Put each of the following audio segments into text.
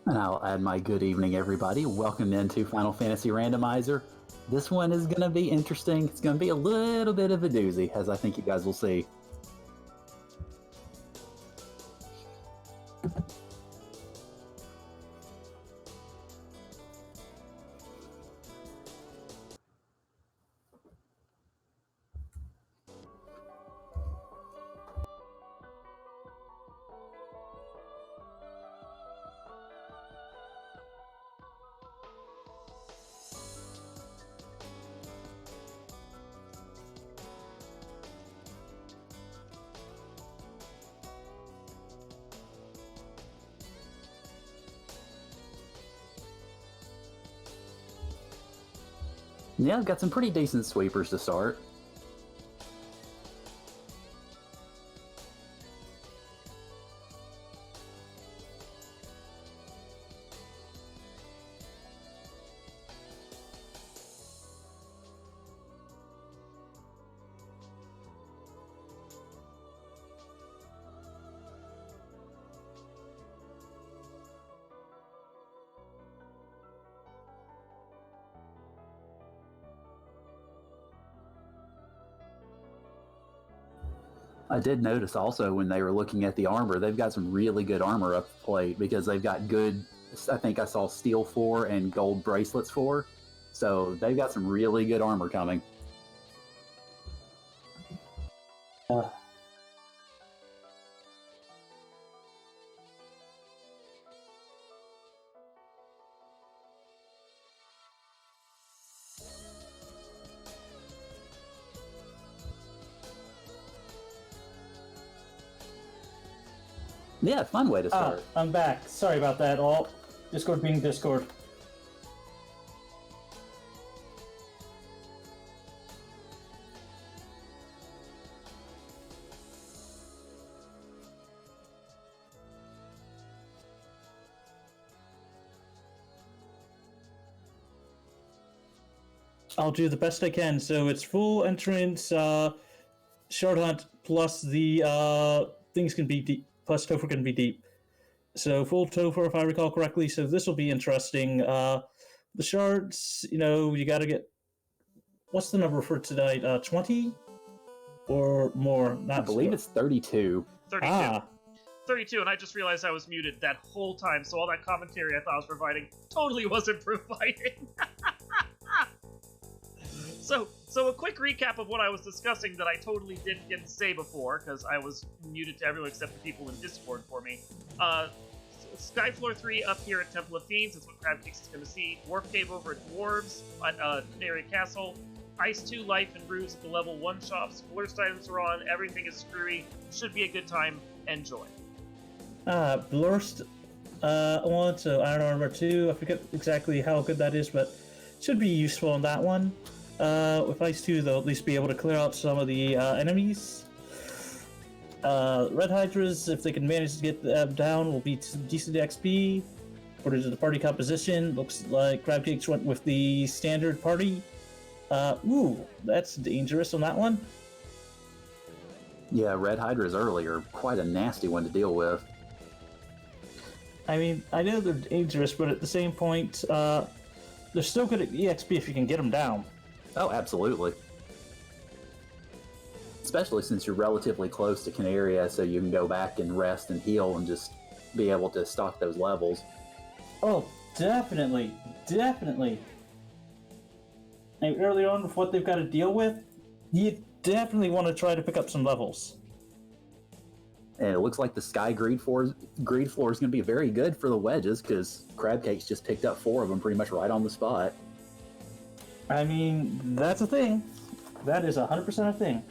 And I'll add my good evening, everybody. Welcome into Final Fantasy Randomizer. This one is going to be interesting. It's going to be a little bit of a doozy, as I think you guys will see. Yeah, I've got some pretty decent sweepers to start. I did notice also when they were looking at the armor, they've got some really good armor up plate because they've got good, I think I saw steel 4 and gold bracelets 4. So they've got some really good armor coming. Yeah, fun way to start. I'm back. Sorry about that, all. Discord being Discord. I'll do the best I can. So it's full entrance, shard hunt, plus the things can be deep, plus Topher can be deep. So full Topher, if I recall correctly. So this will be interesting. The shards, you got to get. What's the number for tonight? 20 or more? I believe it's 32. 32. 32, and I just realized I was muted that whole time, so all that commentary I thought I was providing totally wasn't providing. So a quick recap of what I was discussing that I totally didn't get to say before, because I was muted to everyone except the people in Discord for me. Skyfloor 3 up here at Temple of Fiends is what Crabcakes is going to see. Dwarf Cave over at Dwarves at Canary Castle. Ice 2 Life and Brews at the level 1 shops. Blurst items are on. Everything is screwy. Should be a good time. Enjoy. Blurst 1, so Iron Armor 2. I forget exactly how good that is, but should be useful on that one. With Ice 2, they'll at least be able to clear out some of the enemies. Red Hydras, if they can manage to get them down, will be decent XP. According to the party composition, looks like Crabcakes went with the standard party. Ooh, that's dangerous on that one. Yeah, Red Hydras earlier, quite a nasty one to deal with. I mean, I know they're dangerous, but at the same point, they're still good at EXP if you can get them down. Oh, absolutely. Especially since you're relatively close to Canaria, so you can go back and rest and heal and just be able to stock those levels. Oh, definitely. Definitely. And early on with what they've got to deal with, you definitely want to try to pick up some levels. And it looks like the Sky Greed Floor is going to be very good for the wedges, because Crabcakes just picked up 4 of them pretty much right on the spot. I mean, that's a thing. That is 100% a thing.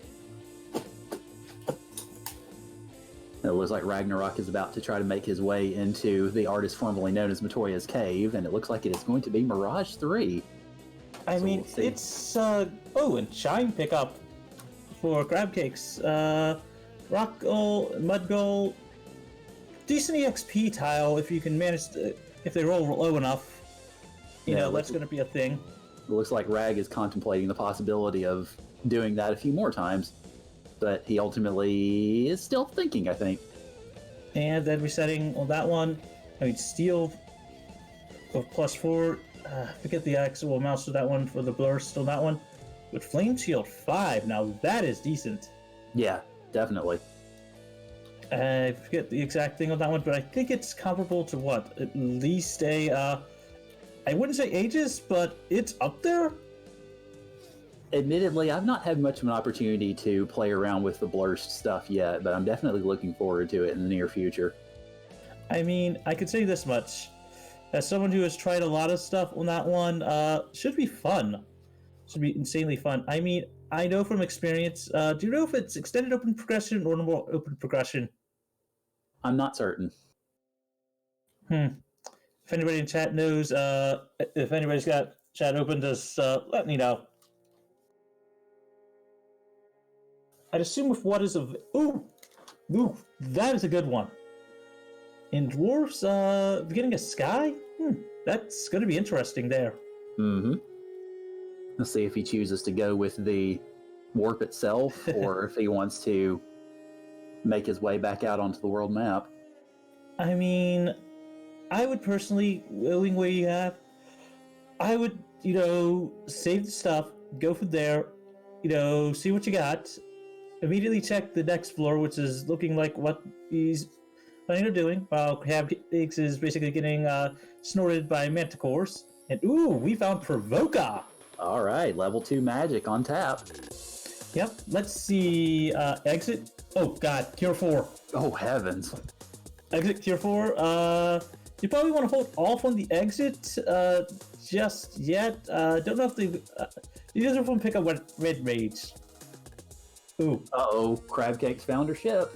It looks like Ragnarok is about to try to make his way into the artist formerly known as Matoya's Cave, and it looks like it is going to be Mirage 3. I mean, it's... and Shine pickup for Crabcakes. Rock Goal, Mud Goal... Decent EXP tile if you can manage to... If they roll low enough. That's going to be a thing. It looks like Rag is contemplating the possibility of doing that a few more times, but he ultimately is still thinking, I think. And then resetting on that one. I mean, Steel +4. Forget the actual amounts for that one for the burst on that one. But Flame Shield 5, now that is decent. Yeah, definitely. I forget the exact thing on that one, but I think it's comparable to what? At least a, I wouldn't say Aegis, but it's up there. Admittedly, I've not had much of an opportunity to play around with the blurst stuff yet, but I'm definitely looking forward to it in the near future. I mean, I could say this much. As someone who has tried a lot of stuff on that one, should be fun. Should be insanely fun. I mean, I know from experience, do you know if it's extended open progression or normal open progression? I'm not certain. If anybody in chat knows, if anybody's got chat open, just let me know. I'd assume with what is of ooh, that is a good one. In dwarves, beginning of sky, that's going to be interesting there. Mm-hmm. Let's see if he chooses to go with the warp itself, or if he wants to make his way back out onto the world map. I mean, I would personally, willing where you have, I would, save the stuff, go from there, see what you got, immediately check the next floor, which is looking like what he's planning on doing, while Crab Cakes is basically getting snorted by manticores. And ooh, we found Provoca! All right, level 2 magic on tap. Yep, let's see, exit. Oh god, Cure 4. Oh heavens. Exit Cure 4. You probably want to hold off on the exit just yet. Don't know if they. You guys will pick up Red Mage. Ooh. Uh-oh, Crab Cakes found her ship.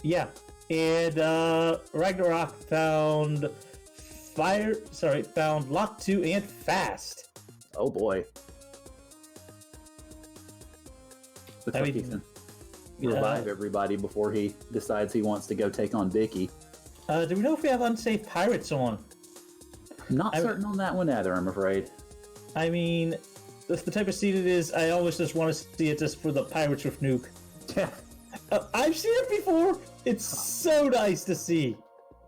Yeah. And Ragnarok found found Lock 2 and Fast. Oh boy. Looks like he can revive everybody before he decides he wants to go take on Vicky. Do we know if we have unsafe pirates on? I'm not certain on that one either, I'm afraid. I mean, the type of scene it is, I always just want to see it just for the pirates with Nuke. Yeah. I've seen it before! It's so nice to see!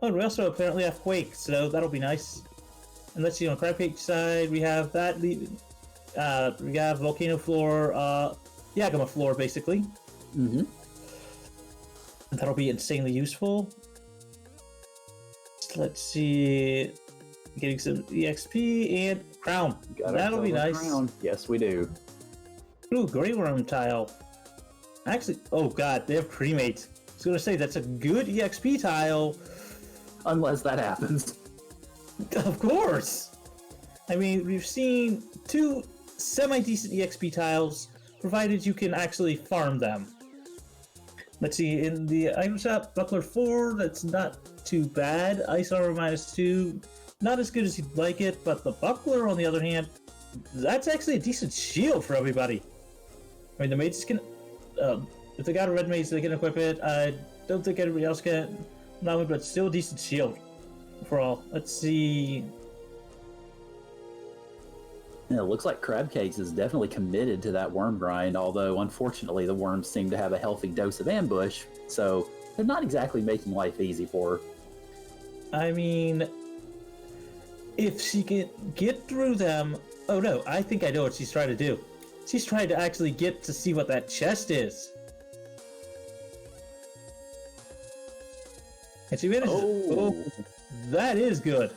Oh, and we also apparently have Quake, so that'll be nice. And let's see, on Crab Cake side, we have that leaving. We have Volcano Floor, Yagama Floor, basically. Mm-hmm. That'll be insanely useful. Let's see. Getting some EXP and Crown. That'll be nice. Crown. Yes, we do. Ooh, Grey Worm tile. Actually, oh god, they have cremates. I was gonna say, that's a good EXP tile. Unless that happens. Of course! I mean, we've seen 2 semi-decent EXP tiles, provided you can actually farm them. Let's see, in the item shop, Buckler 4, that's not too bad. Ice Armor -2, not as good as you'd like it, but the Buckler, on the other hand, that's actually a decent shield for everybody. I mean, the mages can, if they got a red mage, they can equip it. I don't think everybody else can, but it's still a decent shield for all. Let's see. Yeah, it looks like Crab Cakes is definitely committed to that worm grind, although unfortunately the worms seem to have a healthy dose of ambush, so they're not exactly making life easy for her. I mean, if she can get through them... Oh no, I think I know what she's trying to do. She's trying to actually get to see what that chest is. And she manages... Oh, that is good.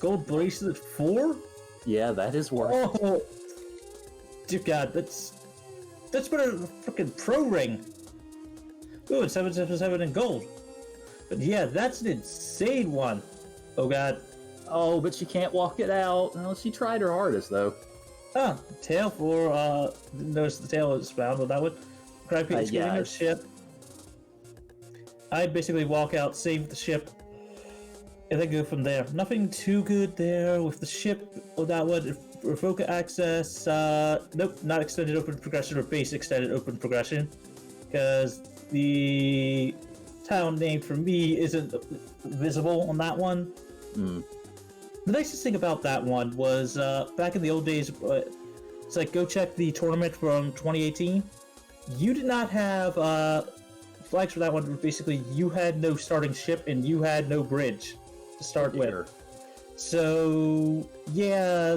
Gold bracelet 4? Yeah, that is worth it. Oh, dear God, that's better than a freaking pro ring. Ooh, it's 777 in gold. But yeah, that's an insane one. Oh God. Oh, but she can't walk it out. Well, she tried her hardest, though. Ah, tail for, didn't notice the tail was found on that one. Crab Cake's getting her ship. I'd basically walk out, save the ship, and then go from there. Nothing too good there with the ship on that one. Revoca access, nope, not extended open progression or base extended open progression, because the town name for me isn't visible on that one. The nicest thing about that one was back in the old days, it's like go check the tournament from 2018. You did not have flags for that one. Basically, you had no starting ship and you had no bridge to start with. So yeah,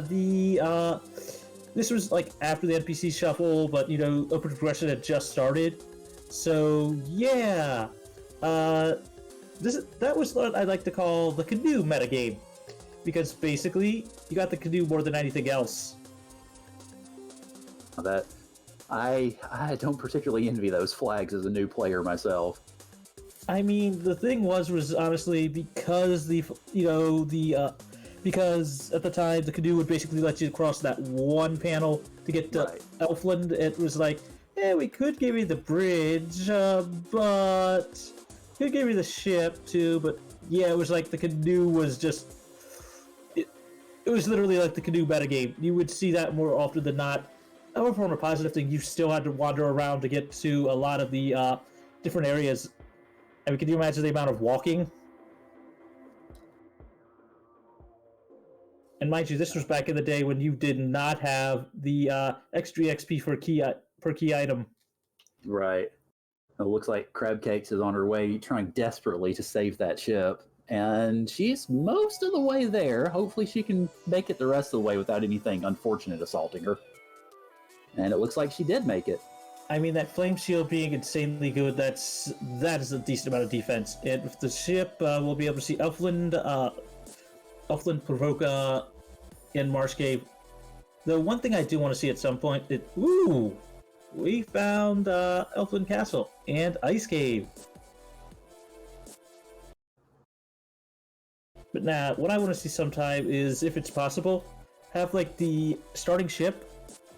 this was like after the NPC shuffle, but open progression had just started. So yeah, that was what I like to call the canoe metagame, because basically you got the canoe more than anything else. That I don't particularly envy those flags as a new player myself. I mean, the thing was honestly because because at the time the canoe would basically let you cross that one panel to get to Elfland. It was like, yeah, we could give you the bridge, but could give you the ship too. But yeah, it was like the canoe was just. It was literally like the canoe metagame. You would see that more often than not. However, on a positive thing, you still had to wander around to get to a lot of the different areas. I mean, can you imagine the amount of walking? And mind you, this was back in the day when you did not have the extra XP per key item. Right. It looks like Crab Cakes is on her way, trying desperately to save that ship. And she's most of the way there. Hopefully she can make it the rest of the way without anything unfortunate assaulting her. And it looks like she did make it. I mean, that flame shield being insanely good, that is a decent amount of defense. And with the ship, we'll be able to see Elfland, Provoca, and Marsh Cave. The one thing I do want to see at some point is, we found Elfland Castle and Ice Cave. But now, what I want to see sometime is, if it's possible, have like the starting ship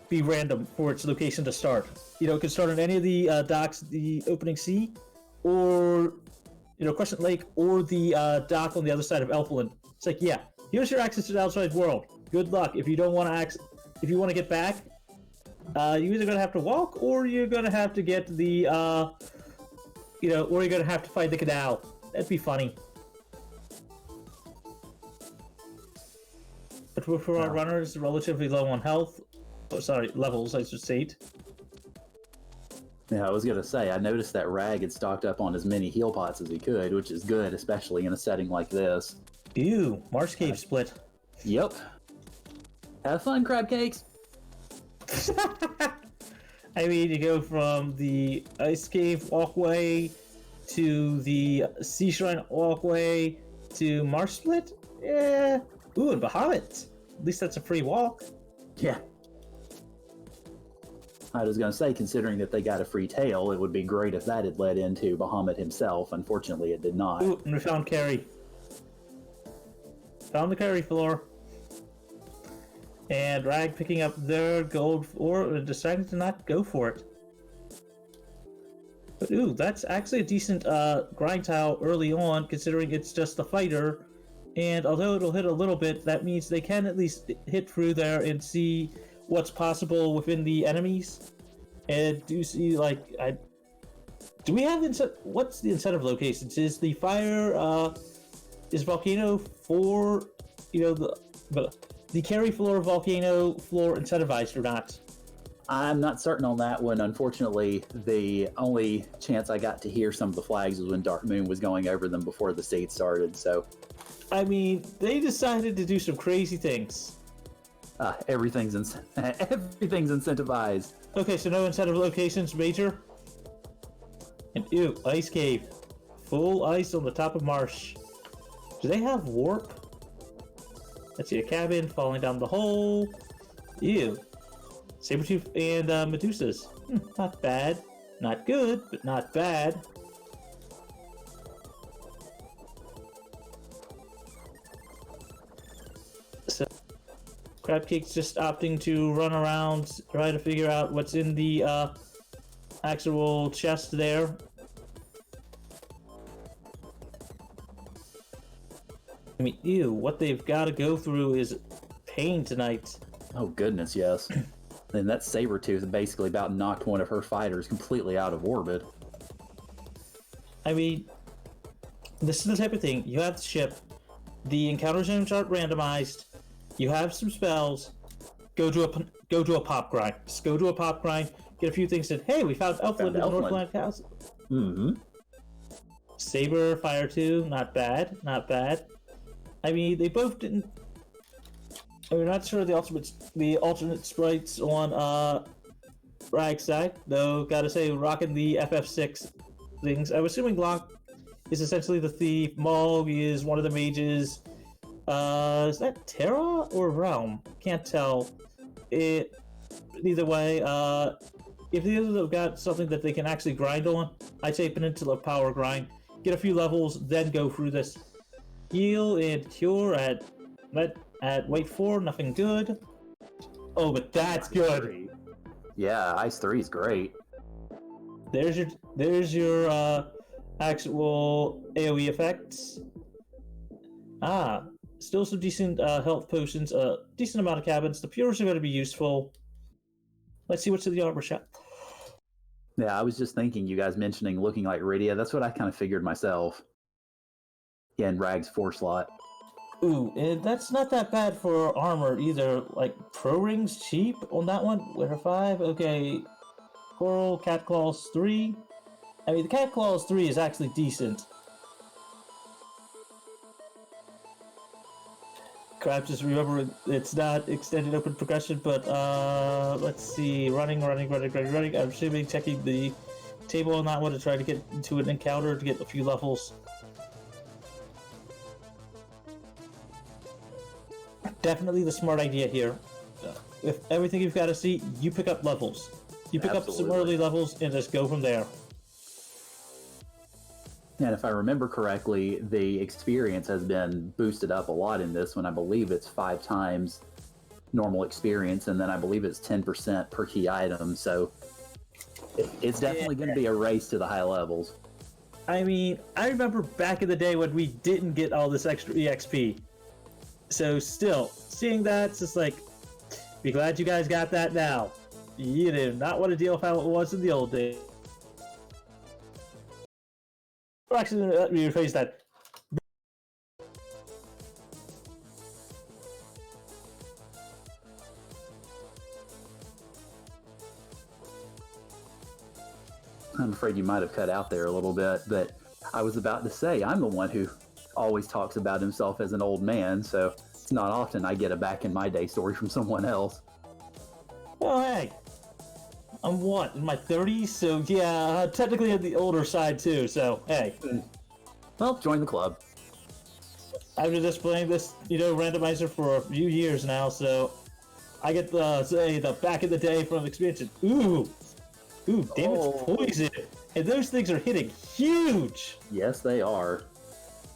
be random for its location to start. It could start on any of the docks, the opening sea, or Crescent Lake, or the dock on the other side of Elfland. It's like, yeah, here's your access to the outside world. Good luck. If you don't want to if you want to get back, you're either gonna have to walk, or you're gonna have to get the, or you're gonna have to find the canal. That'd be funny. But for our runners, relatively low on health. Oh, sorry, levels, I should state. Yeah, I was going to say, I noticed that Rag had stocked up on as many heal pots as he could, which is good, especially in a setting like this. Ew, Marsh Cave split. Yep. Have fun, Crab Cakes! I mean, you go from the Ice Cave walkway to the Sea Shrine walkway to Marsh Split? Yeah. Ooh, and Bahamut. At least that's a free walk. Yeah. I was going to say, considering that they got a free tail, it would be great if that had led into Bahamut himself. Unfortunately, it did not. Ooh, and we found Carrie. Found the Carrie floor. And Rag picking up their gold or deciding to not go for it. But ooh, that's actually a decent grind tile early on, considering it's just the fighter. And although it'll hit a little bit, that means they can at least hit through there and see what's possible within the enemies. And do see, like, do we have what's the incentive locations? Is the fire, is volcano for, the carry floor, volcano floor incentivized or not? I'm not certain on that one. Unfortunately, the only chance I got to hear some of the flags was when Dark Moon was going over them before the seed started, so... I mean, they decided to do some crazy things. Everything's incentivized. Okay, so no incentive locations, Major? And ew, Ice Cave. Full ice on the top of Marsh. Do they have warp? Let's see, a cabin falling down the hole. Ew. Sabretooth and Medusas. Not bad. Not good, but not bad. So, Crabcake's just opting to run around, try to figure out what's in the actual chest there. I mean, ew, what they've got to go through is pain tonight. Oh, goodness, yes. And that Sabretooth basically about knocked one of her fighters completely out of orbit. I mean, this is the type of thing. You have the ship, the encounter zones aren't randomized, you have some spells, go to a pop grind. Just go to a pop grind, get a few things that, hey, we found Elfland in the Northland Castle. Mm-hmm. Saber, Fire 2, not bad, not bad. I mean, they both didn't. We're not sure the alternate sprites on Rag's side, though. Gotta say, rocking the FF6 things. I'm assuming Locke is essentially the thief. Mog is one of the mages. Is that Terra or Realm? Can't tell. Either way, if the others have got something that they can actually grind on, I'd say Peninsula Power Grind. Get a few levels, then go through this. Heal and cure at Wait 4, nothing good. Oh, but that's good. Yeah, Ice 3 is great. There's your actual AoE effects. Still some decent health potions, decent amount of cabins. The pures are going to be useful. Let's see what's in the armor shop. Yeah, I was just thinking, you guys mentioning looking like Rydia. That's what I kind of figured myself. Yeah, in Rag's 4 slot. Ooh, and that's not that bad for armor either. Like, Pro Ring's cheap on that one. Winter 5, okay. Coral, Cat Claws 3. I mean, the Cat Claws 3 is actually decent. Crap, just remember it's not extended open progression, but let's see. Running. I'm assuming checking the table on that one to try to get into an encounter to get a few levels. Definitely the smart idea here. With everything you've got to see, you pick up levels. You pick up some early levels and just go from there. And if I remember correctly, the experience has been boosted up a lot in this one. I believe it's 5 times normal experience, and then I believe it's 10% per key item. So it's definitely going to be a race to the high levels. I mean, I remember back in the day when we didn't get all this extra EXP. So still, seeing that, it's just like, be glad you guys got that now. You do not want to deal with how it was in the old days. Or actually, let me rephrase that. I'm afraid you might have cut out there a little bit, but I was about to say, I'm the one who always talks about himself as an old man, so it's not often I get a back in my day story from someone else. Well, hey, I'm what, in my 30s? So yeah, technically on the older side too, so hey. Well, join the club. I've been just playing this, randomizer for a few years now, so I get the, say, the back in the day from expansion. Ooh, damage poison. And those things are hitting huge. Yes, they are.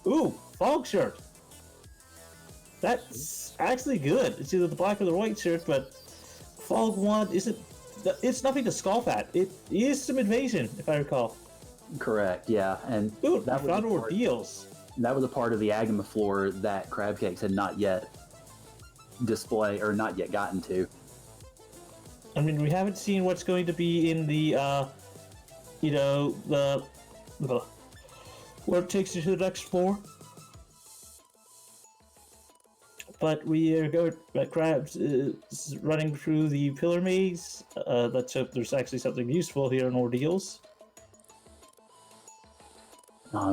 Ooh, fog shirt. That's actually good. It's either the black or the white shirt, but fog one isn't. It's nothing to scoff at. It is some invasion, if I recall. Correct. Yeah, and ooh, that was ordeals. That was a part of the Agama floor that Crab Cakes had not yet not yet gotten to. I mean, we haven't seen what's going to be in the, what takes you to the next floor. But we are going. Crabs is running through the pillar maze. Let's hope there's actually something useful here in ordeals.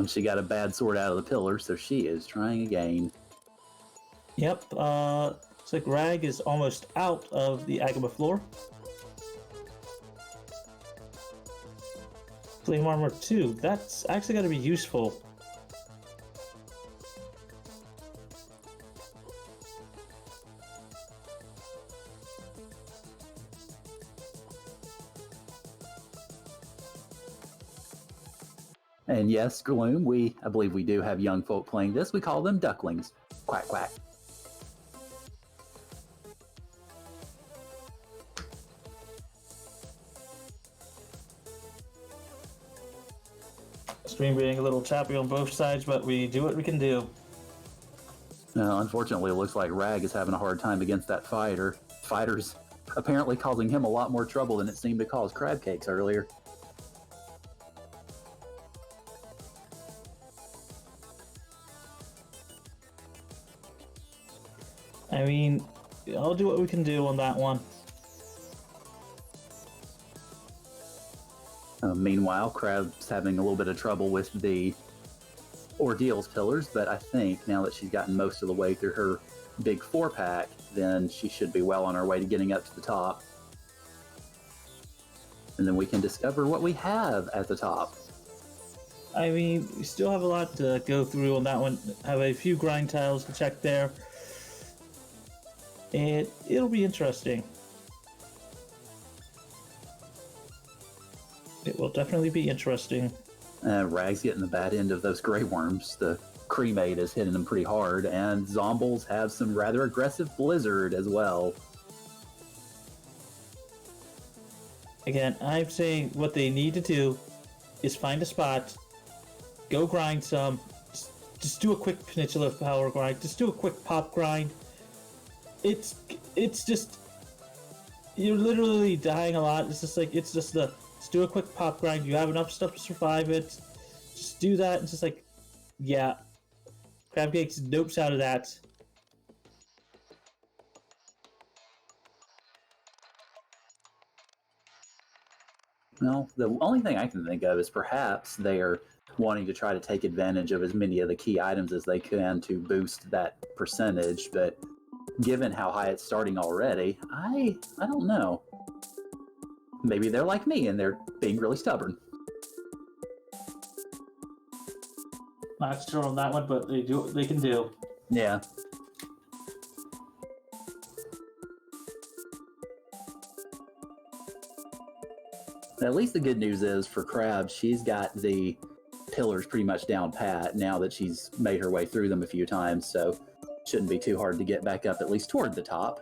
She got a bad sword out of the pillar, so she is trying again. Yep. Looks like Rag is almost out of the Agama floor. Flame armor 2. That's actually going to be useful. And yes, Gloom, I believe we do have young folk playing this. We call them ducklings. Quack, quack. Stream being a little choppy on both sides, but we do what we can do. Unfortunately, it looks like Rag is having a hard time against that fighter. Fighter's apparently causing him a lot more trouble than it seemed to cause Crab Cakes earlier. I mean, I'll do what we can do on that one. Meanwhile, Crab's having a little bit of trouble with the Ordeal's pillars, but I think now that she's gotten most of the way through her big 4-pack, then she should be well on her way to getting up to the top. And then we can discover what we have at the top. I mean, we still have a lot to go through on that one. Have a few grind tiles to check there. And it'll be interesting. It will definitely be interesting. Rag's getting the bad end of those Grey Worms. The Cremate is hitting them pretty hard, and Zombles have some rather aggressive Blizzard as well. Again, I'm saying what they need to do is find a spot, go grind some, just do a quick Peninsula power grind, just do a quick pop grind. It's just, you're literally dying a lot. It's just just do a quick pop grind. You have enough stuff to survive it. Just do that. It's just like, yeah. Crabcakes nopes out of that. Well, the only thing I can think of is perhaps they are wanting to try to take advantage of as many of the key items as they can to boost that percentage, but given how high it's starting already, I don't know. Maybe they're like me and they're being really stubborn. Not sure on that one, but they do what they can do. Yeah. At least the good news is for Crab, she's got the pillars pretty much down pat now that she's made her way through them a few times, so shouldn't be too hard to get back up at least toward the top.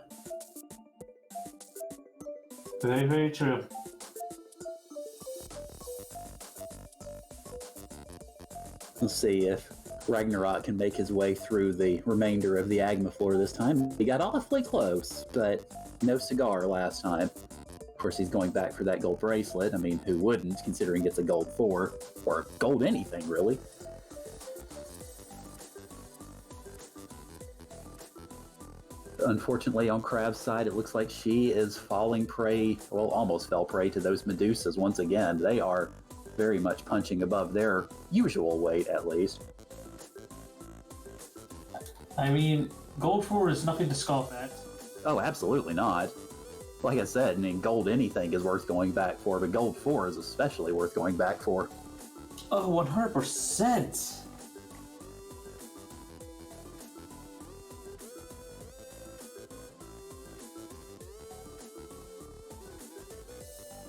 Very, very true. Let's see if Ragnarok can make his way through the remainder of the Agma floor this time. He got awfully close, but no cigar last time. Of course, he's going back for that gold bracelet. I mean, who wouldn't, considering it's a gold 4, or gold anything, really. Unfortunately, on Crab's side, it looks like she is falling prey, well, almost fell prey to those Medusas once again. They are very much punching above their usual weight, at least. I mean, gold 4 is nothing to scoff at. Oh, absolutely not. Like I said, I mean, gold anything is worth going back for, but gold 4 is especially worth going back for. Oh, 100%!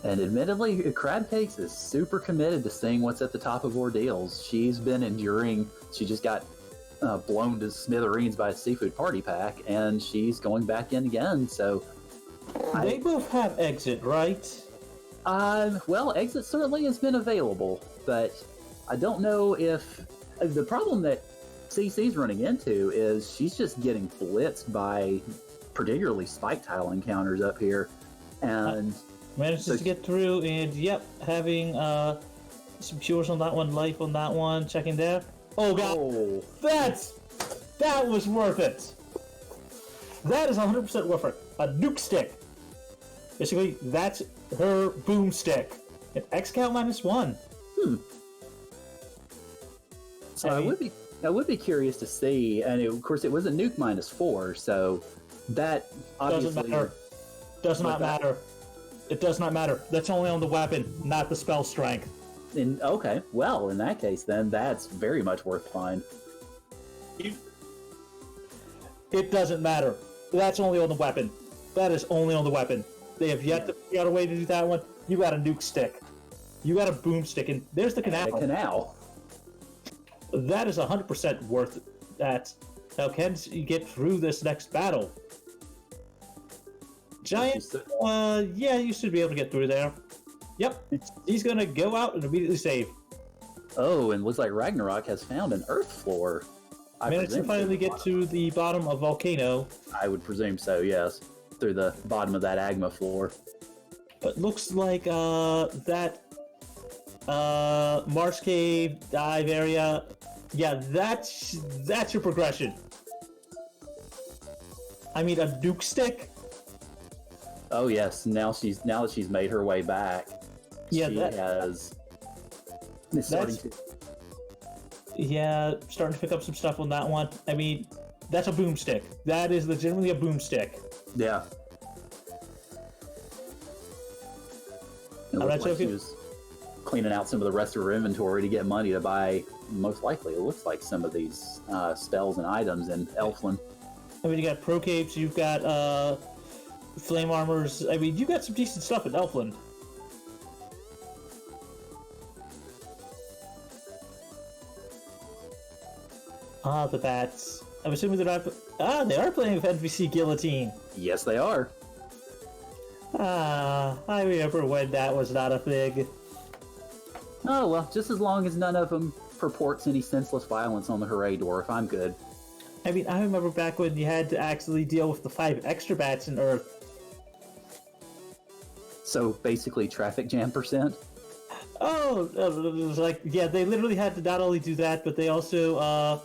And admittedly, Crabcakes is super committed to seeing what's at the top of Ordeals. She's been enduring, she just got blown to smithereens by a seafood party pack, and she's going back in again, so... They both have exit, right? Well, exit certainly has been available, but I don't know if... The problem that CC's running into is she's just getting blitzed by particularly spike tile encounters up here, and... Manages to get through, and yep, having some cures on that one, life on that one, checking there. Oh god, Oh. that was worth it. That is 100% worth it. A nuke stick. Basically, that's her boomstick. An X count -1. So I would be curious to see, and of course it was a nuke -4, so that obviously doesn't matter. Does not matter. It does not matter. That's only on the weapon, not the spell strength. Okay, well, in that case, then that's very much worth fine. It doesn't matter. That's only on the weapon. That is only on the weapon. They have yet to figure out a way to do that one. You got a nuke stick. You got a boomstick, and there's the canal. The canal. That is 100% worth that. Now, can you get through this next battle? Giant, yeah, you should be able to get through there. Yep, he's gonna go out and immediately save. Oh, and looks like Ragnarok has found an earth floor. I managed to finally get to the bottom of Volcano. I would presume so, yes. Through the bottom of that Agma floor. But looks like that Marsh Cave dive area. Yeah, that's your progression. I mean, a Duke stick. Oh yes, now that she's made her way back, yeah, she has. Starting to... Yeah, starting to pick up some stuff on that one. I mean, that's a boomstick. That is legitimately a boomstick. Yeah. It All right, looked like so she was cleaning out some of the rest of her inventory to get money to buy, most likely, it looks like some of these spells and items in Elfland. I mean, you got pro capes, you've got flame armors. I mean, you got some decent stuff in Elfland. Ah, the bats. I'm assuming they're not. Ah, they are playing with NPC Guillotine. Yes, they are. Ah, I remember when that was not a thing. Oh, well, just as long as none of them purports any senseless violence on the Hooray Dwarf, I'm good. I mean, I remember back when you had to actually deal with the 5 extra bats in Earth. So, basically, traffic jam %? Oh, it was like, yeah, they literally had to not only do that, but they also,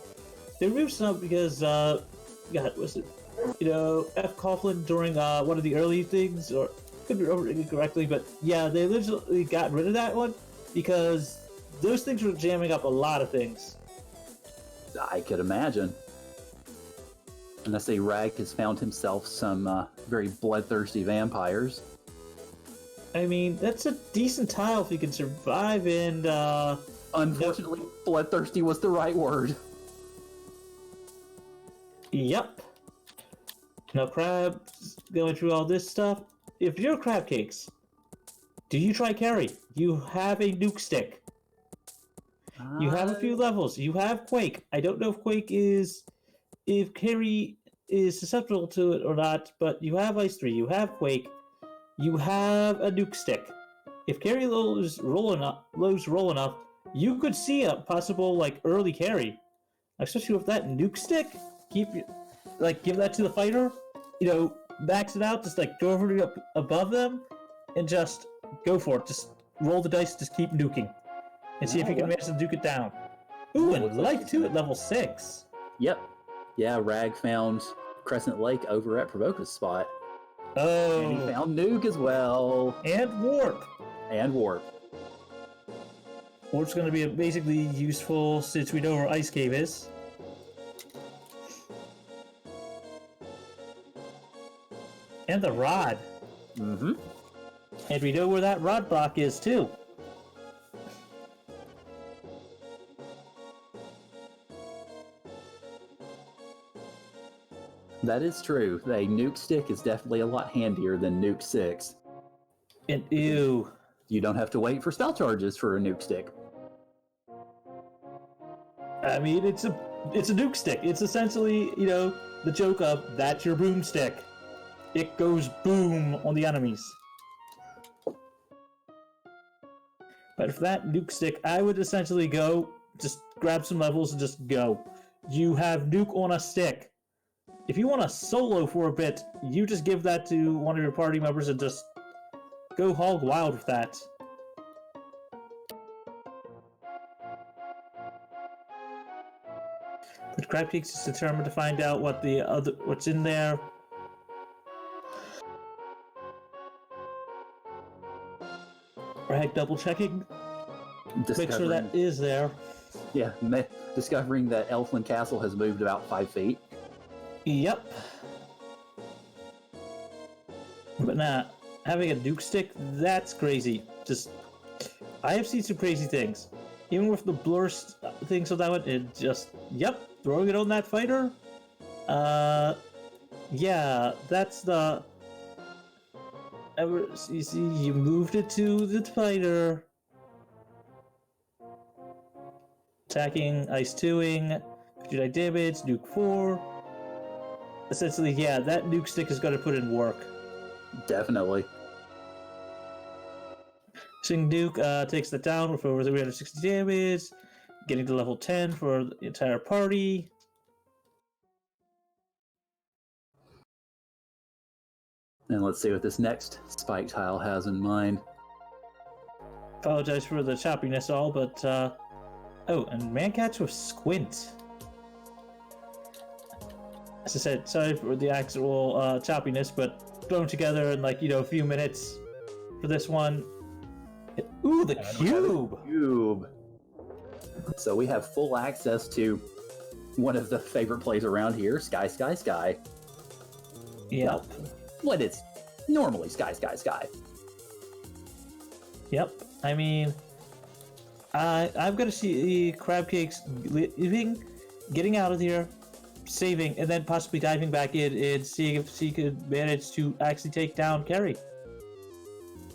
they removed some because, God, was it, F. Coughlin during, one of the early things, or, could be remember correctly, but yeah, they literally got rid of that one because those things were jamming up a lot of things. I could imagine. And I say Rag has found himself some very bloodthirsty vampires. I mean, that's a decent tile if you can survive and, Unfortunately, bloodthirsty was the right word. Yep. Now, crabs going through all this stuff. If you're crab cakes, do you try carry? You have a nuke stick. You have a few levels. You have Quake. I don't know if carry is susceptible to it or not, but you have Ice 3, you have Quake, you have a nuke stick. If carry lows roll enough, you could see a possible early carry. Especially with that nuke stick, give that to the fighter, max it out, just go over up above them, and just go for it. Just roll the dice, just keep nuking, and see if you can manage to nuke it down. Ooh, and Life 2 at level 6. Yep. Yeah, Rag found Crescent Lake over at Provoca's spot. Oh. And he found Nuke as well. And Warp. And Warp. Warp's going to be basically useful since we know where Ice Cave is. And the Rod. Mm-hmm. And we know where that Rod block is, too. That is true. A nuke stick is definitely a lot handier than nuke 6. And ew. You don't have to wait for spell charges for a nuke stick. I mean, it's a nuke stick. It's essentially, the joke of, that's your boomstick. It goes boom on the enemies. But for that nuke stick, I would essentially go, just grab some levels and just go. You have nuke on a stick. If you want to solo for a bit, you just give that to one of your party members and just go hog wild with that. But Crabcakes is determined to find out what's in there. Rag double checking. Make sure that is there. Yeah, discovering that Elfland Castle has moved about 5 feet. Yep. But nah, having a nuke stick, that's crazy. I have seen some crazy things. Even with the blur things on that one, throwing it on that fighter. Yeah, that's the. You see, you moved it to the fighter. Attacking, ice 2ing, 59 damage, nuke 4. Essentially, yeah, that nuke stick is going to put in work. Definitely. Sing Nuke takes that down with over 360 damage, getting to level 10 for the entire party. And let's see what this next spike tile has in mind. Apologize for the choppiness all, but oh, and Mancatch with Squint. As I said, sorry for the actual choppiness, but thrown together in a few minutes for this one. Ooh, the cube! Cube. So we have full access to one of the favorite plays around here, Sky, Sky, Sky. Yep. Well, what is normally Sky, Sky, Sky. Yep. I mean, I'm gonna see crab cakes leaving, getting out of here, saving, and then possibly diving back in and seeing if she could manage to actually take down Carrie.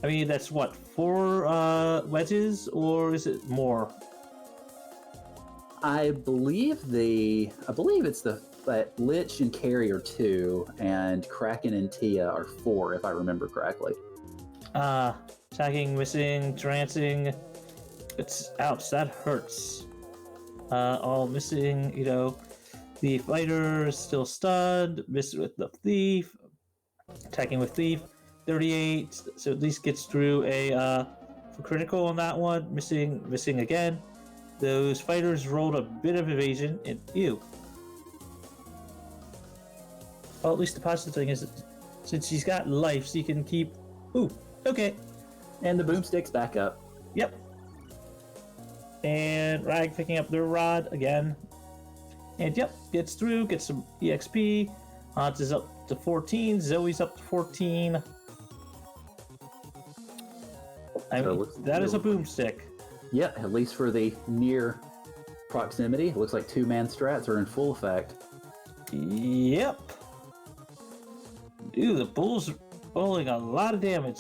I mean, that's what, 4 wedges, or is it more? I believe it's that Lich and Carrie are 2, and Kraken and Tia are 4, if I remember correctly. Tagging, missing, trancing. It's ouch, that hurts. All missing, you know. The fighter is still stunned, missed with the thief. Attacking with thief, 38, so at least gets through a for critical on that one. Missing again. Those fighters rolled a bit of evasion, and ew. Well, at least the positive thing is, since she's got life, she can keep. Ooh, okay. And the boomstick's back up. Yep. And Rag picking up their rod again. And yep, gets through, gets some EXP. Hans is up to 14, Zoe's up to 14. I mean, that is a boomstick. Yeah, at least for the near proximity. It looks like 2-man strats are in full effect. Yep. Dude, the bull's rolling a lot of damage.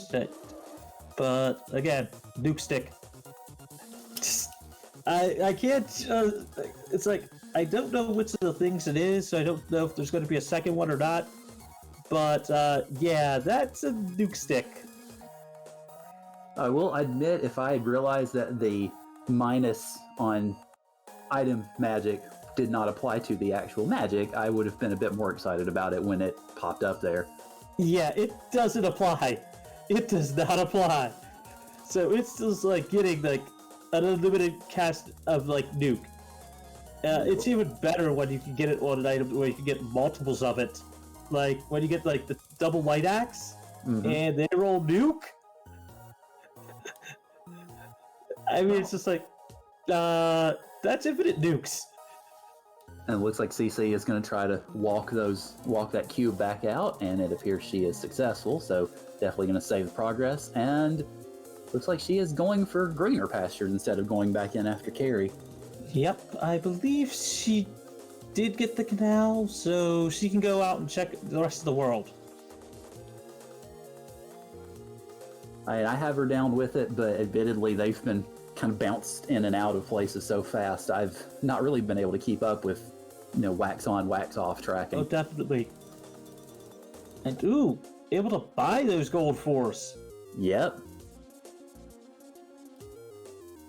But again, nuke stick. I can't. It's like I don't know which of the things it is, so I don't know if there's going to be a second one or not. But yeah, that's a nuke stick. I will admit, if I had realized that the minus on item magic did not apply to the actual magic, I would have been a bit more excited about it when it popped up there. Yeah, it doesn't apply. It does not apply. So it's just like getting like an unlimited cast of like nuke. It's even better when you can get it on an item where you can get multiples of it. Like when you get like the double light axe and they roll nuke. I mean, it's just like, that's infinite nukes. And it looks like CC is going to try to walk that cube back out, and it appears she is successful, so definitely going to save the progress, and looks like she is going for greener pastures instead of going back in after Carrie. Yep, I believe she did get the canal, so she can go out and check the rest of the world. I have her down with it, but admittedly they've been kind of bounced in and out of places so fast, I've not really been able to keep up with, wax on, wax off tracking. Oh, definitely. And ooh, able to buy those gold force. Yep.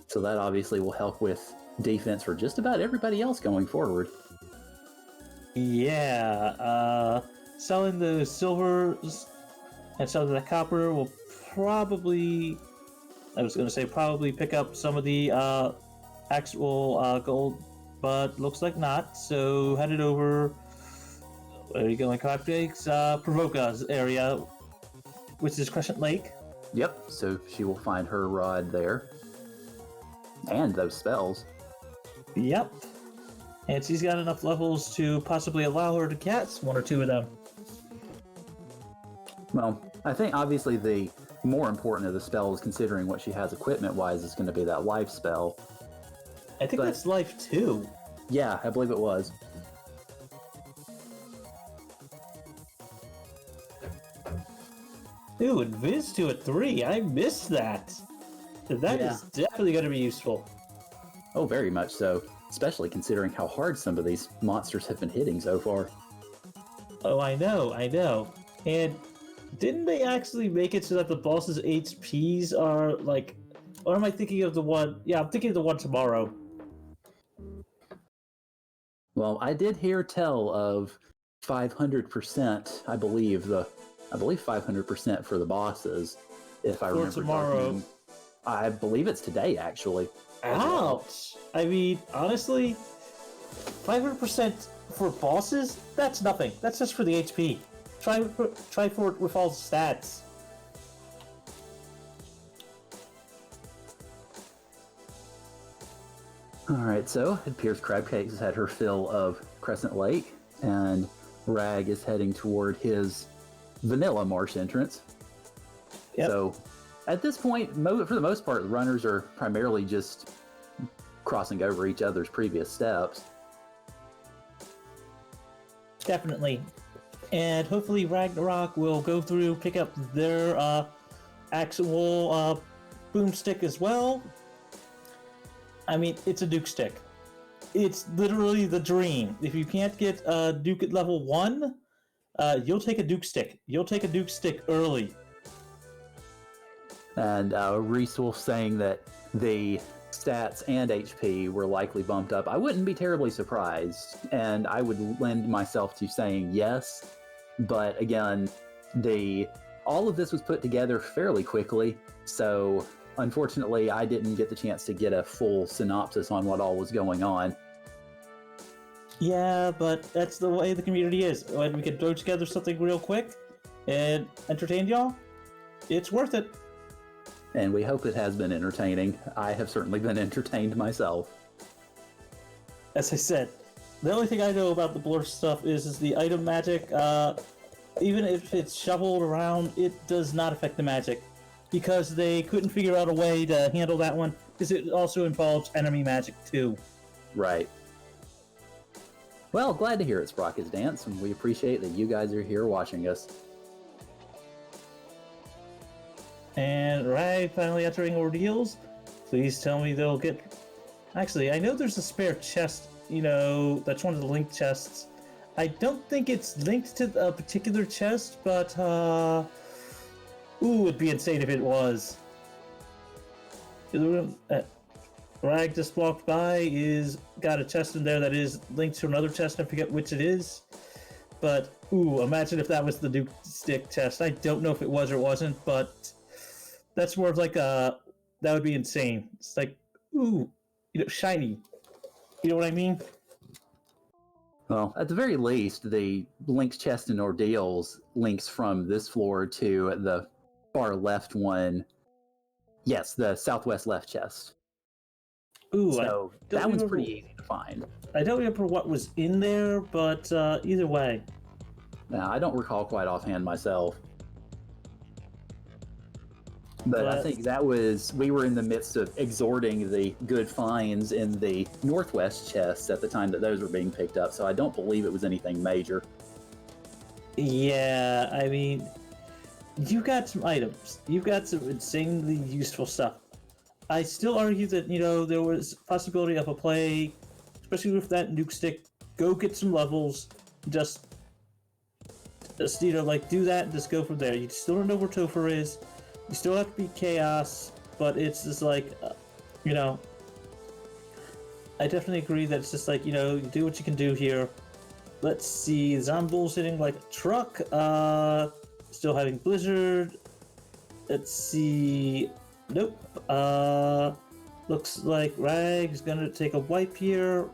So that obviously will help with defense for just about everybody else going forward. Yeah, selling those silvers and selling the copper will probably pick up some of the actual gold, but looks like not. So headed over. Where are you going, Cupcakes? Provoca's area, which is Crescent Lake. Yep. So she will find her rod there, and those spells. Yep. And she's got enough levels to possibly allow her to cast 1 or 2 of them. Well, I think obviously the more important of the spells, considering what she has equipment-wise, is going to be that life spell. I think that's life 2. Yeah, I believe it was. Ooh, and Viz 2 at 3. I missed that. That is definitely going to be useful. Oh, very much so. Especially considering how hard some of these monsters have been hitting so far. Oh, I know. And didn't they actually make it so that the boss's HPs are like... Or am I thinking of the one... Yeah, I'm thinking of the one tomorrow. Well, I did hear tell of 500%, I believe 500% for the bosses, if I remember. Tomorrow. I believe it's today, actually. Ouch! I mean, honestly, 500% for bosses? That's nothing. That's just for the HP. Try for it with all the stats. All right, so it appears Crab Cakes has had her fill of Crescent Lake, and Rag is heading toward his vanilla marsh entrance. Yep. So at this point, for the most part, the runners are primarily just crossing over each other's previous steps. Definitely. And hopefully Ragnarok will go through, pick up their actual boomstick as well. I mean, it's a Duke stick. It's literally the dream. If you can't get Duke at level 1, you'll take a Duke stick. You'll take a Duke stick early. And Reese Wolf saying that the stats and HP were likely bumped up. I wouldn't be terribly surprised, and I would lend myself to saying yes. But again, all of this was put together fairly quickly, so unfortunately I didn't get the chance to get a full synopsis on what all was going on. Yeah, but that's the way the community is. When we can throw together something real quick and entertain y'all, it's worth it. And we hope it has been entertaining. I have certainly been entertained myself. As I said, the only thing I know about the blur stuff is the item magic. Even if it's shuffled around, it does not affect the magic. Because they couldn't figure out a way to handle that one, because it also involves enemy magic too. Right. Well, glad to hear it, Sprocket's Dance, and we appreciate that you guys are here watching us. And Rag finally entering ordeals. Please tell me they'll get... Actually, I know there's a spare chest, that's one of the linked chests. I don't think it's linked to a particular chest, but, ooh, it'd be insane if it was. Rag just walked by, got a chest in there that is linked to another chest, I forget which it is. But, ooh, imagine if that was the Duke Stick chest. I don't know if it was or wasn't, but that's more of like that would be insane. It's like, ooh, shiny. You know what I mean? Well, at the very least, the linked chest and ordeals links from this floor to the far left one. Yes, the southwest left chest. Ooh, so that one's pretty easy to find. I don't remember what was in there, but either way. Now, I don't recall quite offhand myself. But I think we were in the midst of exhorting the good finds in the northwest chests at the time that those were being picked up, so I don't believe it was anything major. Yeah, I mean, you got some items. You've got some insanely useful stuff. I still argue that, there was possibility of a play, especially with that nuke stick. Go get some levels, just do that and just go from there. You still don't know where Topher is. You still have to beat Chaos, but it's just like, I definitely agree that it's just like, you do what you can do here. Let's see, Zombull's hitting like a truck, still having Blizzard. Let's see, nope. Looks like Rag's gonna take a wipe here,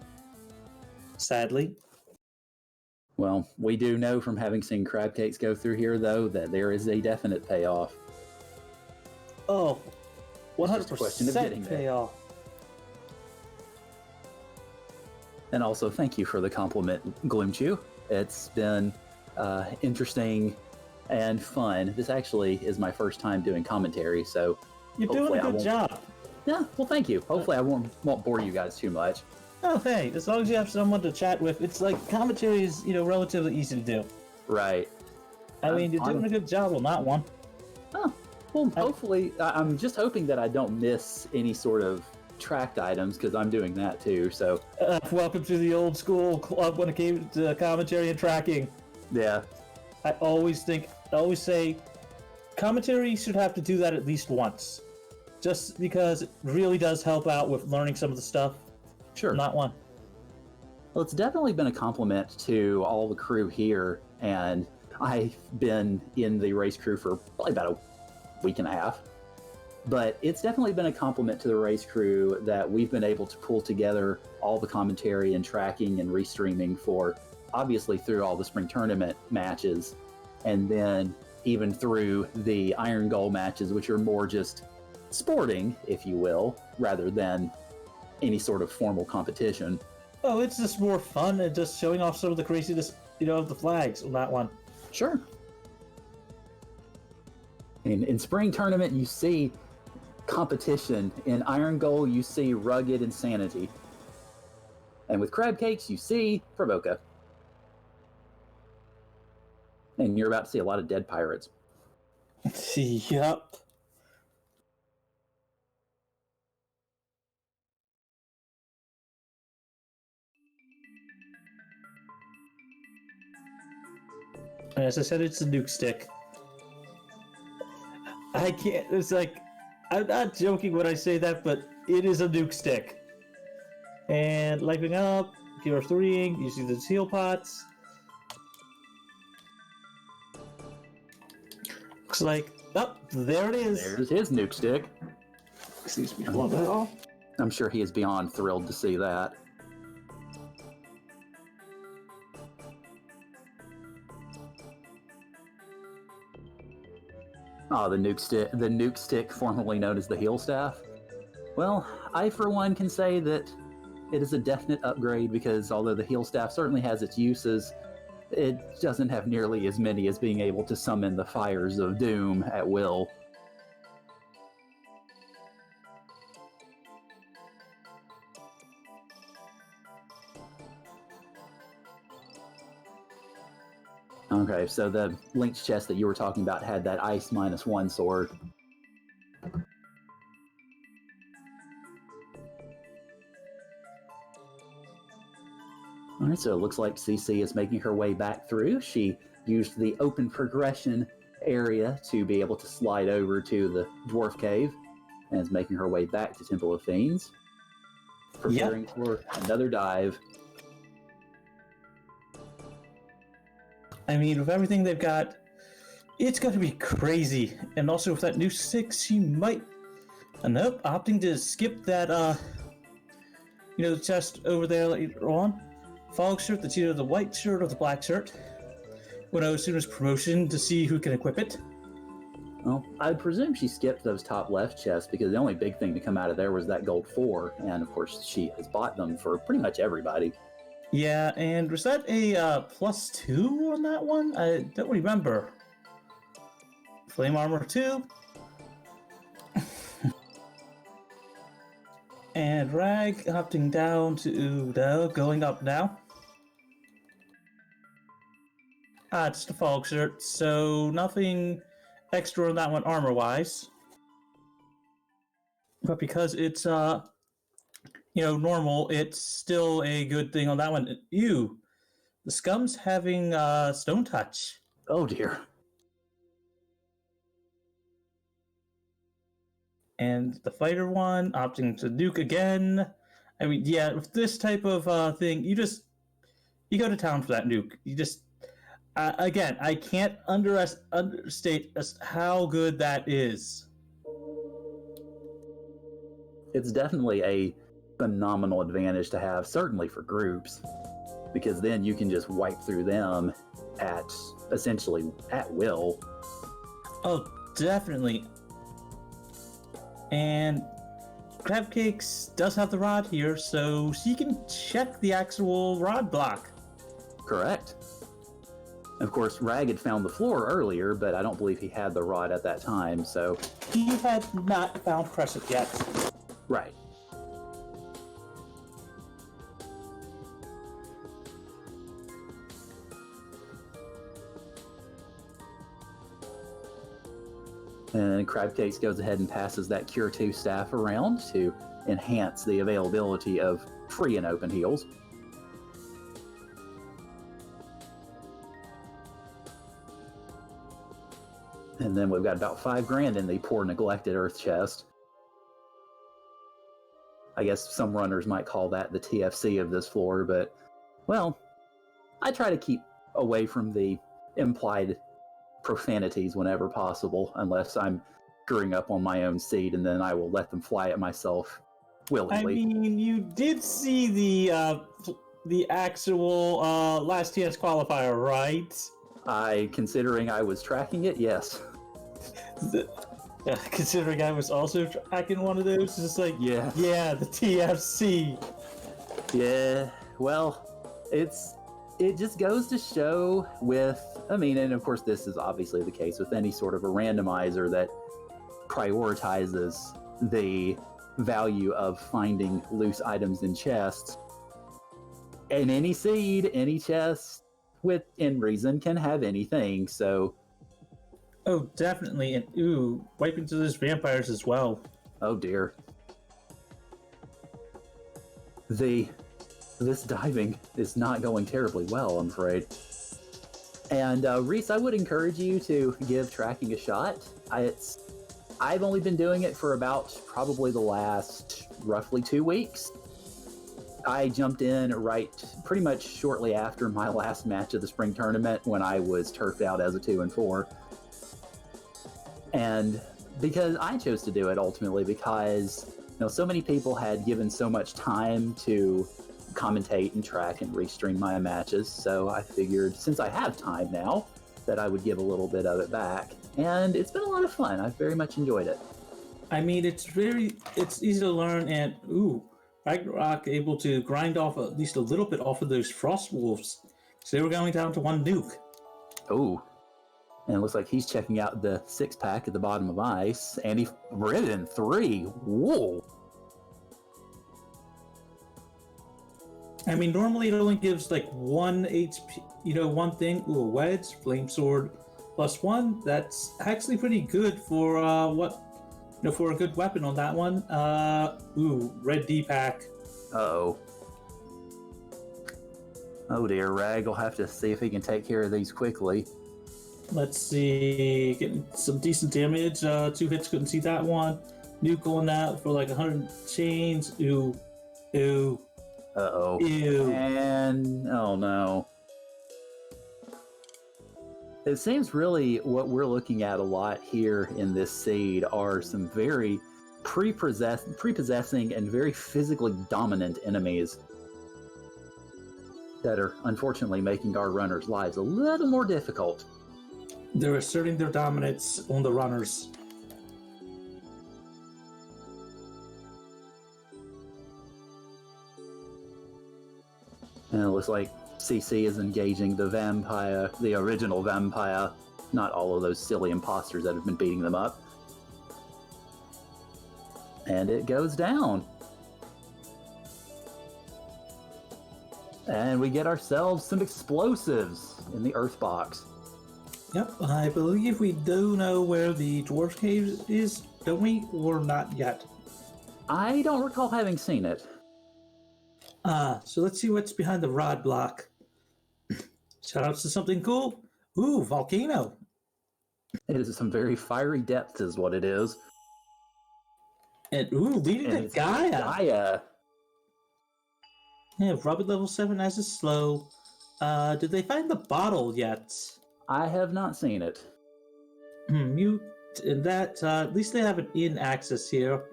sadly. Well, we do know from having seen Crab Cakes go through here, though, that there is a definite payoff. Oh, 100% payoff. And also, thank you for the compliment, Gloomchew. It's been interesting and fun. This actually is my first time doing commentary, so you're doing a good job. Yeah, well, thank you. Hopefully, I won't bore you guys too much. Oh, hey, as long as you have someone to chat with, it's like commentary is, relatively easy to do. Right. I mean, you're doing a good job on that one. Oh, well, hopefully, I'm just hoping that I don't miss any sort of tracked items, because I'm doing that too, so... welcome to the old school club when it came to commentary and tracking. Yeah. I always say, commentary should have to do that at least once. Just because it really does help out with learning some of the stuff. Sure. Not one. Well, it's definitely been a compliment to all the crew here, and I've been in the race crew for probably about a week and a half. But it's definitely been a compliment to the race crew that we've been able to pull together all the commentary and tracking and restreaming for, obviously through all the spring tournament matches, and then even through the IRONGOL matches, which are more just sporting, if you will, rather than any sort of formal competition. Oh, it's just more fun and just showing off some of the craziness, of the flags on that one. Sure. In spring tournament, you see competition. In Iron Goal, you see rugged insanity. And with Crab Cakes, you see Provoca. And you're about to see a lot of dead pirates. Yep. As I said, it's a nuke stick. I can't. It's like, I'm not joking when I say that, but it is a nuke stick. And lifing up, you're 3ing, you see the seal pots. Looks like, there it is. There's his nuke stick. Excuse me, hold on. I'm sure he is beyond thrilled to see that. Oh, the nuke stick, formerly known as the heel staff. Well, I for one can say that it is a definite upgrade because although the heel staff certainly has its uses, it doesn't have nearly as many as being able to summon the fires of doom at will. Okay, so the linked chest that you were talking about had that ice -1 sword. Alright, so it looks like CC is making her way back through. She used the open progression area to be able to slide over to the dwarf cave, and is making her way back to Temple of Fiends, preparing for another dive. I mean, with everything they've got, it's going to be crazy. And also with that new 6, she might end up opting to skip that, the chest over there later on. Fog shirt that's either the white shirt or the black shirt. When I was doing this promotion to see who can equip it. Well, I presume she skipped those top left chests because the only big thing to come out of there was that gold 4. And of course, she has bought them for pretty much everybody. Yeah, and was that a +2 on that one? I don't remember. Flame armor 2. And Rag opting down to Udo, going up now. It's the fog shirt, so nothing extra on that one armor-wise. But because it's normal, it's still a good thing on that one. Ew, the scum's having stone touch. Oh dear. And the fighter one opting to nuke again. I mean, yeah, with this type of thing, you go to town for that nuke. You just, again, I can't understate how good that is. It's definitely a phenomenal advantage to have, certainly for groups, because then you can just wipe through them essentially at will. Oh, definitely. And Crabcakes does have the rod here, so she can check the actual rod block. Correct. Of course, Rag had found the floor earlier, but I don't believe he had the rod at that time, so... He had not found Crescent yet. Right. And Crabcakes goes ahead and passes that Cure 2 staff around to enhance the availability of free and open heals. And then we've got about $5,000 in the poor neglected earth chest. I guess some runners might call that the TFC of this floor, but, well, I try to keep away from the implied profanities whenever possible, unless I'm screwing up on my own seed, and then I will let them fly at myself willingly. I mean, you did see the actual last TS qualifier, right? Considering I was tracking it, yes. Considering I was also tracking one of those, it's just like, Yeah. yeah, the TFC. Yeah, well, it just goes to show with, I mean, and of course this is obviously the case with any sort of a randomizer that prioritizes the value of finding loose items in chests. And any seed, any chest within reason can have anything, so... Oh, definitely, and ooh, wipe into those vampires as well. Oh dear. This diving is not going terribly well, I'm afraid. And Reese, I would encourage you to give tracking a shot. I've only been doing it for about probably the last roughly 2 weeks. I jumped in pretty much shortly after my last match of the spring tournament when I was turfed out as a 2 and 4. And because I chose to do it ultimately because so many people had given so much time to commentate and track and restream my matches, so I figured since I have time now that I would give a little bit of it back, and it's been a lot of fun. I've very much enjoyed it. I mean, it's easy to learn, and Ragnarok able to grind off at least a little bit off of those frost wolves, so they were going down to 1 nuke. Oh, and it looks like he's checking out the 6-pack at the bottom of ice, and he Ribbon 3. Whoa. I mean, normally it only gives like 1 HP, one thing. Ooh, a wedge, flame sword, +1. That's actually pretty good for for a good weapon on that one. Ooh, red D-pack. Uh-oh. Oh dear, Rag will have to see if he can take care of these quickly. Let's see, getting some decent damage. 2 hits, couldn't see that one. Nuke on that for like 100 chains. Ooh. Uh-oh. Ew. And, oh no. It seems really what we're looking at a lot here in this seed are some very prepossessing and very physically dominant enemies that are unfortunately making our runners' lives a little more difficult. They're asserting their dominance on the runners. And it looks like CC is engaging the vampire, the original vampire, not all of those silly imposters that have been beating them up. And it goes down. And we get ourselves some explosives in the earth box. Yep, I believe we do know where the dwarf cave is, don't we? Or not yet? I don't recall having seen it. So let's see what's behind the rod block. Shoutouts to something cool. Ooh, volcano. It is some very fiery depths is what it is. And leading to Gaia. Gaia. Yeah, Robert level 7 as is slow. Did they find the bottle yet? I have not seen it. Mute and that, at least they have an in access here.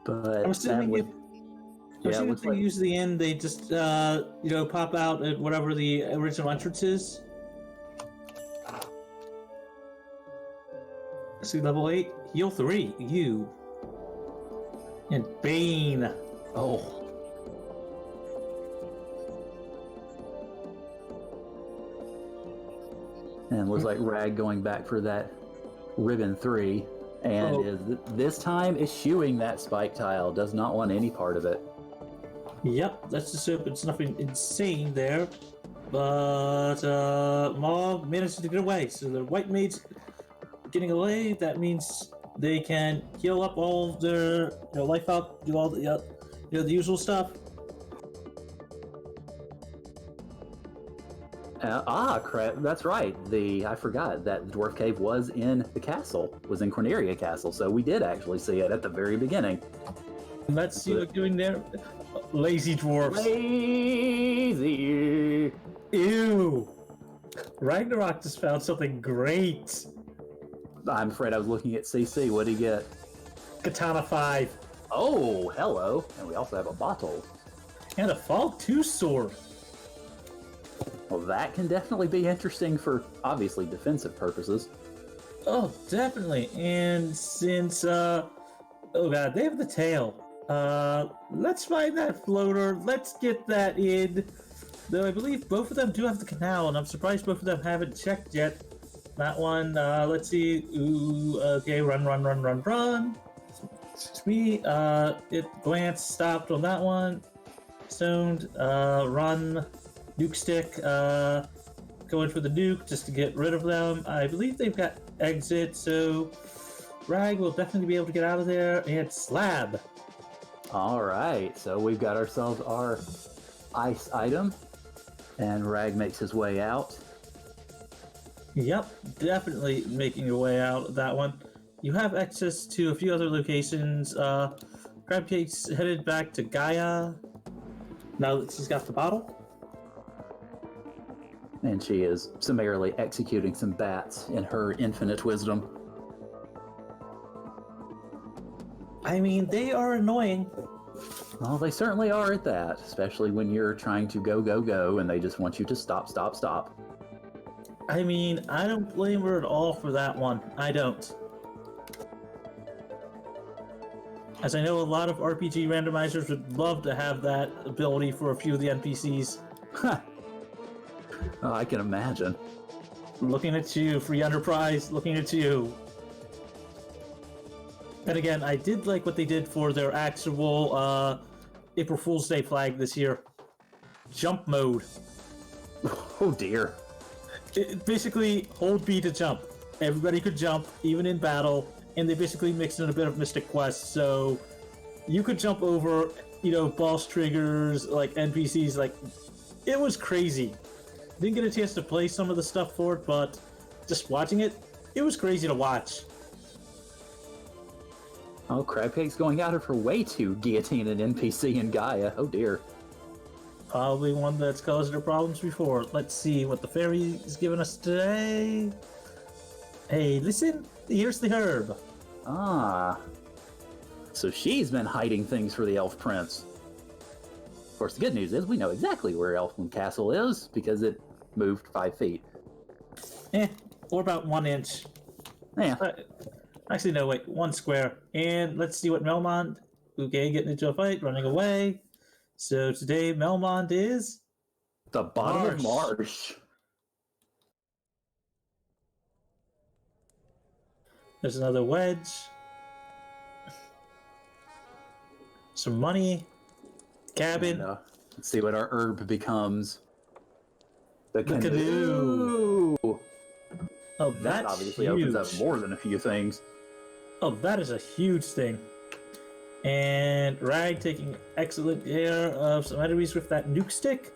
But I'm assuming if they like... use the in, they just, pop out at whatever the original entrance is. See, level 8, heal 3, you. And Bane. Oh. And it looks like Rag going back for that Ribbon 3. And is this time eschewing that spike tile. Does not want any part of it. Yep, let's just hope it's nothing insane there. But Maw managed to get away. So the white maids getting away, that means they can heal up all of their life up, do all the the usual stuff. Crap, that's right. I forgot that the dwarf cave was in the castle, was in Corneria Castle, so we did actually see it at the very beginning. Let's see what they're doing there. Lazy dwarfs. Lazy. Ew. Ragnarok just found something great. I'm afraid I was looking at CC. What did he get? Katana 5. Oh, hello. And we also have a bottle. And a Fog 2 sword. Well, that can definitely be interesting for, obviously, defensive purposes. Oh, definitely. And since, oh god, they have the tail. Let's find that floater. Let's get that in. Though I believe both of them do have the canal, and I'm surprised both of them haven't checked yet. That one, let's see. Ooh, okay, run. Excuse me. It glance stopped on that one. Stoned, run. Nuke stick, going for the nuke just to get rid of them. I believe they've got exit, so Rag will definitely be able to get out of there. And slab. All right, so we've got ourselves our ice item, and Rag makes his way out. Yep, definitely making your way out of that one. You have access to a few other locations. Crabcake's headed back to Gaia now that she's got the bottle. And she is summarily executing some bats in her infinite wisdom. I mean, they are annoying. Well, they certainly are at that, especially when you're trying to go, and they just want you to stop. I mean, I don't blame her at all for that one. I don't. As I know a lot of RPG randomizers would love to have that ability for a few of the NPCs. Oh, I can imagine. Looking at you, Free Enterprise, looking at you. And again, I did like what they did for their actual April Fool's Day flag this year. Jump mode. Oh dear. Basically, hold B to jump. Everybody could jump, even in battle, and they basically mixed in a bit of Mystic Quest, so you could jump over, boss triggers, like NPCs, like, it was crazy. Didn't get a chance to play some of the stuff for it, but just watching it, it was crazy to watch. Oh, Crabcake's going out of her way to guillotine an NPC in Gaia. Oh dear. Probably one that's caused her problems before. Let's see what the fairy is giving us today. Hey, listen, here's the herb. Ah. So she's been hiding things for the Elf Prince. Of course, the good news is we know exactly where Elfland Castle is, because it moved 5 feet. Or about 1 inch. Yeah. Actually, no, wait, 1 square. And let's see what Melmond. Okay, getting into a fight, running away. So today, Melmond is The bottom of Marsh. There's another wedge. Some money. Cabin. And, let's see what our herb becomes. The canoe. Oh, That that's obviously huge. opens up more than a few things. Oh, that is a huge thing. And Rag taking excellent care of some enemies with that nuke stick.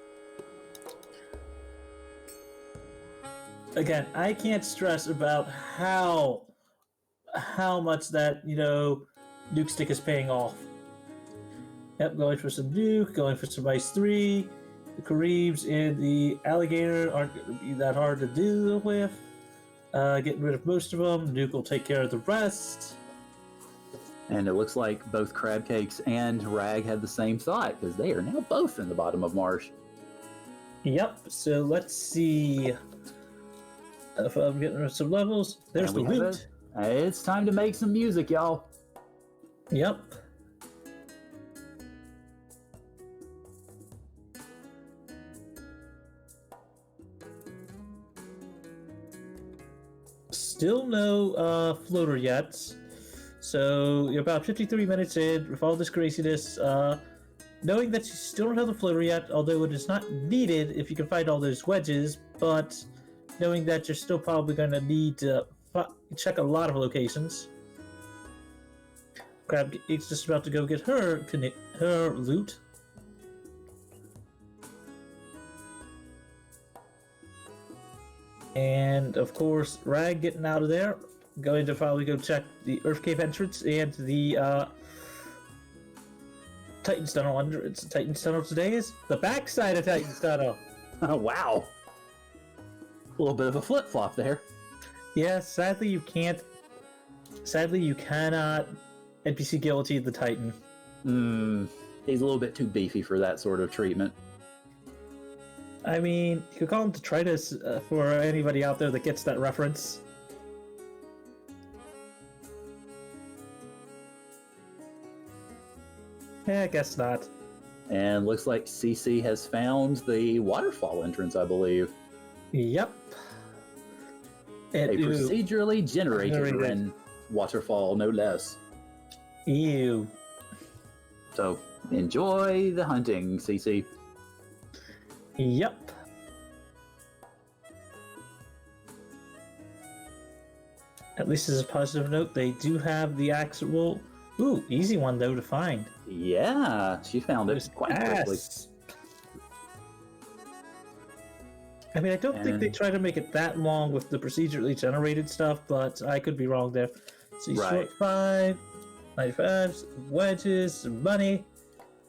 Again, I can't stress about how much that, nuke stick is paying off. Yep, going for some nuke, going for some ice 3. The Caribs and the alligator aren't going to be that hard to deal with. Getting rid of most of them. Nuke will take care of the rest. And it looks like both Crabcakes and Rag had the same thought, because they are now both in the bottom of Marsh. Yep, so let's see if I'm getting rid of some levels. There's the loot. It's time to make some music, y'all. Yep. Still no floater yet. So you're about 53 minutes in with all this craziness. Knowing that you still don't have the floater yet, although it is not needed if you can find all those wedges, but knowing that you're still probably going to need to check a lot of locations. Crabcake's just about to go get her loot. And of course, Rag getting out of there, going to probably go check the Earth Cave entrance and the Titan's Tunnel. It's Titan's Tunnel today is the backside of Titan's Tunnel. Oh, wow. A little bit of a flip-flop there. Yeah, sadly you can't. Sadly you cannot NPC guillotine the Titan. He's a little bit too beefy for that sort of treatment. I mean, you could call him Detritus for anybody out there that gets that reference. Yeah, I guess not. And looks like CC has found the waterfall entrance, I believe. Yep. A procedurally generated Generated. waterfall, no less. Ew. So enjoy the hunting, CC. Yep. At least as a positive note, they do have the actual... Ooh, easy one, though, to find. Yeah, she found it quite quickly. I mean, I don't think they try to make it that long with the procedurally generated stuff, but I could be wrong there. See, Right. short 5, 95, wedges, money,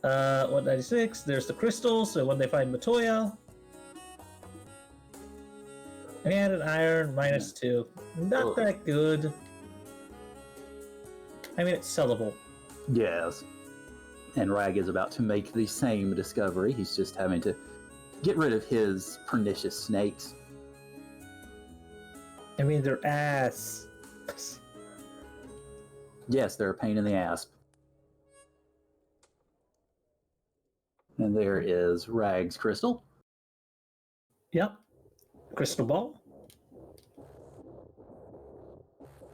196. There's the crystal, so when they find Matoya. And an iron, -2. Not that good. I mean, it's sellable. Yes. And Rag is about to make the same discovery. He's just having to get rid of his pernicious snakes. I mean, they're ass. Yes, they're a pain in the ass. And there is Rag's crystal. Yep. Crystal ball.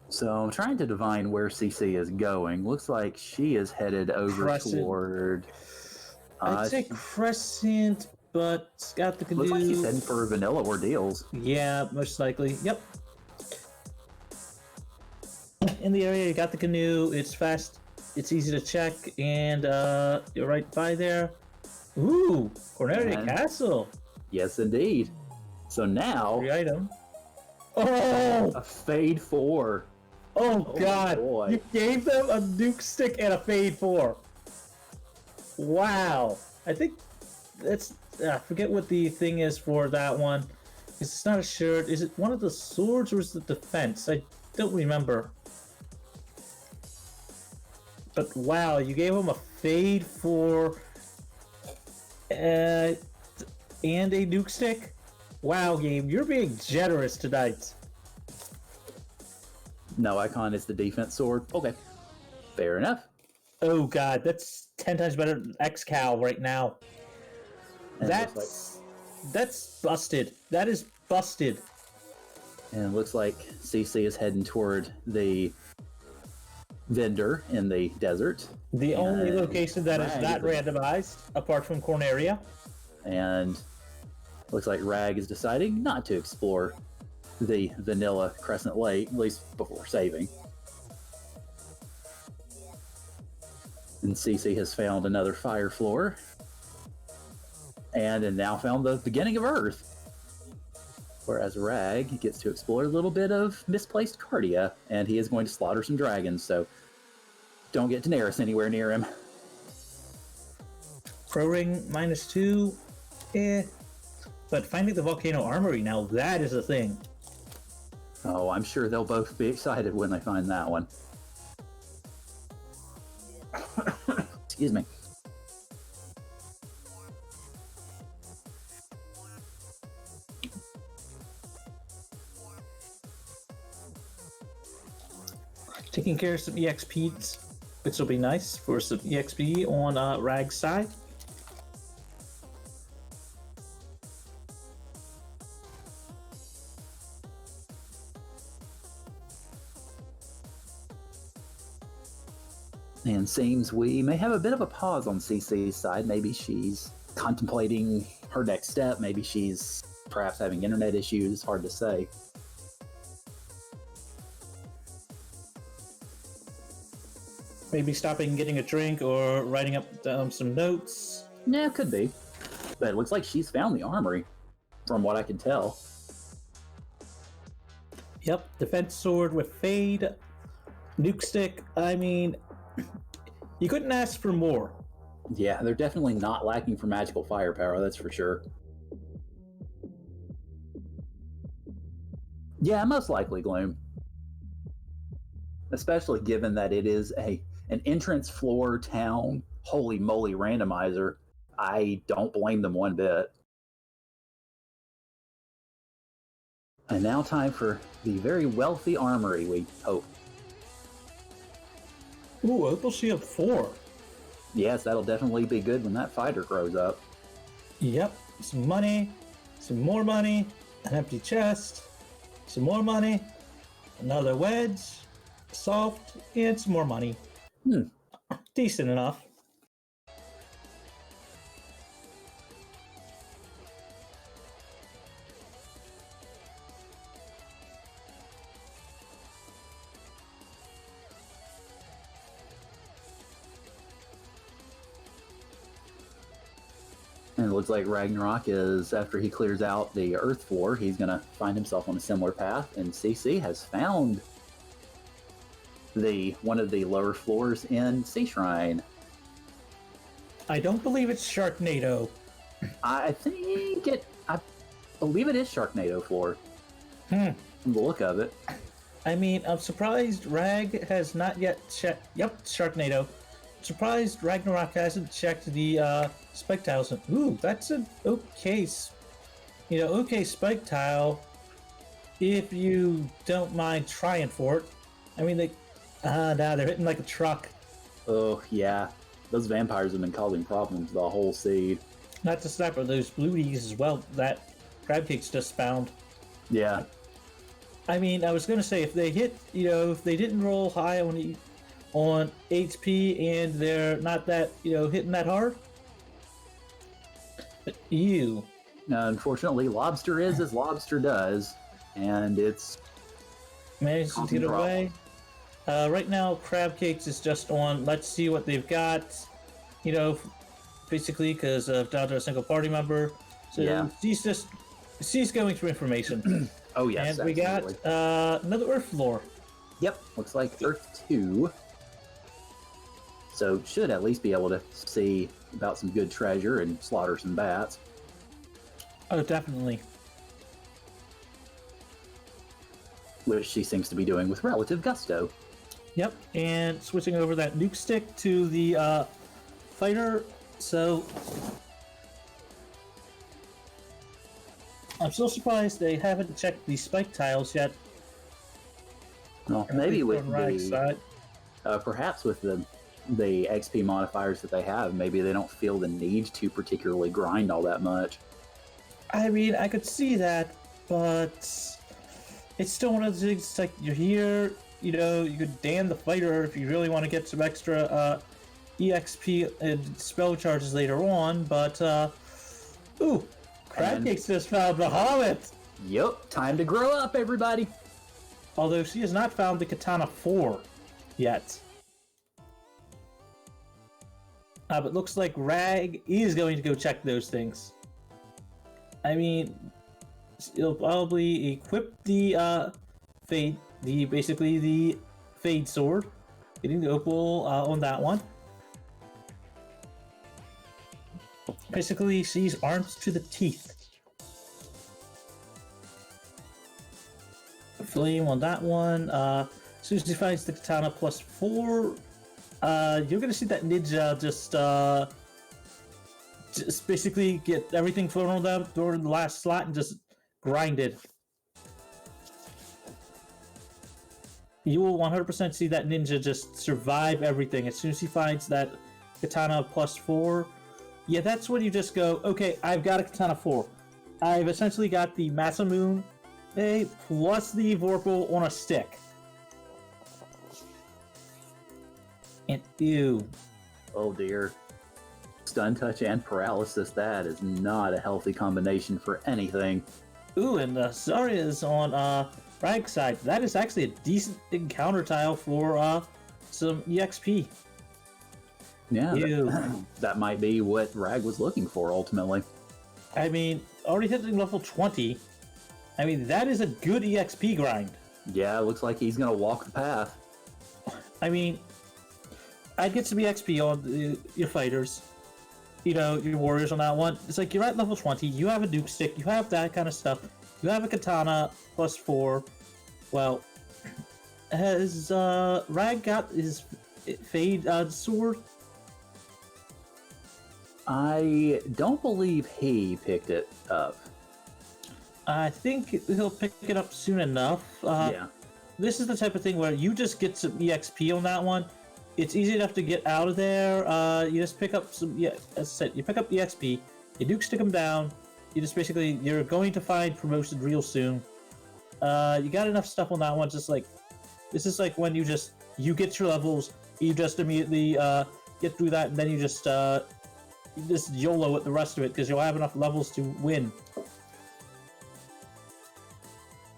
So I'm trying to divine where CC is going. Looks like she is headed over Crescent. toward... I'd say Crescent, but it's got the canoe. Looks like she's heading for vanilla ordeals. Yeah, most likely. Yep. In the area, you got the canoe. It's fast. It's easy to check, and you're right by there. Ooh, Corneria Castle. Yes, indeed. So now... Free item. Oh! A Fade 4. Oh, God. Boy. You gave them a nuke stick and a Fade 4. Wow. I think that's... I forget what the thing is for that one. It's not a shirt. Is it one of the swords or is it defense? I don't remember. But wow, you gave him a Fade 4 and a nuke stick? Wow, game, you're being generous tonight. No icon is the defense sword. Okay. Fair enough. Oh god, that's 10 times better than X-Cow right now. And That's busted. That is busted. And it looks like CC is heading toward the vendor in the desert. The only location that is not randomized, apart from Corneria. And looks like Rag is deciding not to explore the vanilla Crescent Lake, at least before saving. And CC has found another fire floor. And now found the beginning of Earth. Whereas Rag gets to explore a little bit of misplaced Cardia, and he is going to slaughter some dragons, so don't get Daenerys anywhere near him. Pro ring -2, but finding the volcano armory now, that is a thing. Oh, I'm sure they'll both be excited when they find that one. Excuse me. Taking care of some EXPs, which will be nice for some EXP on Rag's side. And seems we may have a bit of a pause on CC's side. Maybe she's contemplating her next step. Maybe she's perhaps having internet issues. Hard to say. Maybe stopping, getting a drink, or writing up some notes. Yeah, could be. But it looks like she's found the armory, from what I can tell. Yep, defense sword with fade, nuke stick. I mean, you couldn't ask for more. Yeah, they're definitely not lacking for magical firepower, that's for sure. Yeah, most likely Gloom. Especially given that it is an entrance floor town, holy moly randomizer. I don't blame them one bit. And now time for the very wealthy armory, we hope. Ooh, Opal Shield 4. Yes, that'll definitely be good when that fighter grows up. Yep, some money, some more money, an empty chest, some more money, another wedge, soft, and some more money. Decent enough. And it looks like Ragnarok is, after he clears out the Earth floor, he's going to find himself on a similar path. And CC has found one of the lower floors in Sea Shrine. I don't believe it's Sharknado. I believe it is Sharknado floor. From the look of it. I mean, I'm surprised Rag has not yet checked. Yep, Sharknado. Surprised Ragnarok hasn't checked the spike tiles. Ooh, that's an okay, okay spike tile. If you don't mind trying for it. I mean, now they're hitting like a truck. Oh yeah, those vampires have been causing problems the whole seed. Not to snap, but those bluties as well that Crabcake's just found. Yeah. I mean, I was gonna say if they hit, if they didn't roll high on HP and they're not that, hitting that hard. But Unfortunately, Lobster is as Lobster does, and it's managed to get away. Right now, Crab Cakes is just on. Let's see what they've got. Basically because of down to a single party member. So yeah. She's going through information. Oh yes, and we got another Earth floor. Yep, looks like Earth 2. So should at least be able to see about some good treasure and slaughter some bats. Oh, definitely. Which she seems to be doing with relative gusto. Yep, and switching over that nuke stick to the fighter. So I'm still surprised they haven't checked the spike tiles yet. Well, maybe with the perhaps with the XP modifiers that they have, maybe they don't feel the need to particularly grind all that much. I mean, I could see that, but it's still one of those things. It's like you're here, you could damn the fighter if you really want to get some extra EXP and spell charges later on. But Crabcakes just found Bahamut. Yep, time to grow up, everybody. Although she has not found the Katana 4 yet. But looks like Rag is going to go check those things. I mean, he'll probably equip the Fade, basically the Fade Sword, getting the Opal on that one. Basically, she's armed to the teeth. Flame on that one. As soon as she finds the Katana +4, you're gonna see that ninja just basically get everything thrown on them during the last slot and just grind it. You will 100% see that ninja just survive everything as soon as he finds that Katana +4. Yeah, that's when you just go, okay, I've got a Katana 4. I've essentially got the Masamune plus the Vorpal on a stick. And ew. Oh dear. Stun touch and paralysis, that is not a healthy combination for anything. Ooh, and Zarya's on Rag's side. That is actually a decent encounter tile for some EXP. Yeah, that might be what Rag was looking for ultimately. I mean, already hitting level 20. I mean, that is a good EXP grind. Yeah, it looks like he's going to walk the path. I mean, I'd get some EXP on your fighters. Your warriors on that one. It's like you're at level 20, you have a nuke stick, you have that kind of stuff. You have a Katana +4. Well, has Rag got his Fade sword? I don't believe he picked it up. I think he'll pick it up soon enough. Yeah. This is the type of thing where you just get some EXP on that one. It's easy enough to get out of there. You just pick up some, as I said, you pick up EXP, you nuke stick them down. You just basically, you're going to find promotion real soon. You got enough stuff on that one. Just like, this is like when you get your levels, you just immediately get through that, and then you just YOLO at the rest of it because you'll have enough levels to win.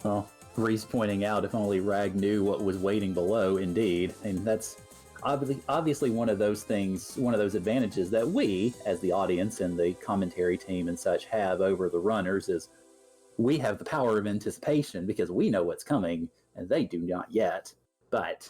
Well, Reese pointing out, if only Rag knew what was waiting below, indeed. And that's obviously one of those things, one of those advantages that we, as the audience and the commentary team and such, have over the runners is we have the power of anticipation because we know what's coming, and they do not yet. But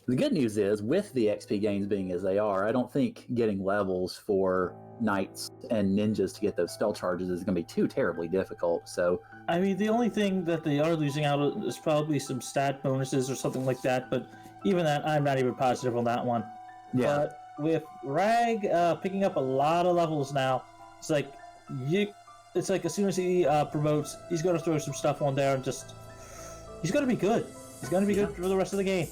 the good news is, with the XP gains being as they are, I don't think getting levels for knights and ninjas to get those spell charges is going to be too terribly difficult. So, I mean, the only thing that they are losing out on is probably some stat bonuses or something like that, but even that, I'm not even positive on that one. yeah. But with Rag picking up a lot of levels now, it's like as soon as he promotes, he's going to throw some stuff on there and he's going to be good. He's going to be good for the rest of the game.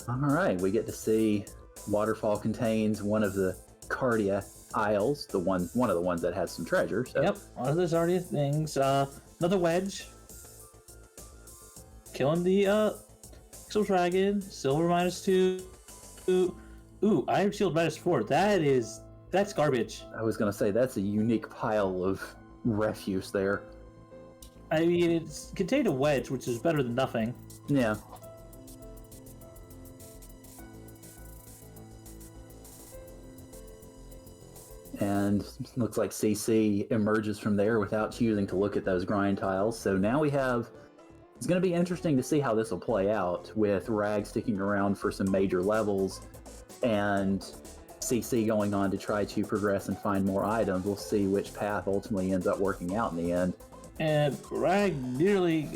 All right, we get to see Waterfall contains one of the Cardia Isles, one of the ones that has some treasure. So. Yep, one of the Zardia things. Another wedge. Killing the Pixel Dragon. Silver -2. Ooh, Iron Shield -4. That's garbage. I was going to say, that's a unique pile of refuse there. I mean, it's contained a wedge, which is better than nothing. Yeah. And looks like CC emerges from there without choosing to look at those grind tiles. So now it's going to be interesting to see how this will play out with Rag sticking around for some major levels and CC going on to try to progress and find more items. We'll see which path ultimately ends up working out in the end. And Rag nearly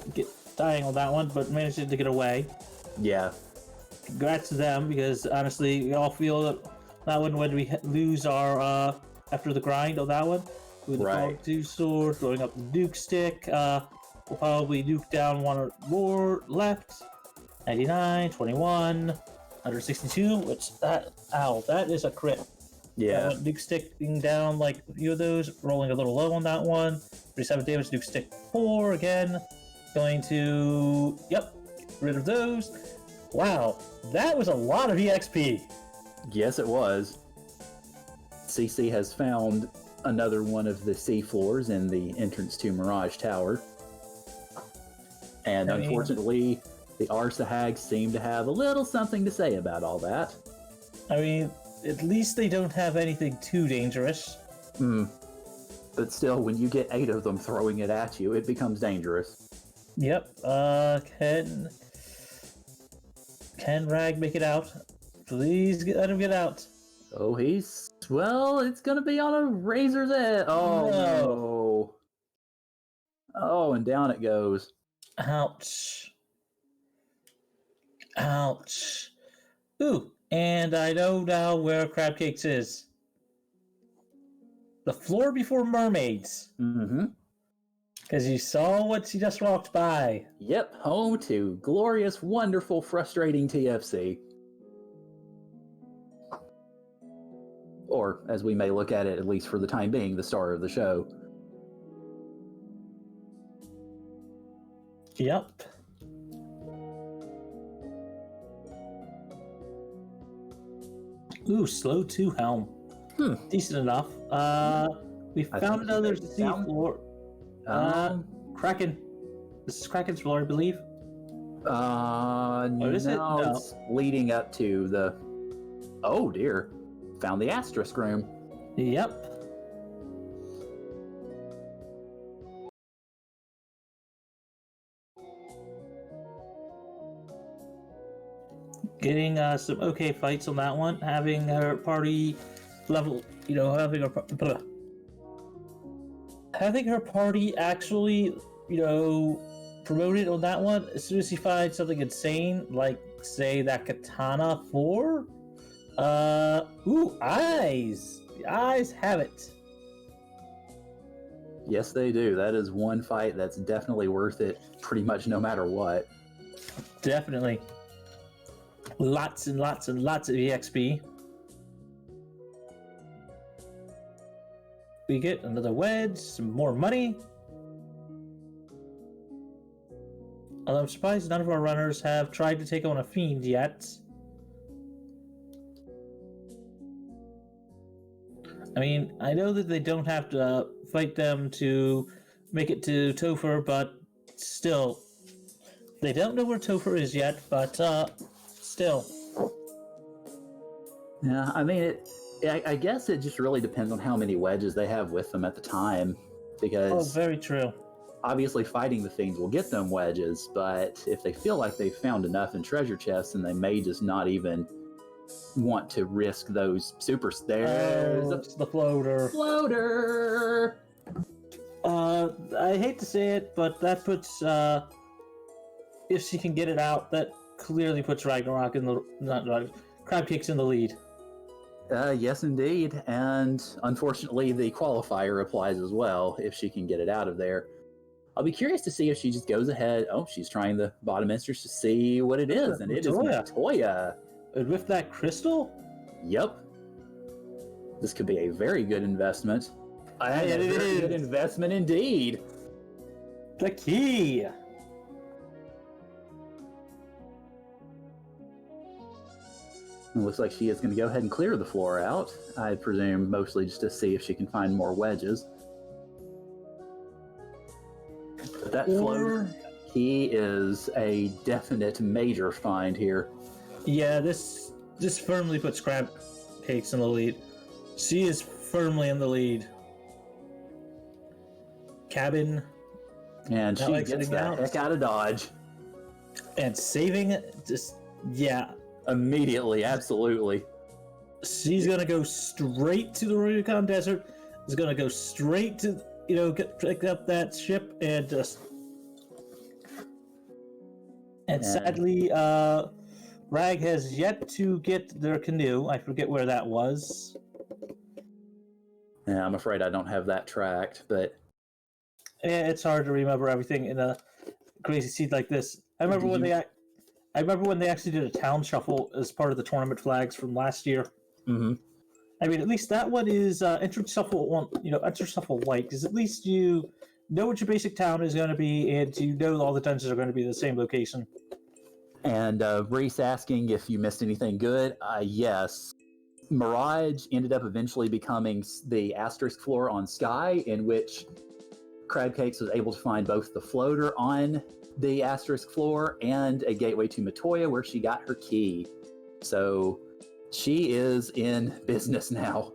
dying on that one, but managed to get away. Yeah. Congrats to them, because honestly, we all feel that one when we lose our after the grind on that one with the Right. 2 sword, throwing up the nuke stick. We'll probably nuke down one or more left. 99, 21, 162. Which that is a crit. Yeah. Nuke sticking down like a few of those, rolling a little low on that one. 37 damage. Nuke stick 4 again. Going to get rid of those. Wow, that was a lot of EXP. Yes, it was. CC has found another one of the sea floors in the entrance to Mirage Tower. And unfortunately, the Arsahags seem to have a little something to say about all that. I mean, at least they don't have anything too dangerous. But still, when you get 8 of them throwing it at you, it becomes dangerous. Yep, can Rag make it out? Please let him get out. Oh, it's gonna be on a razor's edge. Oh, no. Oh, and down it goes. Ouch. Ouch. Ooh, and I know now where Crab Cakes is. The floor before mermaids. Mm-hmm. Because you saw what she just walked by. Yep, home to glorious, wonderful, frustrating TFC. Or, as we may look at it, at least for the time being, the star of the show. Yep. Ooh, slow 2 helm. Decent enough. We found another sea floor. Kraken. This is Kraken's floor, I believe. No, it's leading up to the... Oh, dear. Found the asterisk room. Yep. Getting some okay fights on that one. Having her party level, having her party actually, promoted on that one. As soon as you find something insane, like say that katana 4. Ooh, eyes. The eyes have it. Yes, they do. That is one fight that's definitely worth it, pretty much no matter what. Definitely. Lots and lots and lots of EXP. We get another wedge, some more money. Although I'm surprised none of our runners have tried to take on a fiend yet. I mean, I know that they don't have to fight them to make it to Topher, but still. They don't know where Topher is yet, but still. Yeah, I mean, I guess it just really depends on how many wedges they have with them at the time, Oh, because very true. obviously fighting the fiends will get them wedges, but if they feel like they've found enough in treasure chests, then they may just not even want to risk those super stairs. Oh, it's the floater. Floater! I hate to say it, but that puts, if she can get it out, that clearly puts Ragnarok in the, not Ragnarok, Crab Cakes in the lead. Yes, indeed. And unfortunately, the qualifier applies as well if she can get it out of there. I'll be curious to see if she just goes ahead. Oh, she's trying the bottom mistress to see what it is, and it is Matoya. And with that crystal? Yep. This could be a very good investment. It A very is. good investment indeed. The key! It looks like she is going to go ahead and clear the floor out. I presume mostly just to see if she can find more wedges. That floor key is a definite major find here. Yeah, this firmly puts Crab Cakes in the lead. She is firmly in the lead. Cabin. And she gets the heck out of Dodge. And saving, just, yeah. Immediately, absolutely. She's gonna go straight to the Rubicon Desert. Is gonna go straight to, pick up that ship and just. And sadly, Rag has yet to get their canoe. I forget where that was. Yeah, I'm afraid I don't have that tracked, but It's hard to remember everything in a crazy seed like this. I remember when they actually did a town shuffle as part of the tournament flags from last year. Mm-hmm. I mean, at least that one is entrance shuffle one. Entrance shuffle light, because at least you know what your basic town is going to be, and you know all the dungeons are going to be the same location. And Reese asking if you missed anything good. Yes. Mirage ended up eventually becoming the asterisk floor on Sky, in which Crab Cakes was able to find both the floater on the asterisk floor and a gateway to Matoya where she got her key. So she is in business now.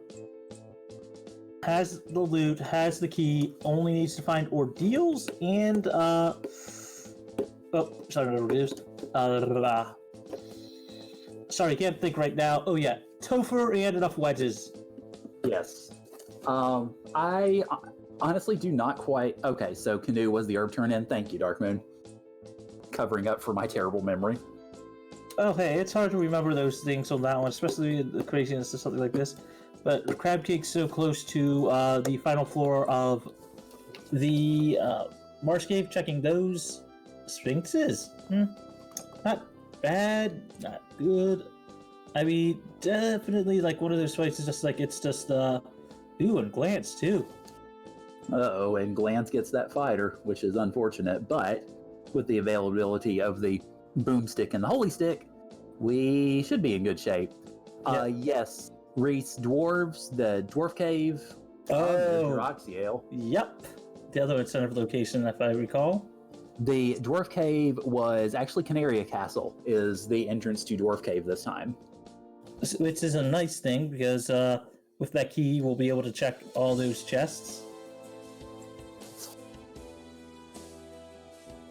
Has the loot, has the key, only needs to find ordeals and sorry, not ordeals. Sorry, can't think right now. Oh yeah, Topher and enough wedges. Yes. I honestly do not quite. Okay, so canoe was the herb turn in. Thank you, Dark Moon. Covering up for my terrible memory. Oh hey, it's hard to remember those things on that one, especially the craziness of something like this. But Crab Cake's so close to the final floor of the Marsh Cave, checking those sphinxes. Not bad, not good. I mean, definitely like one of those fights is just like, it's just, ooh, and Glance too. Uh-oh, and Glance gets that fighter, which is unfortunate, but with the availability of the boomstick and the holy stick, we should be in good shape. Yes, Reese dwarves, the dwarf cave, Roxiale. Yep. The other incentive location, if I recall. The dwarf cave was actually Canaria Castle, is the entrance to dwarf cave this time. Which is a nice thing, because with that key, we'll be able to check all those chests.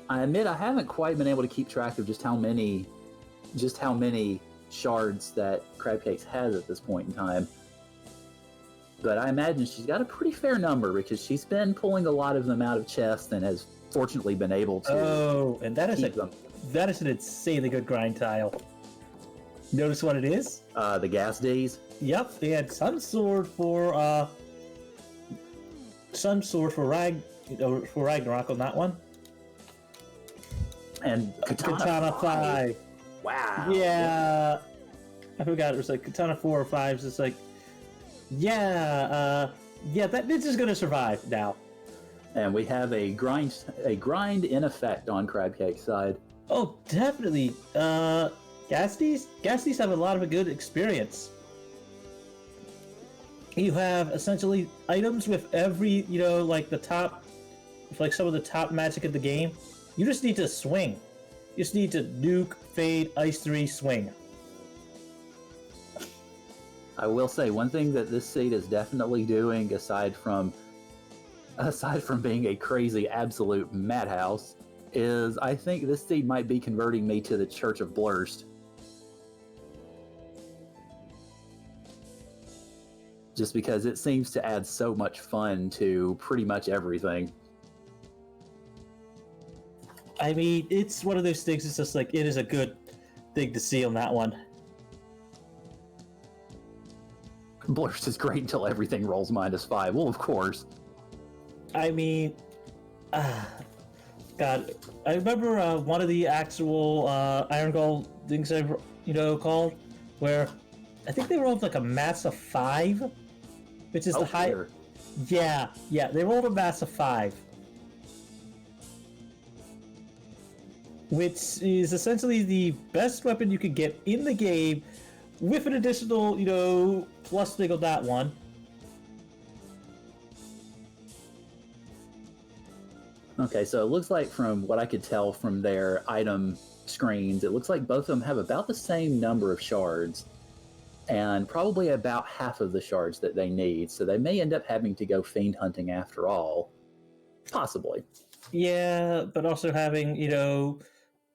I admit I haven't quite been able to keep track of just how many shards that Crab Cakes has at this point in time. But I imagine she's got a pretty fair number because she's been pulling a lot of them out of chests and has fortunately been able to. Oh, and that is keep them. That is an insanely good grind tile. Notice what it is? The gas D's. Yep, they had some sword for Sun Sword for Ragnarok on that one. And Katana 5. Wow. Yeah. I forgot it was like Katana 4 or 5. It's like, yeah, that ninja's gonna survive now. And we have a grind in effect on Crab Cake's side. Oh, definitely. Gasties have a lot of a good experience. You have essentially items with every, like the top, like some of the top magic of the game. You just need to swing. You just need to nuke, fade, ice 3, swing. I will say one thing that this seed is definitely doing, aside from being a crazy absolute madhouse, is I think this seed might be converting me to the Church of Blurst. Just because it seems to add so much fun to pretty much everything. I mean, it's one of those things, it's just like, it is a good thing to see on that one. Blurst is great until everything rolls -5. Well, of course. I mean, God, I remember one of the actual IRONGOL things I've, called, where I think they rolled like a mass of 5, which is the high. Sure. Yeah, they rolled a mass of 5. Which is essentially the best weapon you could get in the game with an additional, plus thing on that one. Okay, so it looks like from what I could tell from their item screens, it looks like both of them have about the same number of shards and probably about half of the shards that they need. So they may end up having to go fiend hunting after all. Possibly. Yeah, but also having,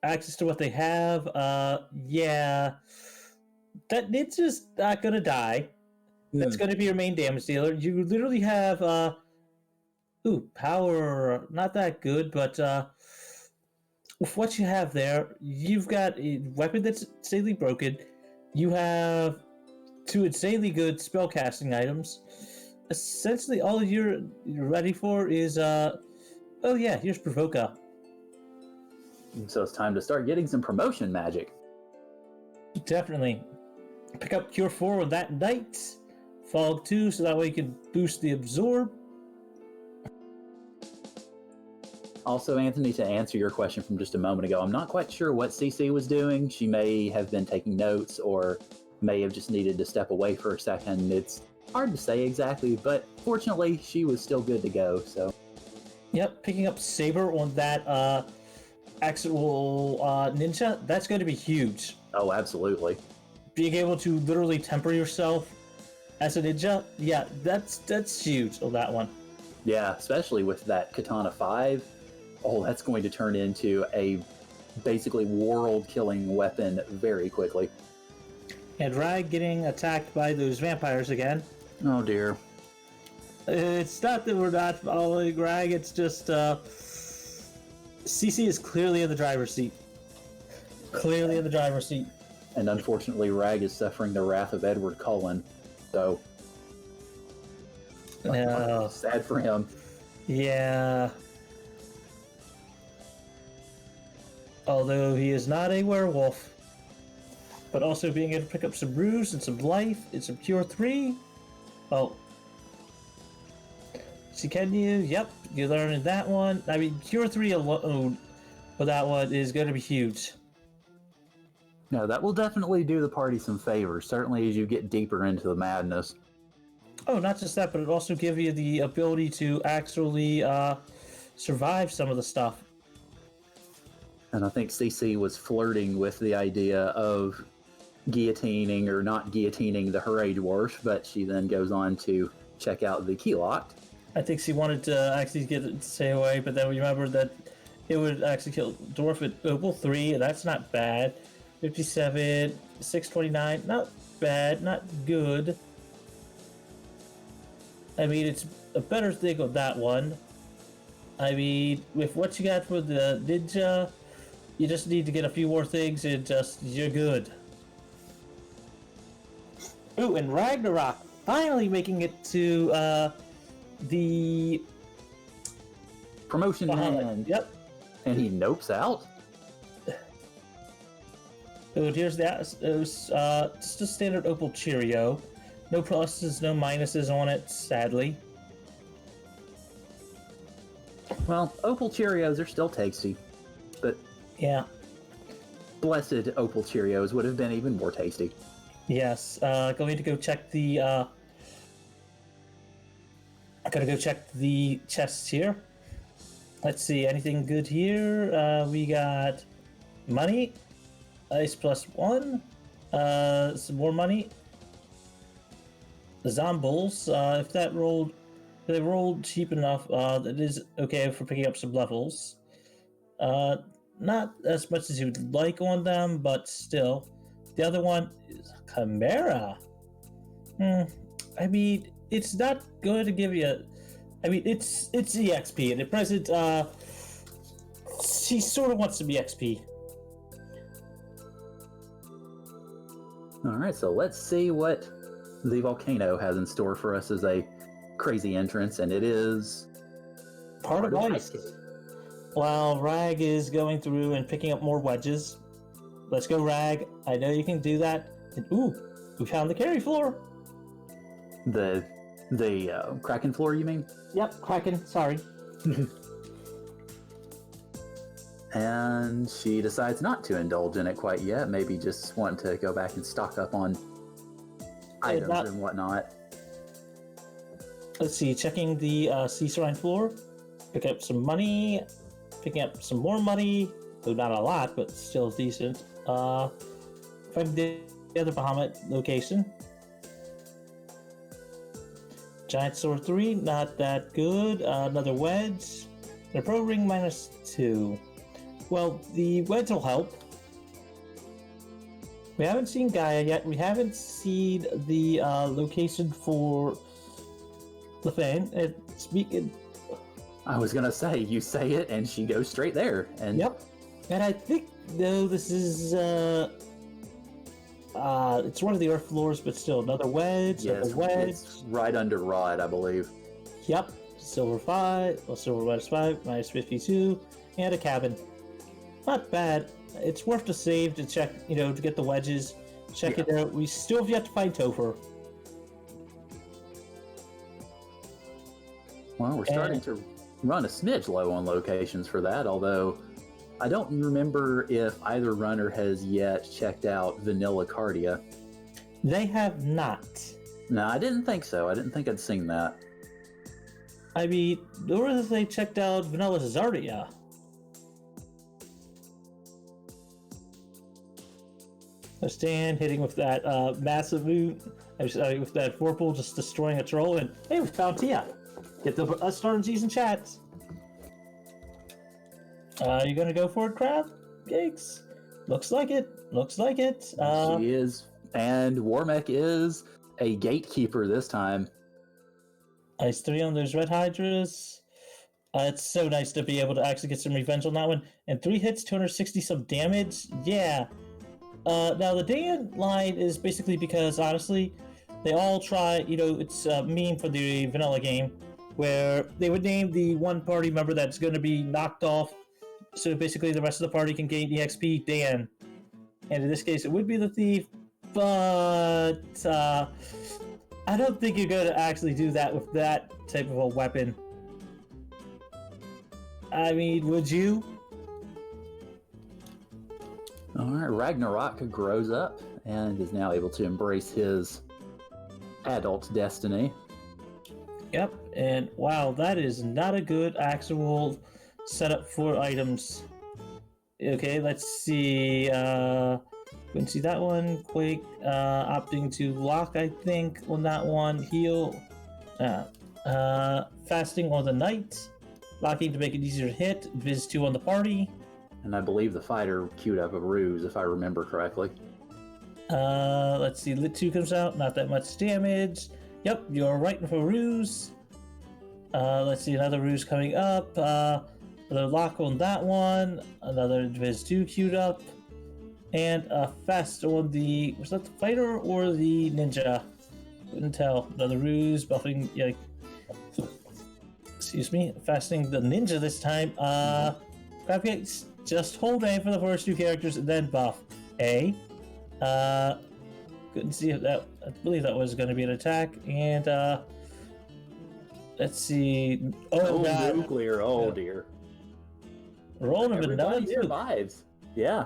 access to what they have, yeah. That ninja's not gonna die. That's gonna be your main damage dealer. You literally have, power, not that good, but, with what you have there, you've got a weapon that's insanely broken. You have 2 insanely good spellcasting items. Essentially, all you're ready for is, here's Provoca. So it's time to start getting some promotion magic. Definitely. Pick up Cure 4 on that night. Fog 2, so that way you can boost the Absorb. Also, Anthony, to answer your question from just a moment ago, I'm not quite sure what CC was doing. She may have been taking notes or may have just needed to step away for a second. It's hard to say exactly, but fortunately, she was still good to go, so. Yep, picking up Saber on that actual ninja, that's going to be huge. Oh, absolutely. Being able to literally temper yourself as a ninja, yeah, that's huge on that one. Yeah, especially with that Katana 5. Oh, that's going to turn into a basically world-killing weapon very quickly. And Rag getting attacked by those vampires again. Oh, dear. It's not that we're not following Rag, it's just, CC is clearly in the driver's seat. Clearly in the driver's seat. And unfortunately, Rag is suffering the wrath of Edward Cullen, so... sad for him. Yeah. Although he is not a werewolf. But also being able to pick up some brews and some life and some Cure 3. Oh. See, can you? Yep, you learned that one. I mean, Cure 3 alone for that one is going to be huge. No, that will definitely do the party some favors, certainly as you get deeper into the madness. Oh, not just that, but it also gives you the ability to actually survive some of the stuff. And I think CC was flirting with the idea of guillotining or not guillotining the Hooray Dwarf, but she then goes on to check out the key locked. I think she wanted to actually get it to stay away, but then we remembered that it would actually kill Dwarf at Opal 3, and that's not bad. 57, 629, not bad, not good. I mean, it's a better thing on that one. I mean, with what you got for the ninja, you just need to get a few more things and you're good. Ooh, and Ragnarok finally making it to the Promotion man. Yep. And he nopes out? So here's just a standard Opal Cheerio. No pluses, no minuses on it, sadly. Well, Opal Cheerios are still tasty, but Yeah. blessed Opal Cheerios would have been even more tasty. Yes. Going to go check the. I gotta go check the chests here. Let's see, anything good here? We got money, ice +1, some more money. The Zombles, if they rolled cheap enough, that is okay for picking up some levels. Not as much as you would like on them, but still. The other one is Chimera. I mean, it's not going to give you. I mean, it's EXP, and at present, she sort of wants to be XP. All right, so let's see what the volcano has in store for us as a crazy entrance, and it is Part of ice. While Rag is going through and picking up more wedges. Let's go, Rag. I know you can do that. And, ooh, we found the carry floor. The Kraken floor, you mean? Yep, Kraken. Sorry. And she decides not to indulge in it quite yet. Maybe just want to go back and stock up on items and whatnot. Let's see, checking the sea shrine floor. Pick up some money. Picking up some more money. Though not a lot, but still decent. Find the other Bahamut location. Giant Sword 3, not that good. Another wedge. And a Pro Ring -2. Well, the wedge will help. We haven't seen Gaia yet. We haven't seen the location for Lefane. And speaking... I was gonna say, you say it and she goes straight there. And Yep. And I think, though, this is... it's one of the earth floors, but still another wedge. yes, another wedge. it's right under Rod, I believe. Yep. Silver 5, well, silver -5, -52, and a cabin. Not bad. It's worth the save to check, to get the wedges. Check it out. We still have yet to find Topher. Well, we're starting to run a smidge low on locations for that, although I don't remember if either runner has yet checked out Vanilla Cardia. They have not. No, I didn't think so. I didn't think I'd seen that. I mean, nor have they checked out Vanilla Zardia. Stan hitting with that massive move, with that Vorpal just destroying a troll, and hey, we found Tia. Get the Starnsies in chat. You gonna go for it, Crab? Yikes. Looks like it. Looks like it. She is, and Warmech is a gatekeeper this time. Ice 3 on those Red Hydras. It's so nice to be able to actually get some revenge on that one. And 3 hits, 260 some damage. Yeah. Now the Dan line is basically because, honestly, they all try, it's a meme for the vanilla game, where they would name the one party member that's going to be knocked off, so basically the rest of the party can gain EXP, Dan. And in this case, it would be the thief, but I don't think you're going to actually do that with that type of a weapon. I mean, would you? Alright, Ragnarok grows up and is now able to embrace his adult destiny. Yep, and wow, that is not a good actual setup for items. Okay, let's see. Couldn't see that one. Quake opting to lock, I think, on that one. Heal. Fasting on the night. Locking to make it easier to hit. Viz 2 on the party. And I believe the fighter queued up a ruse, if I remember correctly. Let's see. Lit 2 comes out. Not that much damage. Yep, you're right for ruse. Let's see. Another ruse coming up. Another lock on that one. Another Viz 2 queued up. And a fast on the... Was that the fighter or the ninja? Couldn't tell. Another ruse. Buffing... Yeah. excuse me, fastening the ninja this time. Crabcakes, just hold A for the first two characters and then buff A. Couldn't see if that, I believe that was going to be an attack, and let's see. Oh, God. Nuclear, oh dear. Rolling of another Everybody nuke. survives. Yeah.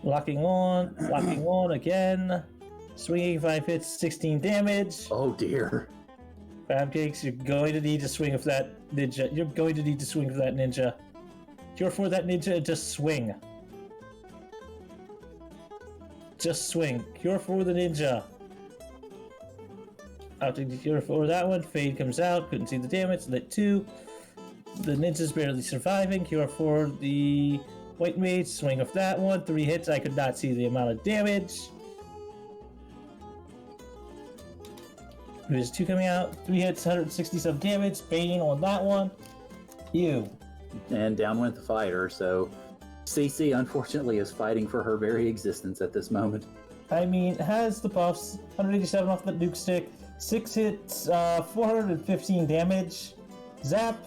Locking on again. Swinging 5 hits, 16 damage. Oh dear. Crabcakes, you're going to need to swing with that ninja. You're going to need to swing with that ninja. Cure for that ninja, just swing. Just swing. Cure for the ninja. Out to cure for that one. Fade comes out. Couldn't see the damage. Lit 2. The ninja's barely surviving. Cure for the white mage. Swing of that one. 3 hits. I could not see the amount of damage. There's 2 coming out. 3 hits, 167 damage. Bane on that one. You. And down went the fighter, so CC unfortunately is fighting for her very existence at this moment. I mean, has the buffs. 187 off the nuke stick. 6 hits, 415 damage. Zap.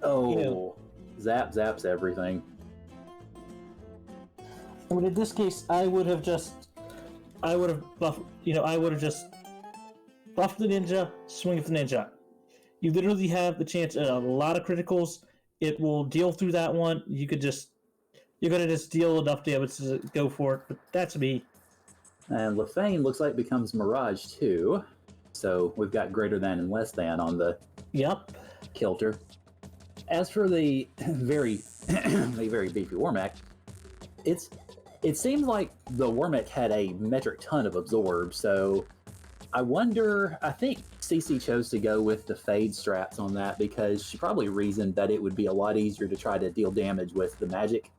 Oh, Ew. zaps everything. But in this case, I would have just buffed buff the ninja, swing with the ninja. You literally have the chance at a lot of criticals. It will deal through that one. You're gonna just deal enough damage to go for it. But that's me. And Lefane looks like becomes Mirage too. So we've got greater than and less than on the Yep. kilter. As for the very beefy Warmech, it seems like the Warmech had a metric ton of absorb, so I think CC chose to go with the fade strats on that because she probably reasoned that it would be a lot easier to try to deal damage with the magic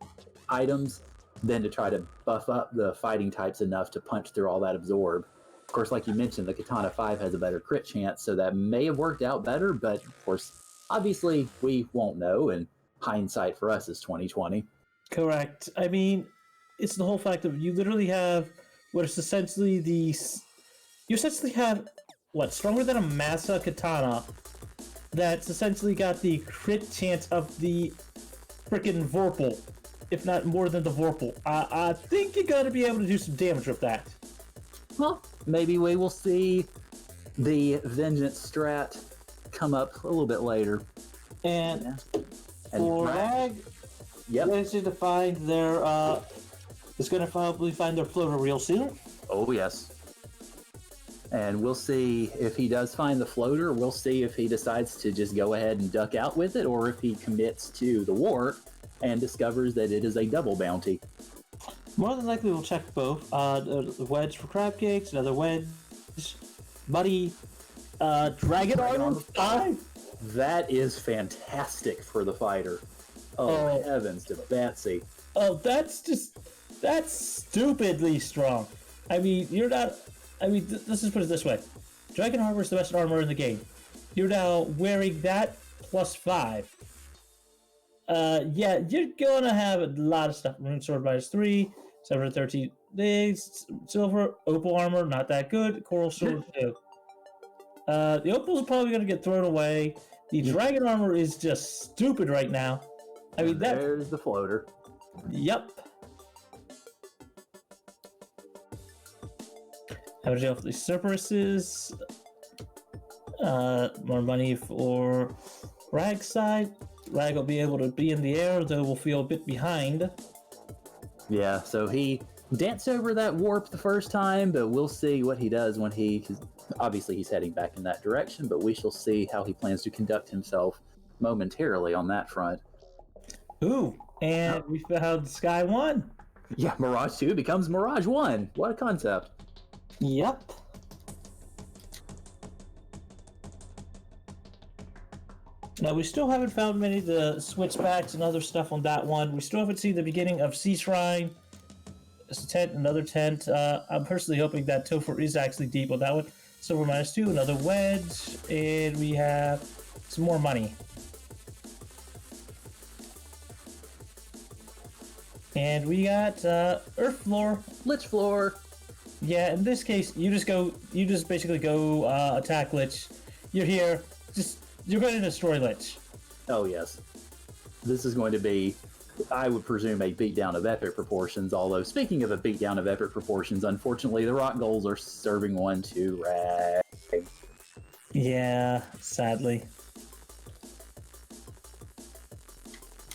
items than to try to buff up the fighting types enough to punch through all that absorb. Of course, like you mentioned, the Katana 5 has a better crit chance, so that may have worked out better, but of course, obviously we won't know, and hindsight for us is 2020. Correct. I mean, it's the whole fact of you literally have what is essentially you essentially have what, stronger than a Masa Katana that's essentially got the crit chance of the frickin' Vorpal, if not more than the Vorpal. I think you're gonna be able to do some damage with that. Well, maybe we will see the Vengeance strat come up a little bit later. And Yeah. for Rag, Yep. managed to find their is gonna probably find their floater real soon. Oh, yes. And we'll see if he does find the floater. We'll see if he decides to just go ahead and duck out with it, or if he commits to the warp and discovers that it is a double bounty. More than likely, we'll check both. The wedge for crab cakes, another wedge, buddy, dragon armor 5. That is fantastic for the fighter. Oh, heavens to Betsy. Oh, that's stupidly strong. I mean, you're not. I mean, let's just put it this way: dragon armor is the best armor in the game. You're now wearing that plus 5. Yeah, you're gonna have a lot of stuff. Rune sword -3, 713 days, silver, opal armor, not that good. Coral sword too. The opals are probably gonna get thrown away. The dragon armor is just stupid right now. I mean, There's the floater. Yep. Average off the Cerberuses. More money for Rag's side. Rag will be able to be in the air, though we'll feel a bit behind. Yeah, so he danced over that warp the first time, but we'll see what he does when obviously he's heading back in that direction, but we shall see how he plans to conduct himself momentarily on that front. Ooh, and we found Sky 1. Yeah, Mirage 2 becomes Mirage 1. What a concept. Yep. Now, we still haven't found many of the switchbacks and other stuff on that one. We still haven't seen the beginning of Sea Shrine. It's a tent, another tent. I'm personally hoping that Topher is actually deep on that one. Silver -2, another wedge, and we have some more money. And we got Earth Floor. Lich Floor. Yeah, in this case, you just basically go attack Lich. You're here, just you're going to destroy Lich. Oh, yes. This is going to be, I would presume, a beatdown of epic proportions. Although, speaking of a beatdown of epic proportions, unfortunately, the rock goals are serving one to Rag. Yeah, sadly.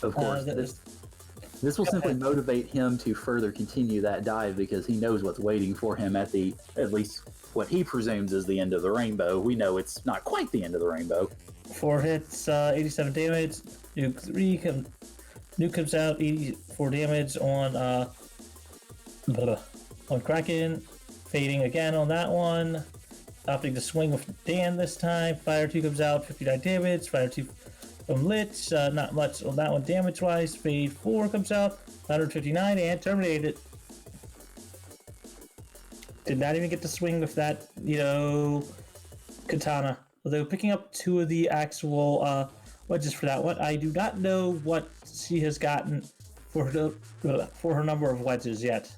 Of course, this will simply motivate him to further continue that dive because he knows what's waiting for him at least what he presumes is the end of the rainbow. We know it's not quite the end of the rainbow. 4 hits, 87 damage. Nuke 3 Nuke comes out, 84 damage on Kraken. Fading again on that one. Opting to swing with Dan this time. Fire 2 comes out, 59 damage. Fire 2 from Lich, not much on that one damage-wise. Fade 4 comes out, 159, and terminated. Did not even get to swing with that, katana. Although picking up 2 of the actual wedges for that one. I do not know what she has gotten for her number of wedges yet.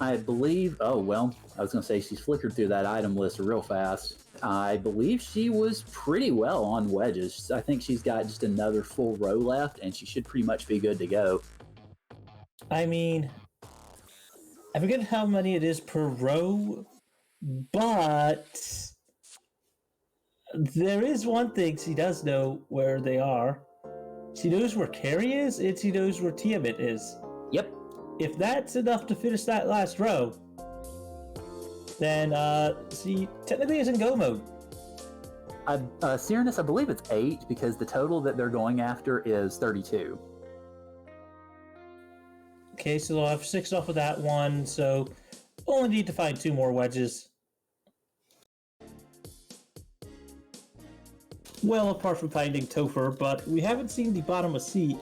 I believe, I was going to say she's flickered through that item list real fast. I believe she was pretty well on wedges. I think she's got just another full row left, and she should pretty much be good to go. I mean, I forget how many it is per row, but there is one thing she does know where they are. She knows where Carrie is, and she knows where Tiamat is. Yep. If that's enough to finish that last row, then she technically is in go mode. Cyranus, I believe it's 8 because the total that they're going after is 32. Okay, so they'll have 6 off of that one, so only need to find 2 more wedges. Well, apart from finding Topher, but we haven't seen the bottom of C.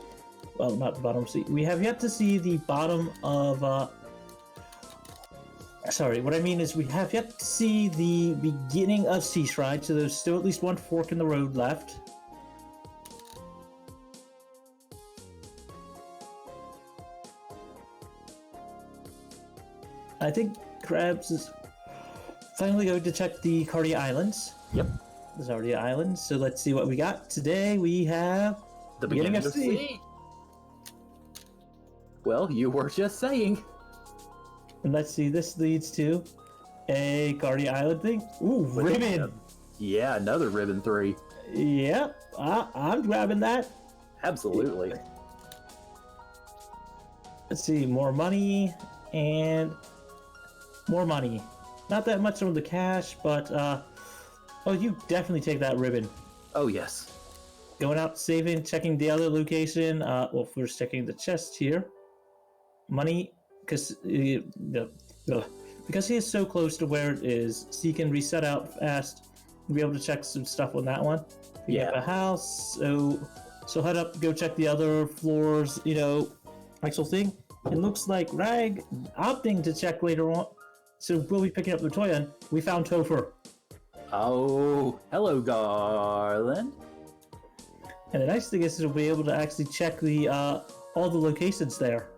Well, not the bottom of C. We have yet to see the bottom of, sorry, what I mean is we have yet to see the beginning of Sea Shrine, so there's still at least one fork in the road left. I think Krabs is finally going to check the Cardia Islands. Yep. The Zardia Islands. So let's see what we got. Today we have the beginning of sea. Well, you were just saying. And let's see, this leads to a Guardian Island thing. Ooh, ribbon! Yeah, another ribbon 3. Yep, I'm grabbing that. Absolutely. Let's see, more money and more money. Not that much on the cash, but oh, you definitely take that ribbon. Oh, yes. Going out, saving, checking the other location. Well, first checking the chest here. Money, because he is so close to where it is, so he can reset out fast and be able to check some stuff on that one. We have a house, so head up, go check the other floors, actual thing. It looks like Rag opting to check later on, so we'll be picking up the Toyan. We found Topher. Oh, hello, Garland. And the nice thing is we'll be able to actually check the all the locations there.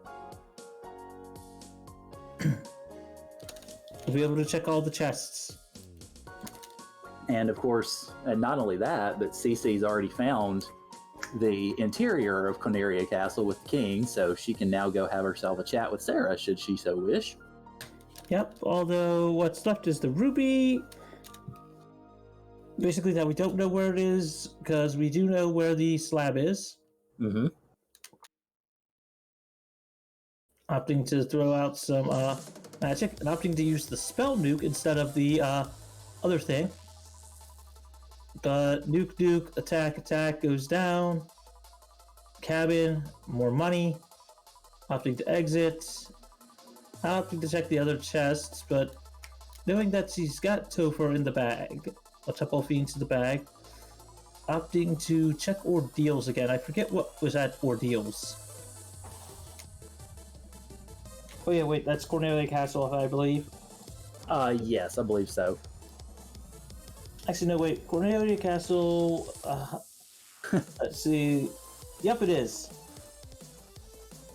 We'll be able to check all the chests. And of course, and not only that, but Cece's already found the interior of Corneria Castle with the king, so she can now go have herself a chat with Sarah, should she so wish. Yep, although what's left is the ruby. Basically that we don't know where it is, because we do know where the slab is. Mm-hmm. Opting to throw out some magic, and opting to use the spell nuke instead of the other thing. The nuke, attack goes down. Cabin, more money. Opting to exit. Opting to check the other chests, but knowing that she's got Topher in the bag, I'll chuck all fiends in the bag. Opting to check ordeals again. I forget what was at ordeals. Oh yeah, wait, that's Cornelia Castle, I believe. Yes, I believe so. Actually, no, wait, Cornelia Castle, let's see. Yep, it is.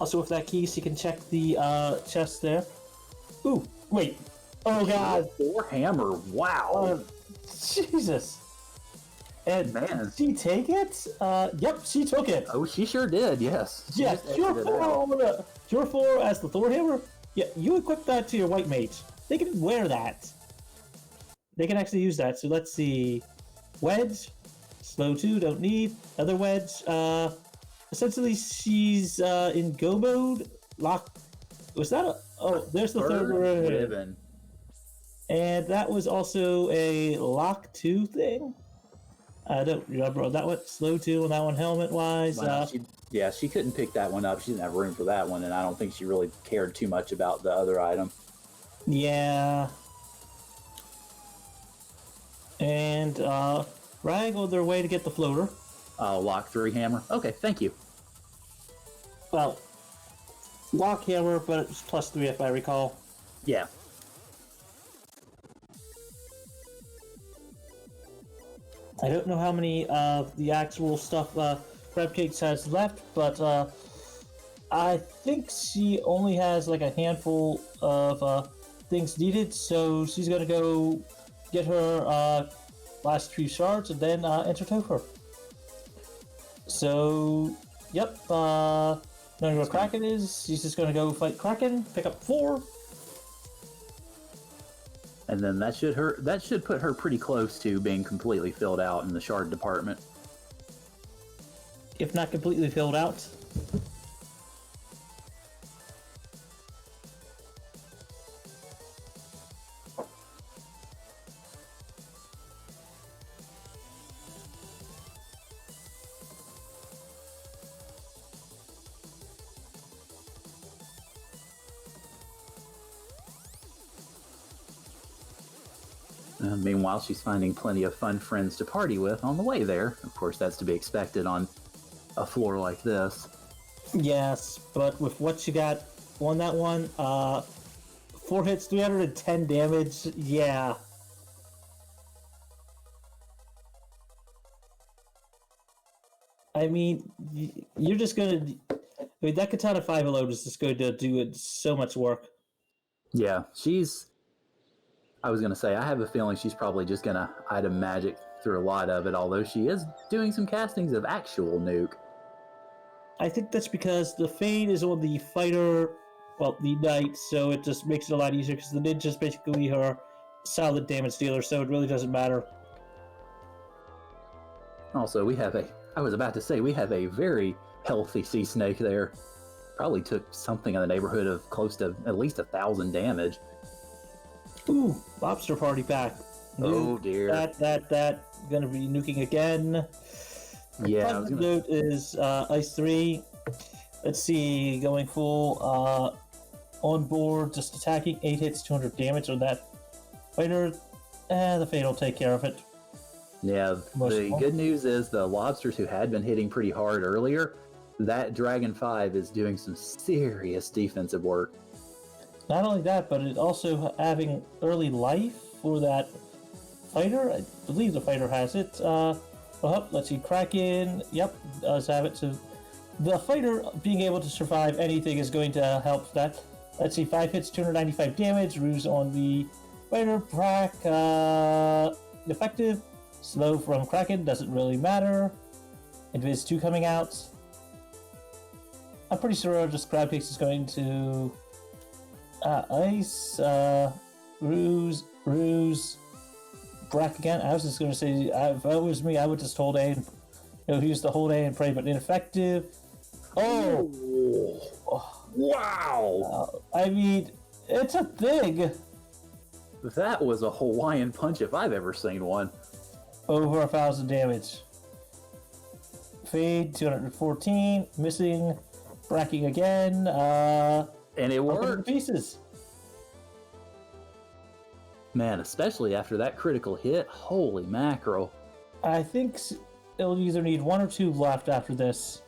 Also, with that key, so you can check the chest there. Ooh, wait. Oh god. Warhammer, wow. Jesus. And Man. she take it? Yep, she took it. Oh, she sure did, yes. She Yeah, just Cure exited 4 out. on the Cure 4 as the Thor hammer. Yeah, you equip that to your white mage. They can wear that. They can actually use that. So let's see. Wedge. Slow 2, don't need. Other wedge. Essentially she's in go mode. Lock. Was that a oh there's the third ribbon. And that was also a lock 2 thing. I don't remember on that one. Slow 2 on that one helmet wise. Wow, she couldn't pick that one up. She didn't have room for that one, and I don't think she really cared too much about the other item. Yeah. And Rag on their way to get the floater. Lock 3 hammer. Okay, thank you. Well, lock hammer, but it's +3 if I recall. Yeah. I don't know how many of the actual stuff Crab Cakes has left, but I think she only has like a handful of things needed, so she's gonna go get her last 2 shards and then enter Topher. So, yep, knowing where Kraken is, she's just gonna go fight Kraken, pick up 4. And then that should put her pretty close to being completely filled out in the shard department. If not completely filled out. Meanwhile, she's finding plenty of fun friends to party with on the way there. Of course, that's to be expected on a floor like this. Yes, but with what you got on that one, 4 hits, 310 damage, yeah. I mean, you're just gonna... I mean, that Katana 5 alone is just going to do so much work. Yeah, I was going to say, I have a feeling she's probably just going to item magic through a lot of it, although she is doing some castings of actual nuke. I think that's because the Fade is on the fighter, well, the Knight, so it just makes it a lot easier, because the Ninja is basically her solid damage dealer, so it really doesn't matter. Also, we have a very healthy sea snake there. Probably took something in the neighborhood of close to at least 1,000 damage. Ooh, Lobster Party pack. Oh dear. That gonna be nuking again. Yeah, I was gonna... note is Ice 3. Let's see, going full on board, just attacking, 8 hits, 200 damage on that fighter. The Fate will take care of it. Yeah, the good news is the lobsters who had been hitting pretty hard earlier, that Dragon 5 is doing some serious defensive work. Not only that, but it also having early life for that fighter. I believe the fighter has it. Let's see, Kraken. Yep, does have it. So the fighter being able to survive anything is going to help that. Let's see, 5 hits, 295 damage. Ruse on the fighter. Brack, effective. Slow from Kraken, doesn't really matter. Invis 2 coming out. I'm pretty sure just Crab Cakes is going to... Ice, Ruse, Brack again. I was just going to say, if it was me, I would just hold A and use the hold A and pray, but ineffective. Oh! Wow! I mean, it's a thing. That was a Hawaiian punch if I've ever seen one. Over 1,000 damage. Fade, 214. Missing. Bracking again. And it worked. Pieces. Man, especially after that critical hit. Holy mackerel. I think it'll either need 1 or 2 left after this.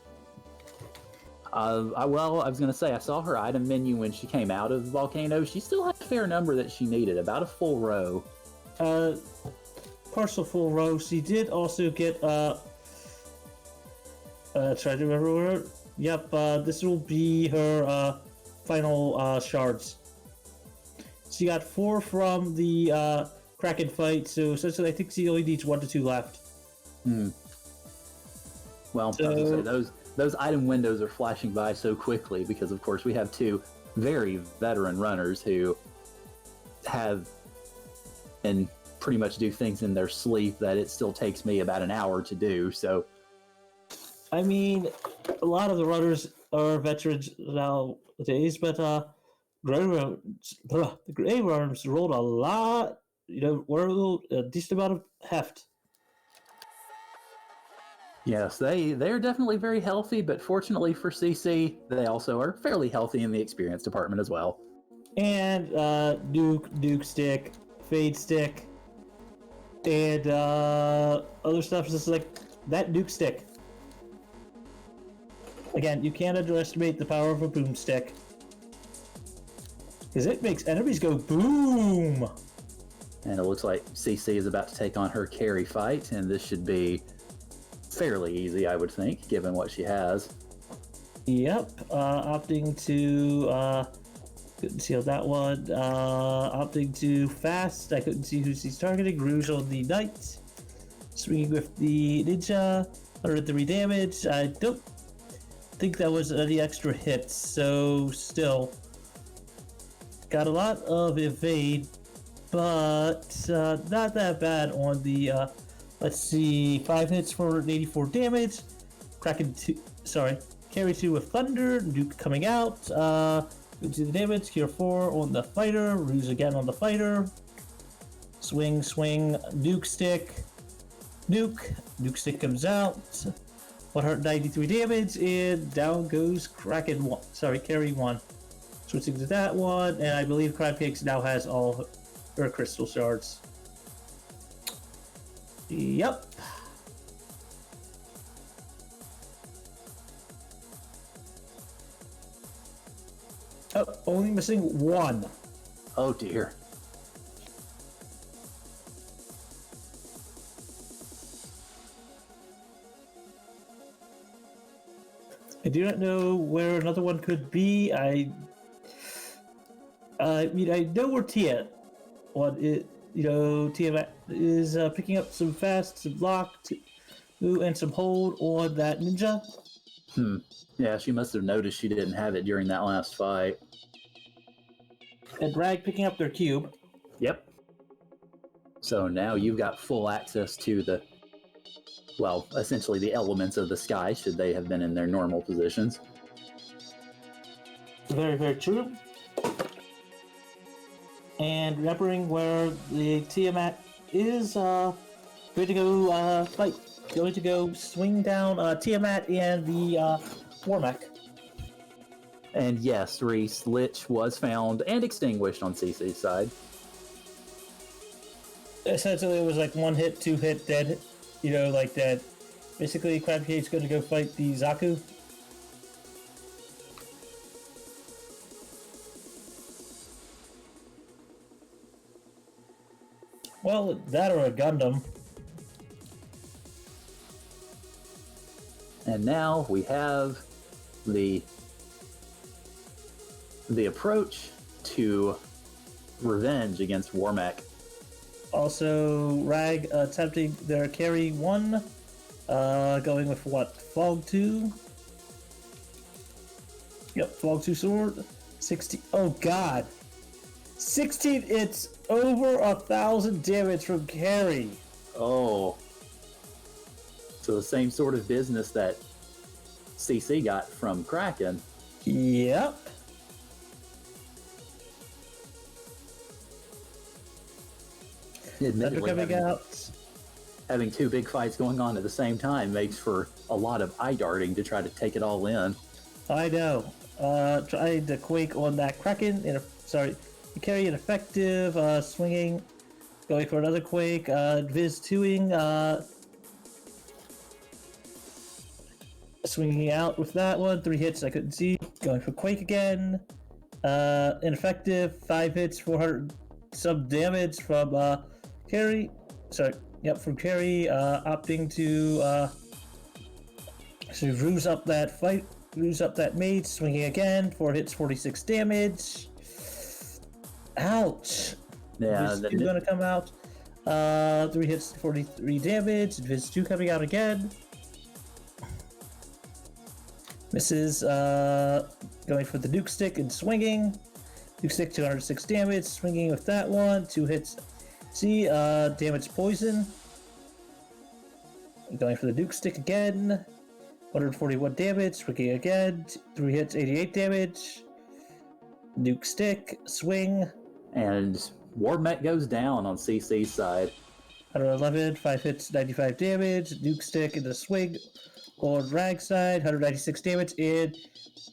I was going to say, I saw her item menu when she came out of the volcano. She still had a fair number that she needed, about a full row. Partial full row. She did also get, try to remember where. Yep, this will be her, final, shards. She got 4 from the, Kraken fight, so essentially I think she only needs 1 to 2 left. Well, I was going to say, those item windows are flashing by so quickly because, of course, we have two very veteran runners who have and pretty much do things in their sleep that it still takes me about an hour to do. So, I mean, a lot of the runners are veterans nowadays, but the Grey Worms rolled a lot, rolled a decent amount of heft. yes, they are definitely very healthy, but fortunately for CC, they also are fairly healthy in the experience department as well. And Nuke Stick, Fade Stick, and other stuff just like that Nuke Stick. Again, you can't underestimate the power of a boomstick. Because it makes enemies go boom! And it looks like CC is about to take on her carry fight, and this should be fairly easy, I would think, given what she has. Yep, opting to, couldn't see on that one, opting to fast, I couldn't see who she's targeting, Rouge on the Knight, swinging with the Ninja, 103 damage, I don't think that was any extra hits, so still, got a lot of evade, but not that bad on the, let's see, 5 hits for 84 damage, carry 2 with Thunder, Nuke coming out, do the damage, Cure 4 on the fighter, Ruse again on the fighter, swing, Nuke Stick, Nuke Stick comes out, 193 damage, and down goes Kraken 1, carry 1. Switching to that one, and I believe Crab Cakes now has all her crystal shards. Yep. Oh, only missing 1. Oh dear. I do not know where another one could be. I mean, I know where Tiamat is picking up some fast, some block, and some hold on that ninja. Yeah, she must have noticed she didn't have it during that last fight. And Rag picking up their cube. Yep. So now you've got full access to the, well, essentially the elements of the sky, should they have been in their normal positions. Very, very true. And remembering where the Tiamat is, going to go fight. Going to go swing down Tiamat and the Warmack. And yes, Reese, Lich was found and extinguished on CC's side. Essentially, it was like 1 hit, 2 hit, dead. Like dead. Basically, Crab Cake's going to go fight the Zaku. Well, that or a Gundam. And now we have the approach to revenge against Warmack. Also, Rag attempting their carry 1, going with what? Fog 2? Yep, Fog 2 sword. 60. Oh god! 16, it's over 1,000 damage from carry. Oh. So the same sort of business that CC got from Kraken. Yep. Admittedly, having 2 big fights going on at the same time makes for a lot of eye darting to try to take it all in. I know. Trying to quake on that Kraken. Carry an effective, swinging, going for another quake, Viz 2ing, swinging out with that one, 3 hits I couldn't see, going for quake again, ineffective, 5 hits, 400 some damage from carry, from carry, opting to ruse up that fight, ruse up that mage, swinging again, 4 hits, 46 damage. Ouch. Yeah, He's gonna come out. 3 hits, 43 damage. Advantage 2 coming out again. Misses, going for the nuke stick and swinging. Nuke stick, 206 damage. Swinging with that one. 2 hits. See, damage poison. Going for the nuke stick again. 141 damage. Swinging again. 3 hits, 88 damage. Nuke stick, swing. And War Mech goes down on CC's side. 111, 5 hits, 95 damage. Nuke stick in the swing on Rag side, 196 damage. And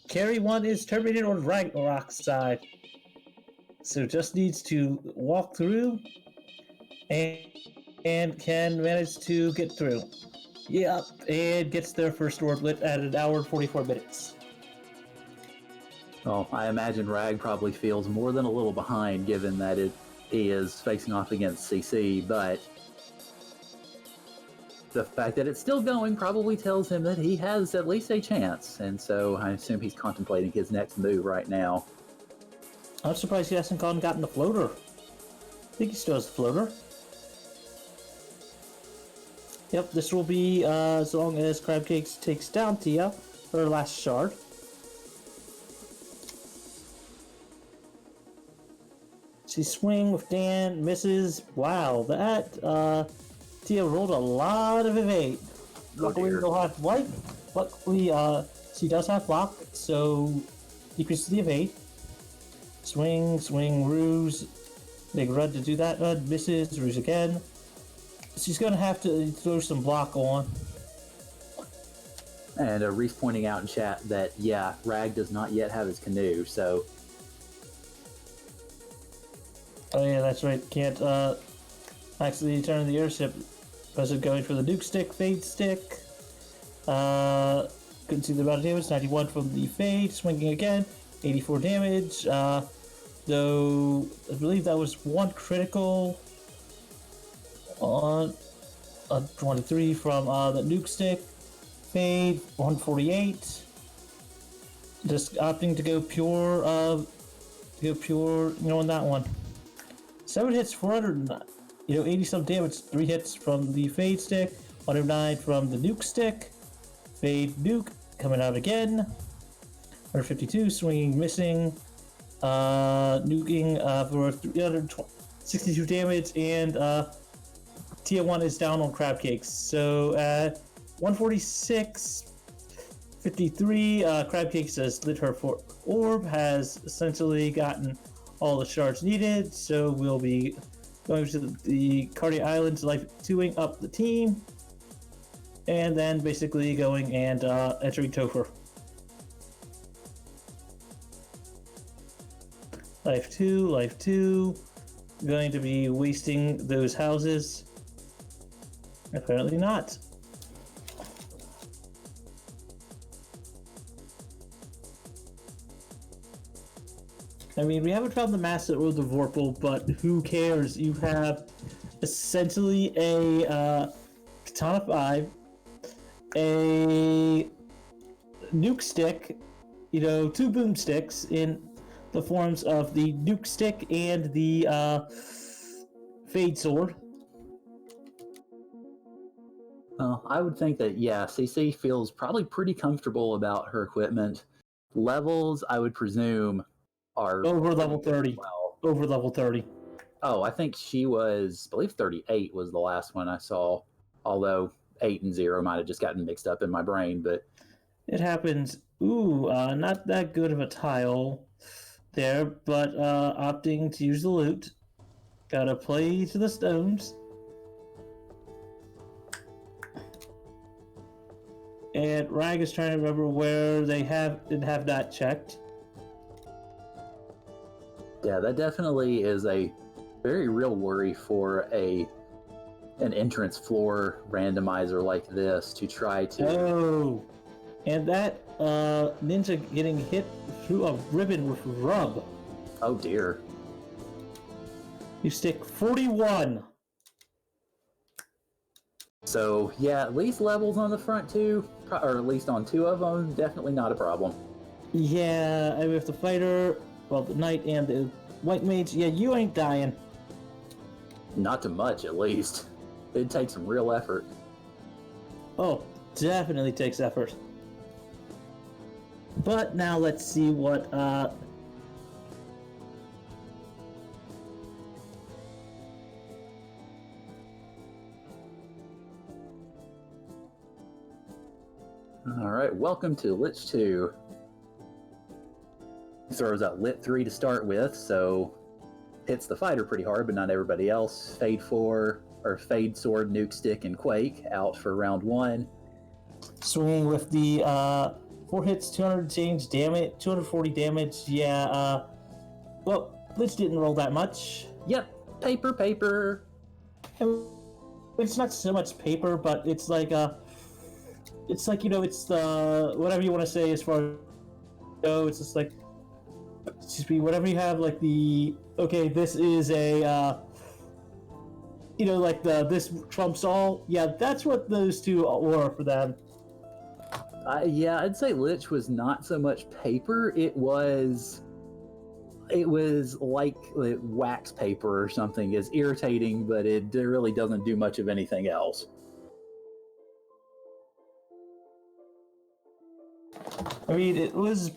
carry 1 is terminated on Ragnarok side. So just needs to walk through and can manage to get through. Yep, and gets their first orblet at 1 hour and 44 minutes. Well, I imagine Rag probably feels more than a little behind, given that he is facing off against CC, but the fact that it's still going probably tells him that he has at least a chance, and so I assume he's contemplating his next move right now. I'm surprised he hasn't gotten the floater. I think he still has the floater. Yep, this will be as long as Crabcakes takes down Tia, her last shard. She swing with Dan, misses. Wow, that Tia rolled a lot of evade. Luckily, they'll have light. Luckily, she does have block, so decreases the evade. Swing, swing, ruse. Big run to do that. Misses, ruse again. She's gonna have to throw some block on. And Reese pointing out in chat that, yeah, Rag does not yet have his canoe, so... Oh yeah, that's right. Can't actually turn the airship. Was it going for the nuke stick, fade stick? Couldn't see the amount of damage. 91 from the fade. Swinging again. 84 damage. Though I believe that was 1 critical on 23 from the nuke stick. Fade 148. Just opting to go pure. On that one. 7 hits, 400, 80 some damage. 3 hits from the fade stick, 109 from the nuke stick. Fade nuke coming out again. 152 swinging, missing. Nuking for 362 damage, and Tia 1 is down on Crabcakes. So 146, 53. Crabcakes has lit her for orb, has essentially gotten all the shards needed, so we'll be going to the Cardia Islands, life 2ing up the team, and then basically going and entering Topher. Life 2, going to be wasting those houses. Apparently not. I mean, we haven't found the master or the Vorpal, but who cares? You have essentially a Katana 5, a nuke stick, 2 boomsticks in the forms of the nuke stick and the fade sword. I would think that, yeah, CC feels probably pretty comfortable about her equipment. Levels, I would presume, are over level 30. Well. Over level 30. Oh, I think she was, I believe 38 was the last one I saw, although 8 and 0 might have just gotten mixed up in my brain, but... It happens. Ooh, not that good of a tile there, but opting to use the loot. Gotta play to the stones. And Rag is trying to remember where they did have that checked. Yeah, that definitely is a very real worry for an entrance floor randomizer like this to try to... Oh, and that ninja getting hit through a ribbon with rub. Oh dear. You stick 41. So yeah, at least levels on the front 2, or at least on 2 of them, definitely not a problem. Yeah, I mean, with the fighter, well, the knight and the white mage, yeah, you ain't dying. Not to much, at least. It'd take some real effort. Oh, definitely takes effort. But now let's see what Alright, welcome to Lich 2. Throws out Lit 3 to start with, so hits the fighter pretty hard, but not everybody else. Fade 4, or Fade, Sword, Nuke, Stick, and Quake out for round 1. swinging with the 4 hits, 200 change damage, 240 damage. Yeah, well, Lich didn't roll that much. Yep, paper. It's not so much paper, but it's like it's like, you know, it's the whatever you want to say as far as it's just like, excuse me, whatever you have, like the, okay, this is a you know, like the this trumps all. Yeah, that's what those two were for them. Yeah, I'd say Lich was not so much paper. It was like wax paper or something. It's irritating, but it really doesn't do much of anything else. I mean, it was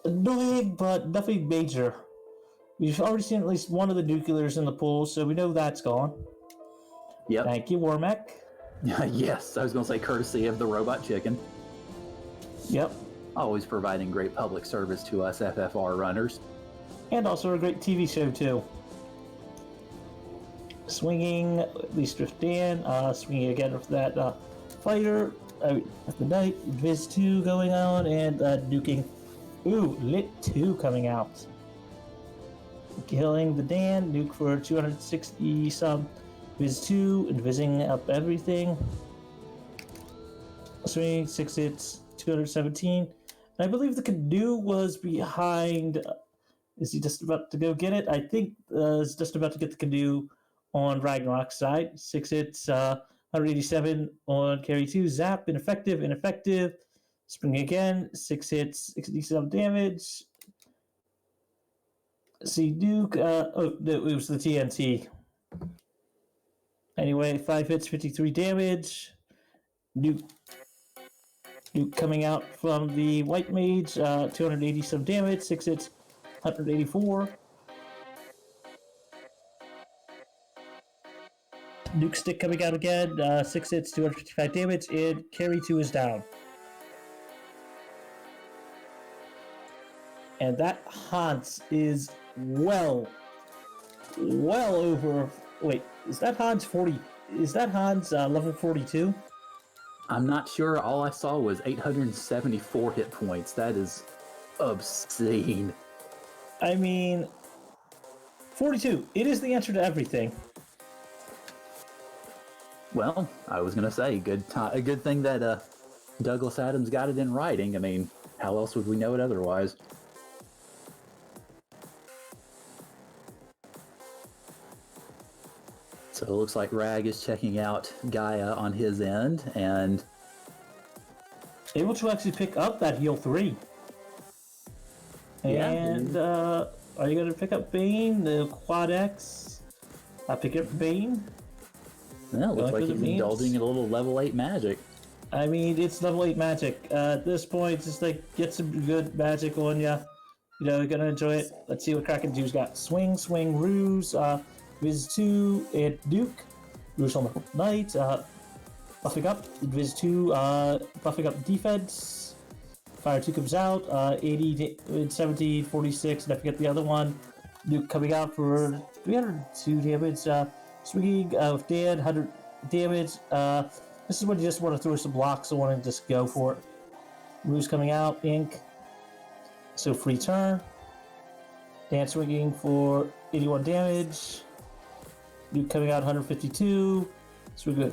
annoying, but nothing major. We've already seen at least one of the nuclears in the pool, so we know that's gone. Yep. Thank you, Warmech. Yes, I was going to say courtesy of the robot chicken. Yep. Always providing great public service to us FFR runners. And also a great TV show, too. Swinging, at least with Dan. Swinging again with that fighter. With the Knight, Viz 2 going on, and nuking. Ooh, Lit 2 coming out. Killing the Dan, nuke for 260 some. Viz 2, and Vizzing up everything. Swinging, 6 hits, 217. And I believe the canoe was behind. Is he just about to go get it? I think he's just about to get the canoe on Ragnarok's side. 6 hits, 187 on carry 2. Zap, ineffective. Spring again, 6 hits, 67 damage. See, Duke, oh, no, it was the TNT. Anyway, 5 hits, 53 damage. Duke coming out from the White Mage, 280 some damage, 6 hits, 184. Nuke Stick coming out again, 6 hits, 255 damage, and carry 2 is down. And that Hans is well over. Wait, is that Hans 40? Is that Hans level 42? I'm not sure. All I saw was 874 hit points. That is obscene. I mean, 42. It is the answer to everything. Well, I was gonna say, a good thing that Douglas Adams got it in writing. I mean, how else would we know it otherwise? So it looks like Rag is checking out Gaia on his end, and Able to actually pick up that heal 3. Yeah. And are you going to pick up Bane, the Quad X? Pick up Bane? well, it looks Going like for the he's means. indulging in a little level 8 magic. I mean, it's level 8 magic. At this point, just like get some good magic on ya. You know, you're gonna enjoy it. Let's see what Kraken 2's got. Swing, Ruse, Viz 2, and Duke. Ruse on the Knight, buffing up. Viz 2, buffing up defense. Fire 2 comes out, 80, 70, 46, and I forget the other one. Duke coming out for 302 damage. Swinging with Dan, 100 damage. This is when you just want to throw some blocks and want to just go for it. Ruse coming out, Ink. So free turn. Dan swinging for 81 damage. Duke coming out 152. So we're good.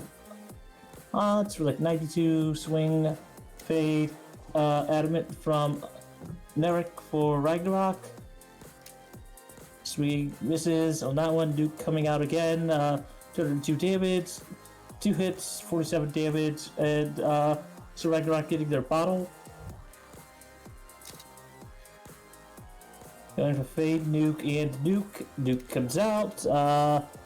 It's for like 92. Swing, fade. Adamant from Nerek for Ragnarok. Swing misses on that one. Duke coming out again. 202 damage. 2 hits, 47 damage, and so Ragnarok getting their bottle. Going for fade, nuke, and nuke. Nuke comes out.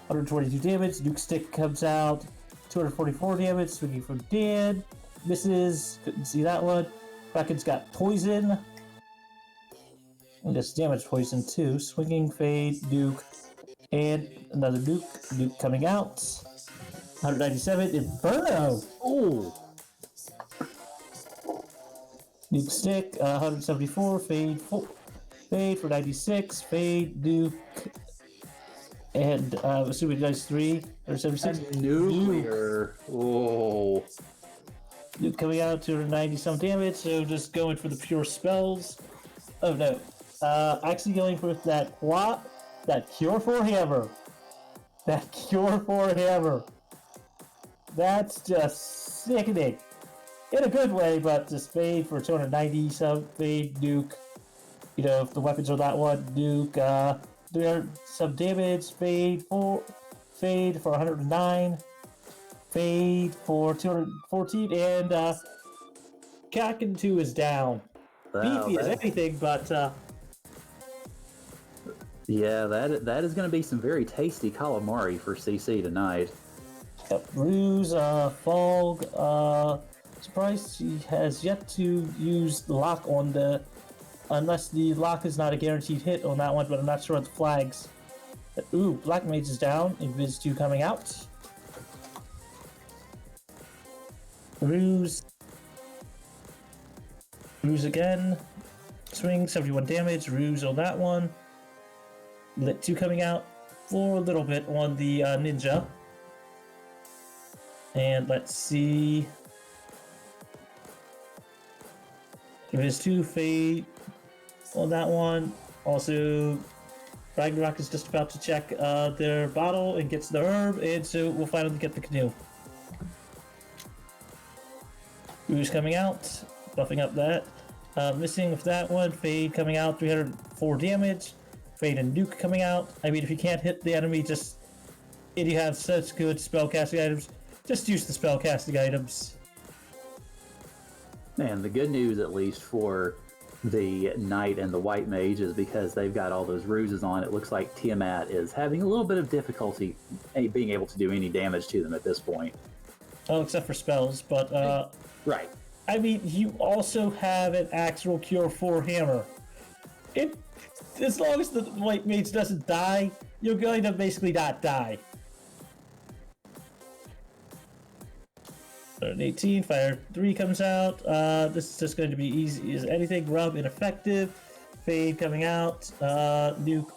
122 damage. Nuke Stick comes out, 244 damage, swinging from Dan. Misses, couldn't see that one. Kraken's got poison. And just damage poison too. Swinging, fade, nuke, and another nuke. Nuke coming out. 197, Inferno! Oh! Nuke Stick, 174, fade for 96, fade, nuke, and assuming dice 3, 176. Nuclear. Oh. Nuke coming out, 290 some damage, so just going for the pure spells. Oh no. Actually going for that Cure for Hammer. That Cure for Hammer. That's just sickening. In a good way, but just fade for 290 some, fade, nuke. You know, if the weapons are that one, nuke, 300 some damage, fade for 109, fade for 214, and Kraken 2 is down. Wow, Beefy as anything, but yeah, that is going to be some very tasty calamari for CC tonight. Ruse, Fog, surprised she has yet to use the lock on the, unless the lock is not a guaranteed hit on that one, but I'm not sure what the flags. Ooh, Black Mage is down, Invis 2 coming out. Ruse again, swing, 71 damage, Ruse on that one. Lit 2 coming out for a little bit on the ninja. And let's see. Invis 2 fade on that one. Also, Ragnarok is just about to check their bottle and gets the herb, and so we'll finally get the canoe. Rouge coming out, buffing up that. Missing with that one, Fade coming out, 304 damage. Fade and Nuke coming out. I mean, if you can't hit the enemy, and you have such good spellcasting items, just use the spellcasting items. And the good news, at least for the Knight and the White Mage, is because they've got all those ruses on, it looks like Tiamat is having a little bit of difficulty being able to do any damage to them at this point. Oh, except for spells, but right. I mean, you also have an actual Cure 4 hammer. As long as the White Mage doesn't die, you're going to basically not die. 18, Fire 3 comes out. This is just going to be easy as anything. Rub, ineffective. Fade coming out. Nuke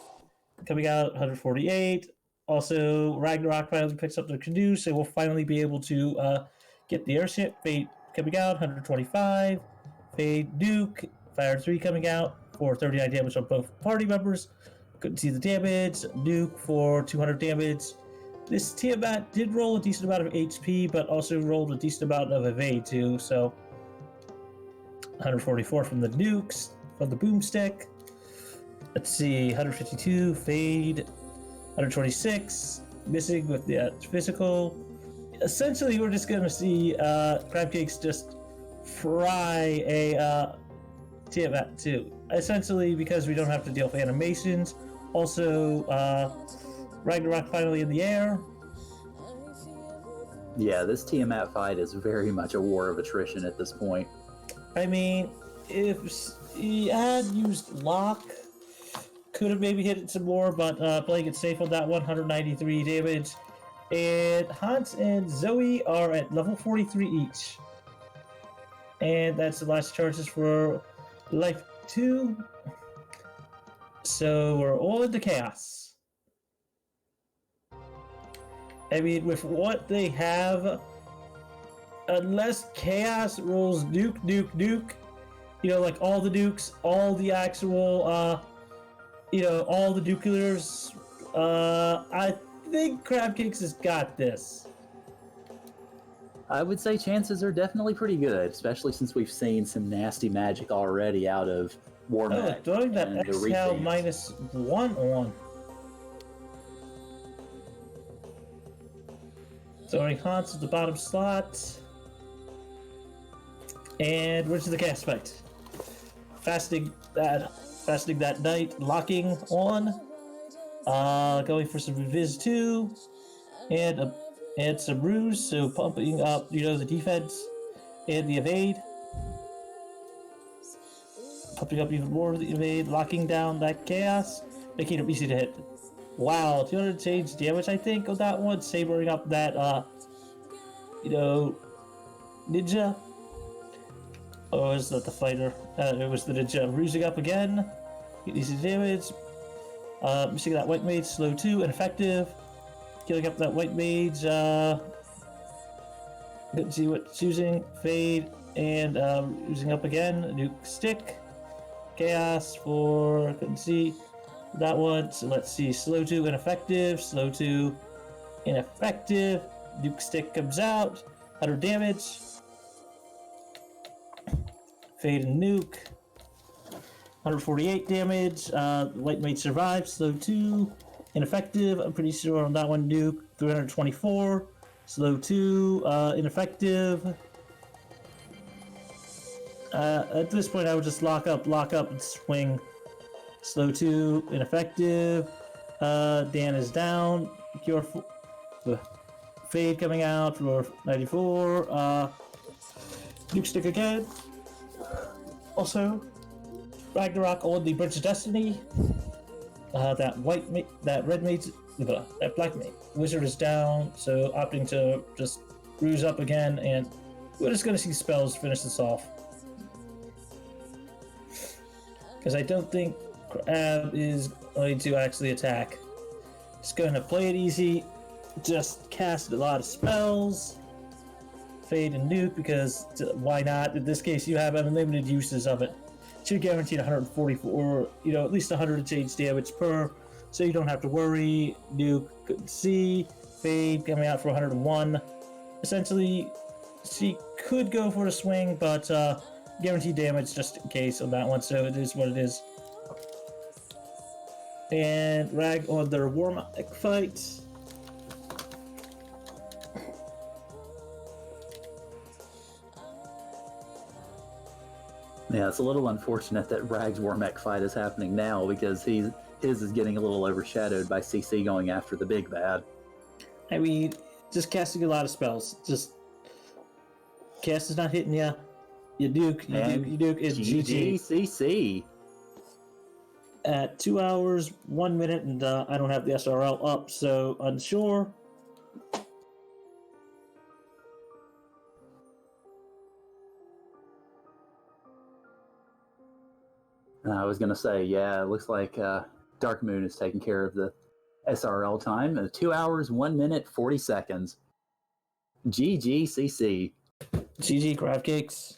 coming out, 148. Also, Ragnarok finally picks up the canoe, so we'll finally be able to get the airship. Fade coming out, 125. Fade, Nuke. Fire 3 coming out for 39 damage on both party members. Couldn't see the damage. Nuke for 200 damage. This Tiamat did roll a decent amount of HP, but also rolled a decent amount of evade too, so 144 from the nukes, from the boomstick. Let's see, 152, fade, 126, missing with the physical. Essentially, we're just going to see Crabcakes just fry a Tiamat too. Essentially, because we don't have to deal with animations. Also, Ragnarok finally in the air. Yeah, this Tiamat fight is very much a war of attrition at this point. I mean, if he had used Lock, could have maybe hit it some more, but playing it safe on that one, 193 damage. And Hans and Zoe are at level 43 each. And that's the last charges for Life 2. So we're all into chaos. I mean, with what they have, unless Chaos rolls nuke, you know, like all the nukes, all the actual, all the nuclears, I think Crabcakes has got this. I would say chances are definitely pretty good, especially since we've seen some nasty magic already out of War Mech. Throwing that exhale -1 on. Throwing Hans at the bottom slot. And where's the cast fight? Fasting that night, locking on. Going for some Viz 2 and some Ruse, so pumping up, the defense and the evade. Pumping up even more of the evade, locking down that chaos, making it easy to hit. Wow, 200 change damage, I think, on that one, sabering up that, ninja. Oh, is that the fighter? It was the ninja. Rusing up again. Easy damage. Missing that white mage, slow 2, ineffective. Killing up that white mage. Couldn't see what it's using. Fade. And using up again. Nuke stick. Chaos for. Couldn't see that one. So let's see. Slow 2, ineffective. Slow 2, ineffective. Nuke stick comes out. 100 damage. Fade and nuke. 148 damage. White mage survives. Slow 2. Ineffective. I'm pretty sure on that one. Nuke. 324. Slow 2. Ineffective. At this point, I would just lock up, and swing. Slow 2. Ineffective. Dan is down. Cure. Fade coming out for 94. Nuke stick again. Also, Ragnarok on the Bridge of Destiny. That red mage, that black mage wizard is down, so opting to just ruse up again, and we're just going to see spells finish this off. Because I don't think Crab is going to actually attack. Just going to play it easy, just cast a lot of spells. Fade and nuke, because why not? In this case, you have unlimited uses of it. Should guarantee 144, at least 100 change damage per, so you don't have to worry. Nuke, couldn't see. Fade coming out for 101. Essentially, she could go for a swing, but guaranteed damage just in case on that one, so it is what it is. And Rag on their warm-up fight. Yeah, it's a little unfortunate that Rag's Warmech fight is happening now because his is getting a little overshadowed by CC going after the big bad. I mean, just casting a lot of spells. Just cast is not hitting you. You duke is GG. CC. At 2 hours, 1 minute, and I don't have the SRL up, so unsure. I was going to say, yeah, it looks like Dark Moon is taking care of the SRL time. 2 hours, 1 minute, 40 seconds. GGCC. GG Crab Cakes.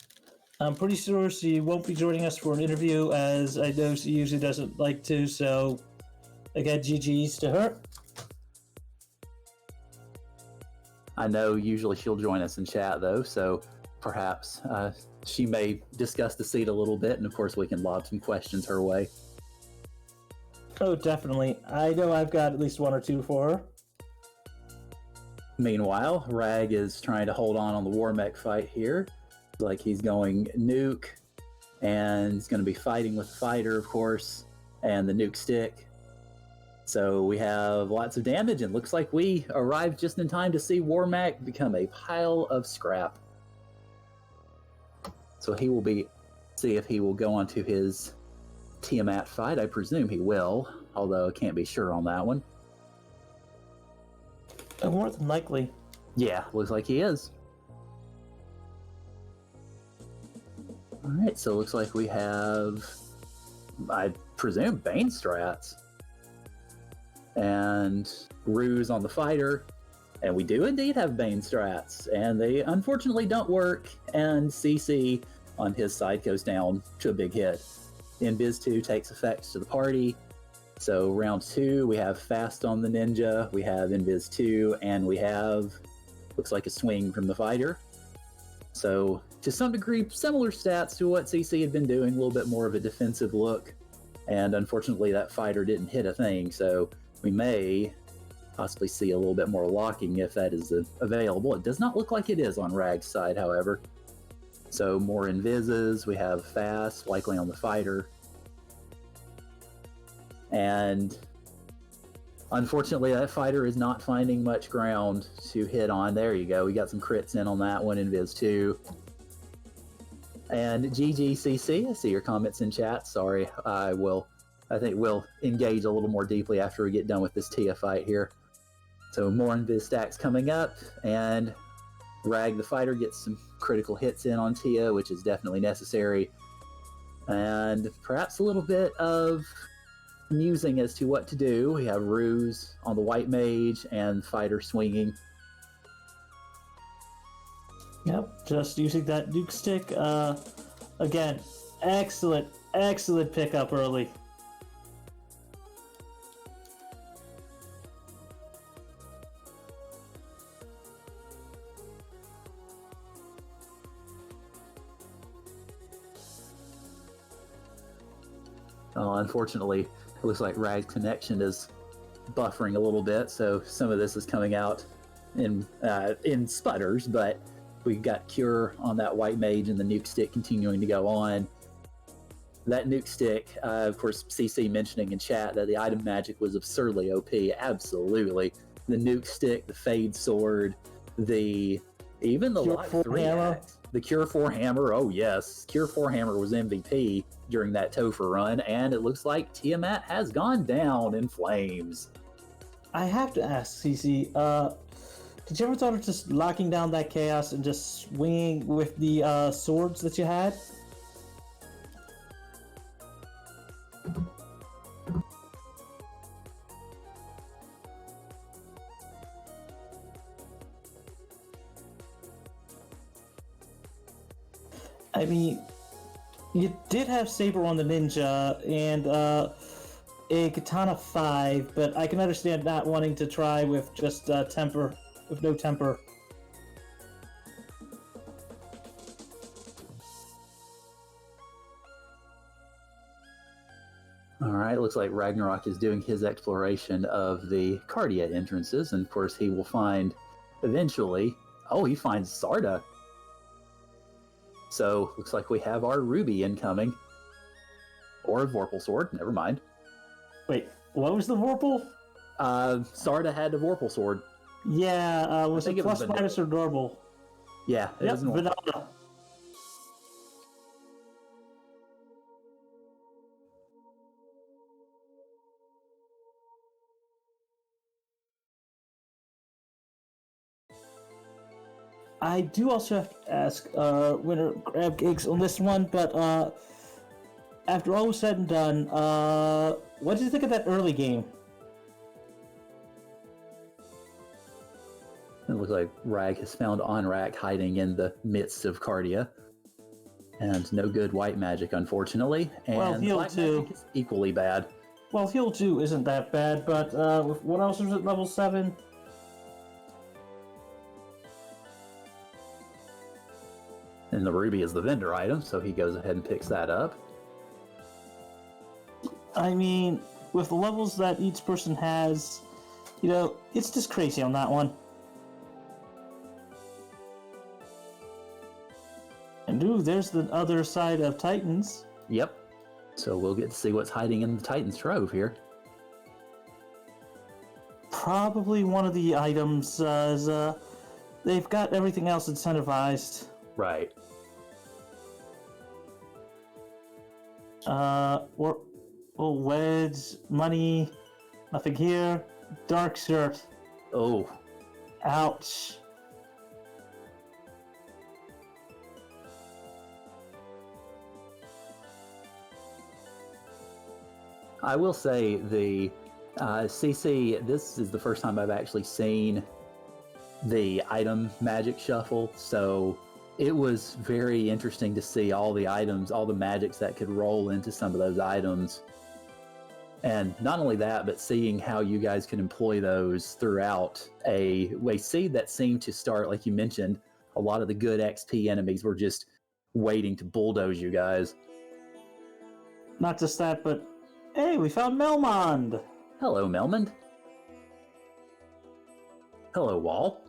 I'm pretty sure she won't be joining us for an interview, as I know she usually doesn't like to, so again, GG's to her. I know usually she'll join us in chat, though, so perhaps she may discuss the seat a little bit, and of course we can lob some questions her way. Oh, definitely. I know I've got at least one or two for her. Meanwhile, Rag is trying to hold on the Warmech fight here. Like he's going nuke, and he's going to be fighting with the fighter, of course, and the nuke stick. So we have lots of damage, and looks like we arrived just in time to see Warmech become a pile of scrap. So he will see if he will go on to his Tiamat fight. I presume he will, although I can't be sure on that one. More than likely. Yeah, looks like he is. Alright, so it looks like we have, I presume, Bane strats. And Ruse on the fighter. And we do indeed have Bane strats. And they unfortunately don't work. And CC on his side goes down to a big hit. Invis 2 takes effect to the party. So round 2, we have Fast on the Ninja, we have Invis 2, and we have, looks like a swing from the fighter. So to some degree, similar stats to what CC had been doing, a little bit more of a defensive look. And unfortunately, that fighter didn't hit a thing, so we may possibly see a little bit more locking if that is available. It does not look like it is on Rag's side, however. So more Invises, we have Fast, likely on the fighter. And Unfortunately, that fighter is not finding much ground to hit on. There you go. We got some crits in on that one in Viz 2. And GGCC, I see your comments in chat. Sorry, I think we'll engage a little more deeply after we get done with this Tia fight here. So more on Viz stacks coming up, and Rag the fighter gets some critical hits in on Tia, which is definitely necessary. And perhaps a little bit of musing as to what to do. We have Ruse on the white mage and fighter swinging. Yep, just using that nuke stick. Again, excellent pickup early. Unfortunately, it looks like Rag's connection is buffering a little bit, so some of this is coming out in sputters, but we've got Cure on that white mage and the nuke stick continuing to go on. That nuke stick, of course, CC mentioning in chat that the item magic was absurdly OP. Absolutely. The nuke stick, the fade sword, even the Cure Lock 4 3 hammer. axe, the Cure 4 hammer. Oh yes, Cure 4 hammer was MVP during that Topher run, and it looks like Tiamat has gone down in flames. I have to ask, CC, did you ever thought of just locking down that chaos and just swinging with the swords that you had? I mean, you did have Saber on the ninja and a katana 5, but I can understand not wanting to try with just temper, with no temper. All right, looks like Ragnarok is doing his exploration of the Cardia entrances, and of course he will find eventually. Oh, he finds Sarda. So looks like we have our Ruby incoming, or a Vorpal sword. Never mind. Wait, what was the Vorpal? Sarda had the Vorpal sword. Yeah, was it think it was plus minus or normal? Yeah, it Yep, was normal. vanilla. I do also have to ask, winner grab gigs on this one, but after all was said and done, what did you think of that early game? It looks like Rag has found Onrak hiding in the midst of Cardia. And no good white magic, unfortunately. And Well, heal black too. magic is equally bad. Well, heal 2 isn't that bad, but what else was at level 7? And the Ruby is the vendor item, so he goes ahead and picks that up. I mean, with the levels that each person has, you know, it's just crazy on that one. And ooh, there's the other side of Titans. Yep. So we'll get to see what's hiding in the Titan's Trove here. Probably one of the items is they've got everything else incentivized. Right. Wedge, money, nothing here. Dark shirt. Oh, Ouch. I will say the CC, this is the first time I've actually seen the item magic shuffle, so it was very interesting to see all the items, all the magics that could roll into some of those items. And not only that, but seeing how you guys can employ those throughout a seed that seemed to start, like you mentioned, a lot of the good XP enemies were just waiting to bulldoze you guys. Not just that, but hey, we found Melmond. Hello, Melmond. Hello, Wall.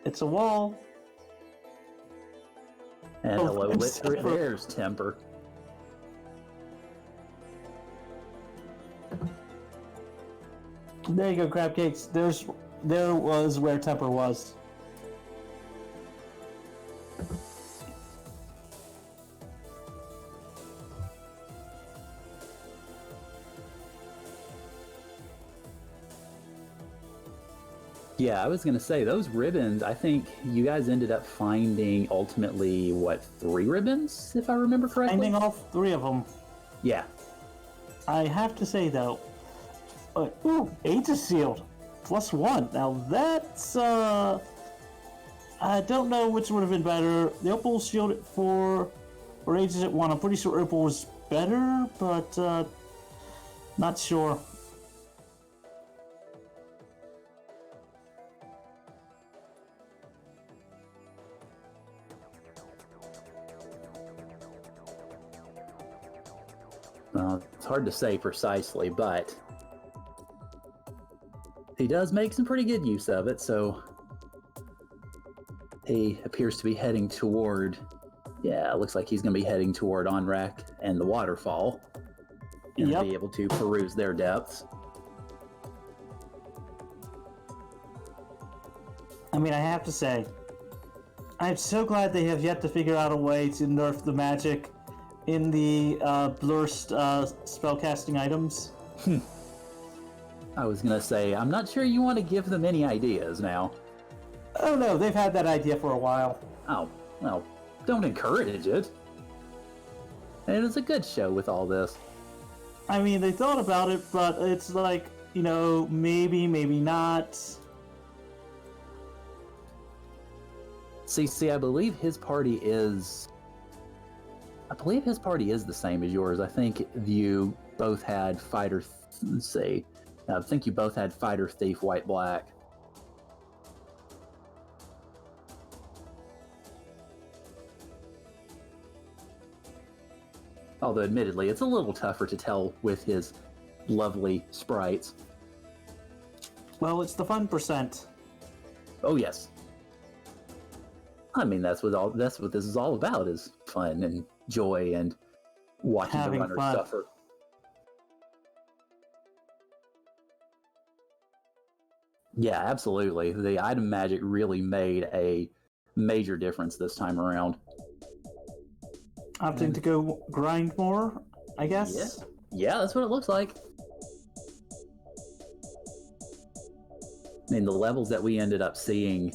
It's a wall. And Oh, hello, it's Witcher. Temper. There's Temper. There you go, crab cakes. There was where Temper was. Yeah, I was going to say, those ribbons, I think you guys ended up finding ultimately, what, 3 ribbons, if I remember correctly? Finding all 3 of them. Yeah. I have to say, though, Aegis Shield, +1. Now that's, I don't know which would have been better. The Opal Shield at 4, or Aegis at 1. I'm pretty sure Opal was better, but, not sure. It's hard to say precisely, but he does make some pretty good use of it, so he appears to be heading toward, yeah, it looks like he's going to be heading toward Onrak and the waterfall, and Yep. be able to peruse their depths. I mean, I have to say, I'm so glad they have yet to figure out a way to nerf the magic in the blurst spellcasting items. I was going to say, I'm not sure you want to give them any ideas now. Oh no, they've had that idea for a while. Oh, well, don't encourage it. And it's a good show with all this. I mean, they thought about it, but it's like, you know, maybe, maybe not. See, I believe his party is the same as yours. I think you both had fighter. Let's see. I think you both had fighter, thief, white, black. Although, admittedly, it's a little tougher to tell with his lovely sprites. Well, it's the fun percent. Oh yes. I mean, that's what this is all about: is fun and joy and watching Having the runners fun. suffer. Yeah, absolutely. The item magic really made a major difference this time around. Opting to go grind more, I guess. Yeah, that's what it looks like. I mean, the levels that we ended up seeing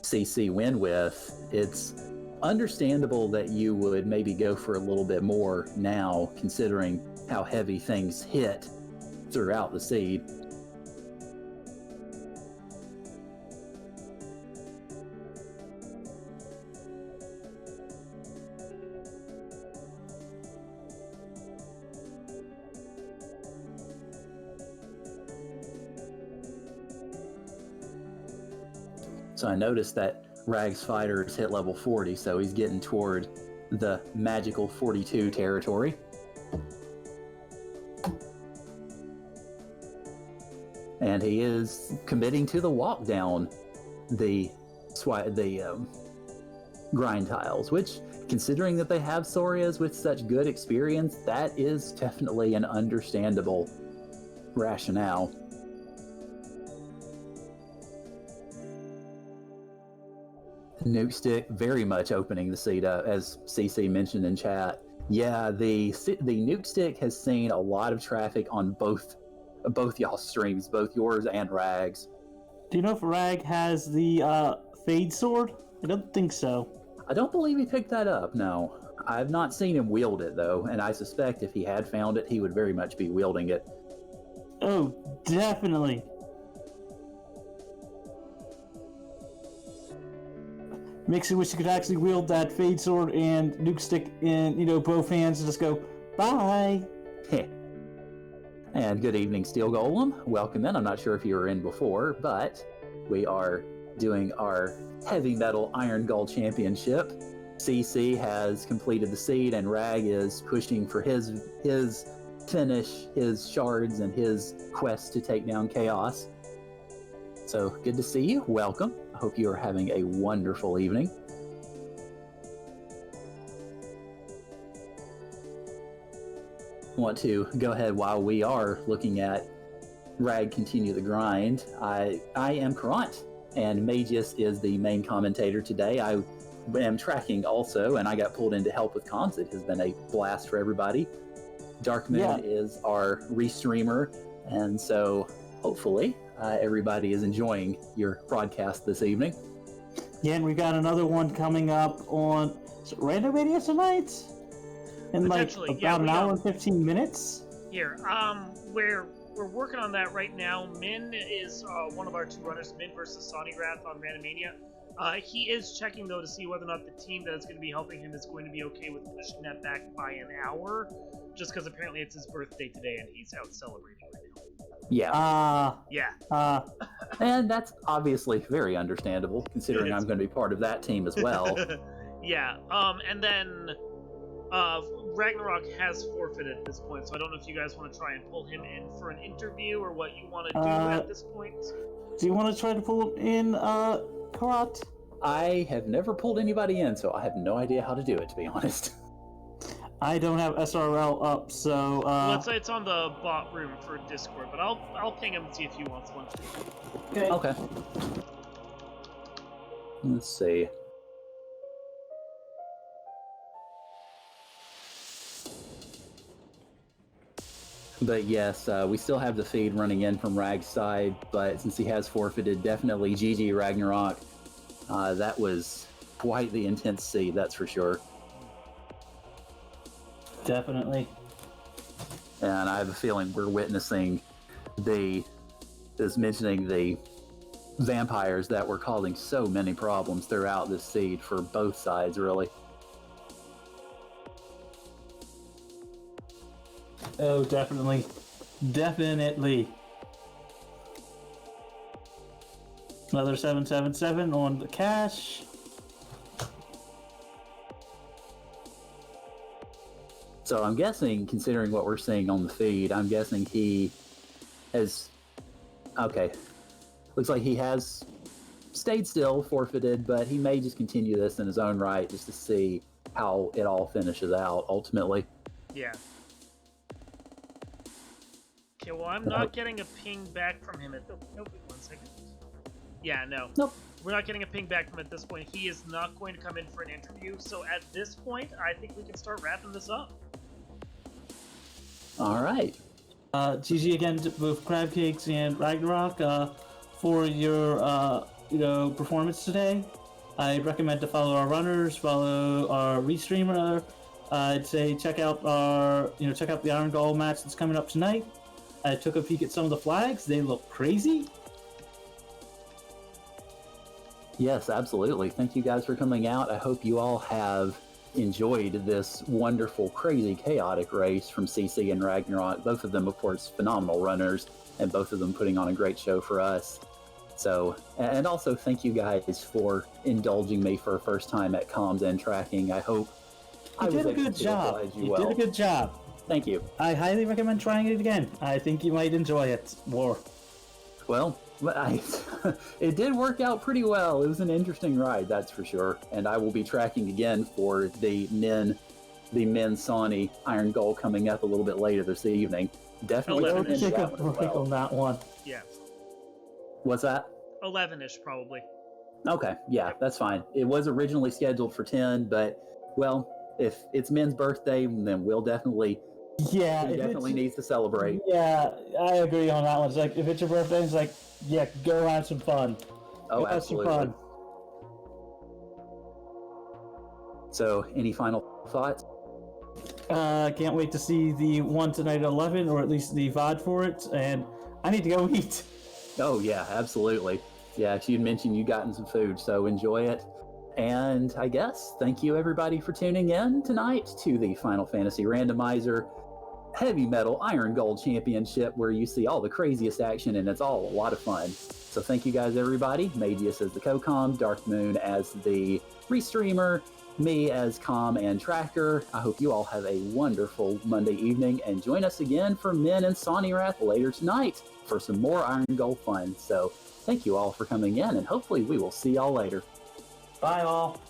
CC win with, it's understandable that you would maybe go for a little bit more now, considering how heavy things hit throughout the seed. So I noticed that Rag's fighters hit level 40, so he's getting toward the magical 42 territory. And he is committing to the walk down the grind tiles, which, considering that they have Sorias with such good experience, that is definitely an understandable rationale. Nuke Stick very much opening the seat up, as CC mentioned in chat. Yeah, the Nuke Stick has seen a lot of traffic on both y'all's streams, both yours and Rag's. Do you know if Rag has the Fade Sword? I don't think so. I don't believe he picked that up, no. I've not seen him wield it, though, and I suspect if he had found it, he would very much be wielding it. Oh, definitely. Makes you wish you could actually wield that Fade Sword and Nuke Stick in, both hands and just go, bye! Heh. And good evening, Steel Golem. Welcome in. I'm not sure if you were in before, but we are doing our Heavy Metal Iron Gold Championship. CC has completed the seed, and Rag is pushing for his finish, his shards, and his quest to take down Chaos. So, good to see you. Welcome. I hope you are having a wonderful evening. Want to go ahead while we are looking at Rag continue the grind, I am Karant, and Magius is the main commentator today. I am tracking also, and I got pulled in to help with comms. It has been a blast for everybody. Dark Moon is our restreamer, and so hopefully everybody is enjoying your broadcast this evening. Yeah, and we've got another one coming up on Random Radio tonight in like about an hour and 15 minutes. Here, we're working on that right now. Min is one of our two runners, Min versus Sonny Wrath on Randomania. He is checking, though, to see whether or not the team that is going to be helping him is going to be okay with pushing that back by an hour, just because apparently it's his birthday today and he's out celebrating right now. Yeah. And that's obviously very understandable, considering I'm going to be part of that team as well. Yeah, and then Ragnarok has forfeited at this point, so I don't know if you guys want to try and pull him in for an interview or what you want to do at this point. Do you want to try to pull in Karat? I have never pulled anybody in, so I have no idea how to do it, to be honest. I don't have SRL up, so let's say it's on the bot room for Discord, but I'll ping him and see if he wants one. Okay. Let's see. But yes, we still have the feed running in from Rag's side, but since he has forfeited, definitely GG Ragnarok. That was quite the intense seed, that's for sure. Definitely. And I have a feeling we're witnessing mentioning the vampires that were causing so many problems throughout this seed for both sides, really. Oh, definitely. Definitely. Another 777 on the cash. So I'm guessing, considering what we're seeing on the feed, I'm guessing he has... Okay. Looks like he has stayed still, forfeited, but he may just continue this in his own right just to see how it all finishes out, ultimately. Yeah. Okay, well, I'm not getting a ping back from him at the... Nope, 1 second. Yeah, no. Nope. We're not getting a ping back from him at this point. He is not going to come in for an interview, so at this point, I think we can start wrapping this up. All right. GG again to both Crab Cakes and Ragnarok for your performance today. I recommend to follow our runners, follow our restreamer. I'd say check out the IRONGOL match that's coming up tonight. I took a peek at some of the flags. They look crazy. Yes, absolutely. Thank you guys for coming out. I hope you all have enjoyed this wonderful, crazy, chaotic race from CC and Ragnarok. Both of them, of course, phenomenal runners, and both of them putting on a great show for us. So, and also thank you guys for indulging me for a first time at comms and tracking. I hope You did a good job. You did a good job. Thank you. I highly recommend trying it again. I think you might enjoy it more. Well, it did work out pretty well. It was an interesting ride, that's for sure. And I will be tracking again for the men Sawney IRONGOL coming up a little bit later this evening. Definitely take a break on that one. Yeah. What's that? 11-ish, probably. Okay, yeah, that's fine. It was originally scheduled for 10, but, well, if it's Men's birthday, then we'll definitely... Yeah, he definitely needs to celebrate. Yeah, I agree on that one. It's like, if it's your birthday, it's like, yeah, go have some fun. Oh, go absolutely. Have some fun. So, any final thoughts? Can't wait to see the one tonight at 11, or at least the VOD for it, and I need to go eat. Oh, yeah, absolutely. Yeah, you'd mentioned you'd gotten some food, so enjoy it. And I guess, thank you everybody for tuning in tonight to the Final Fantasy Randomizer Heavy Metal IRONGOL Championship, where you see all the craziest action and it's all a lot of fun. So thank you guys everybody. Magius as the co-com, Dark Moon as the restreamer, me as com and tracker. I hope you all have a wonderful Monday evening, and join us again for Min and Sonny Wrath later tonight for some more IRONGOL fun. So thank you all for coming in, and hopefully we will see y'all later. Bye all.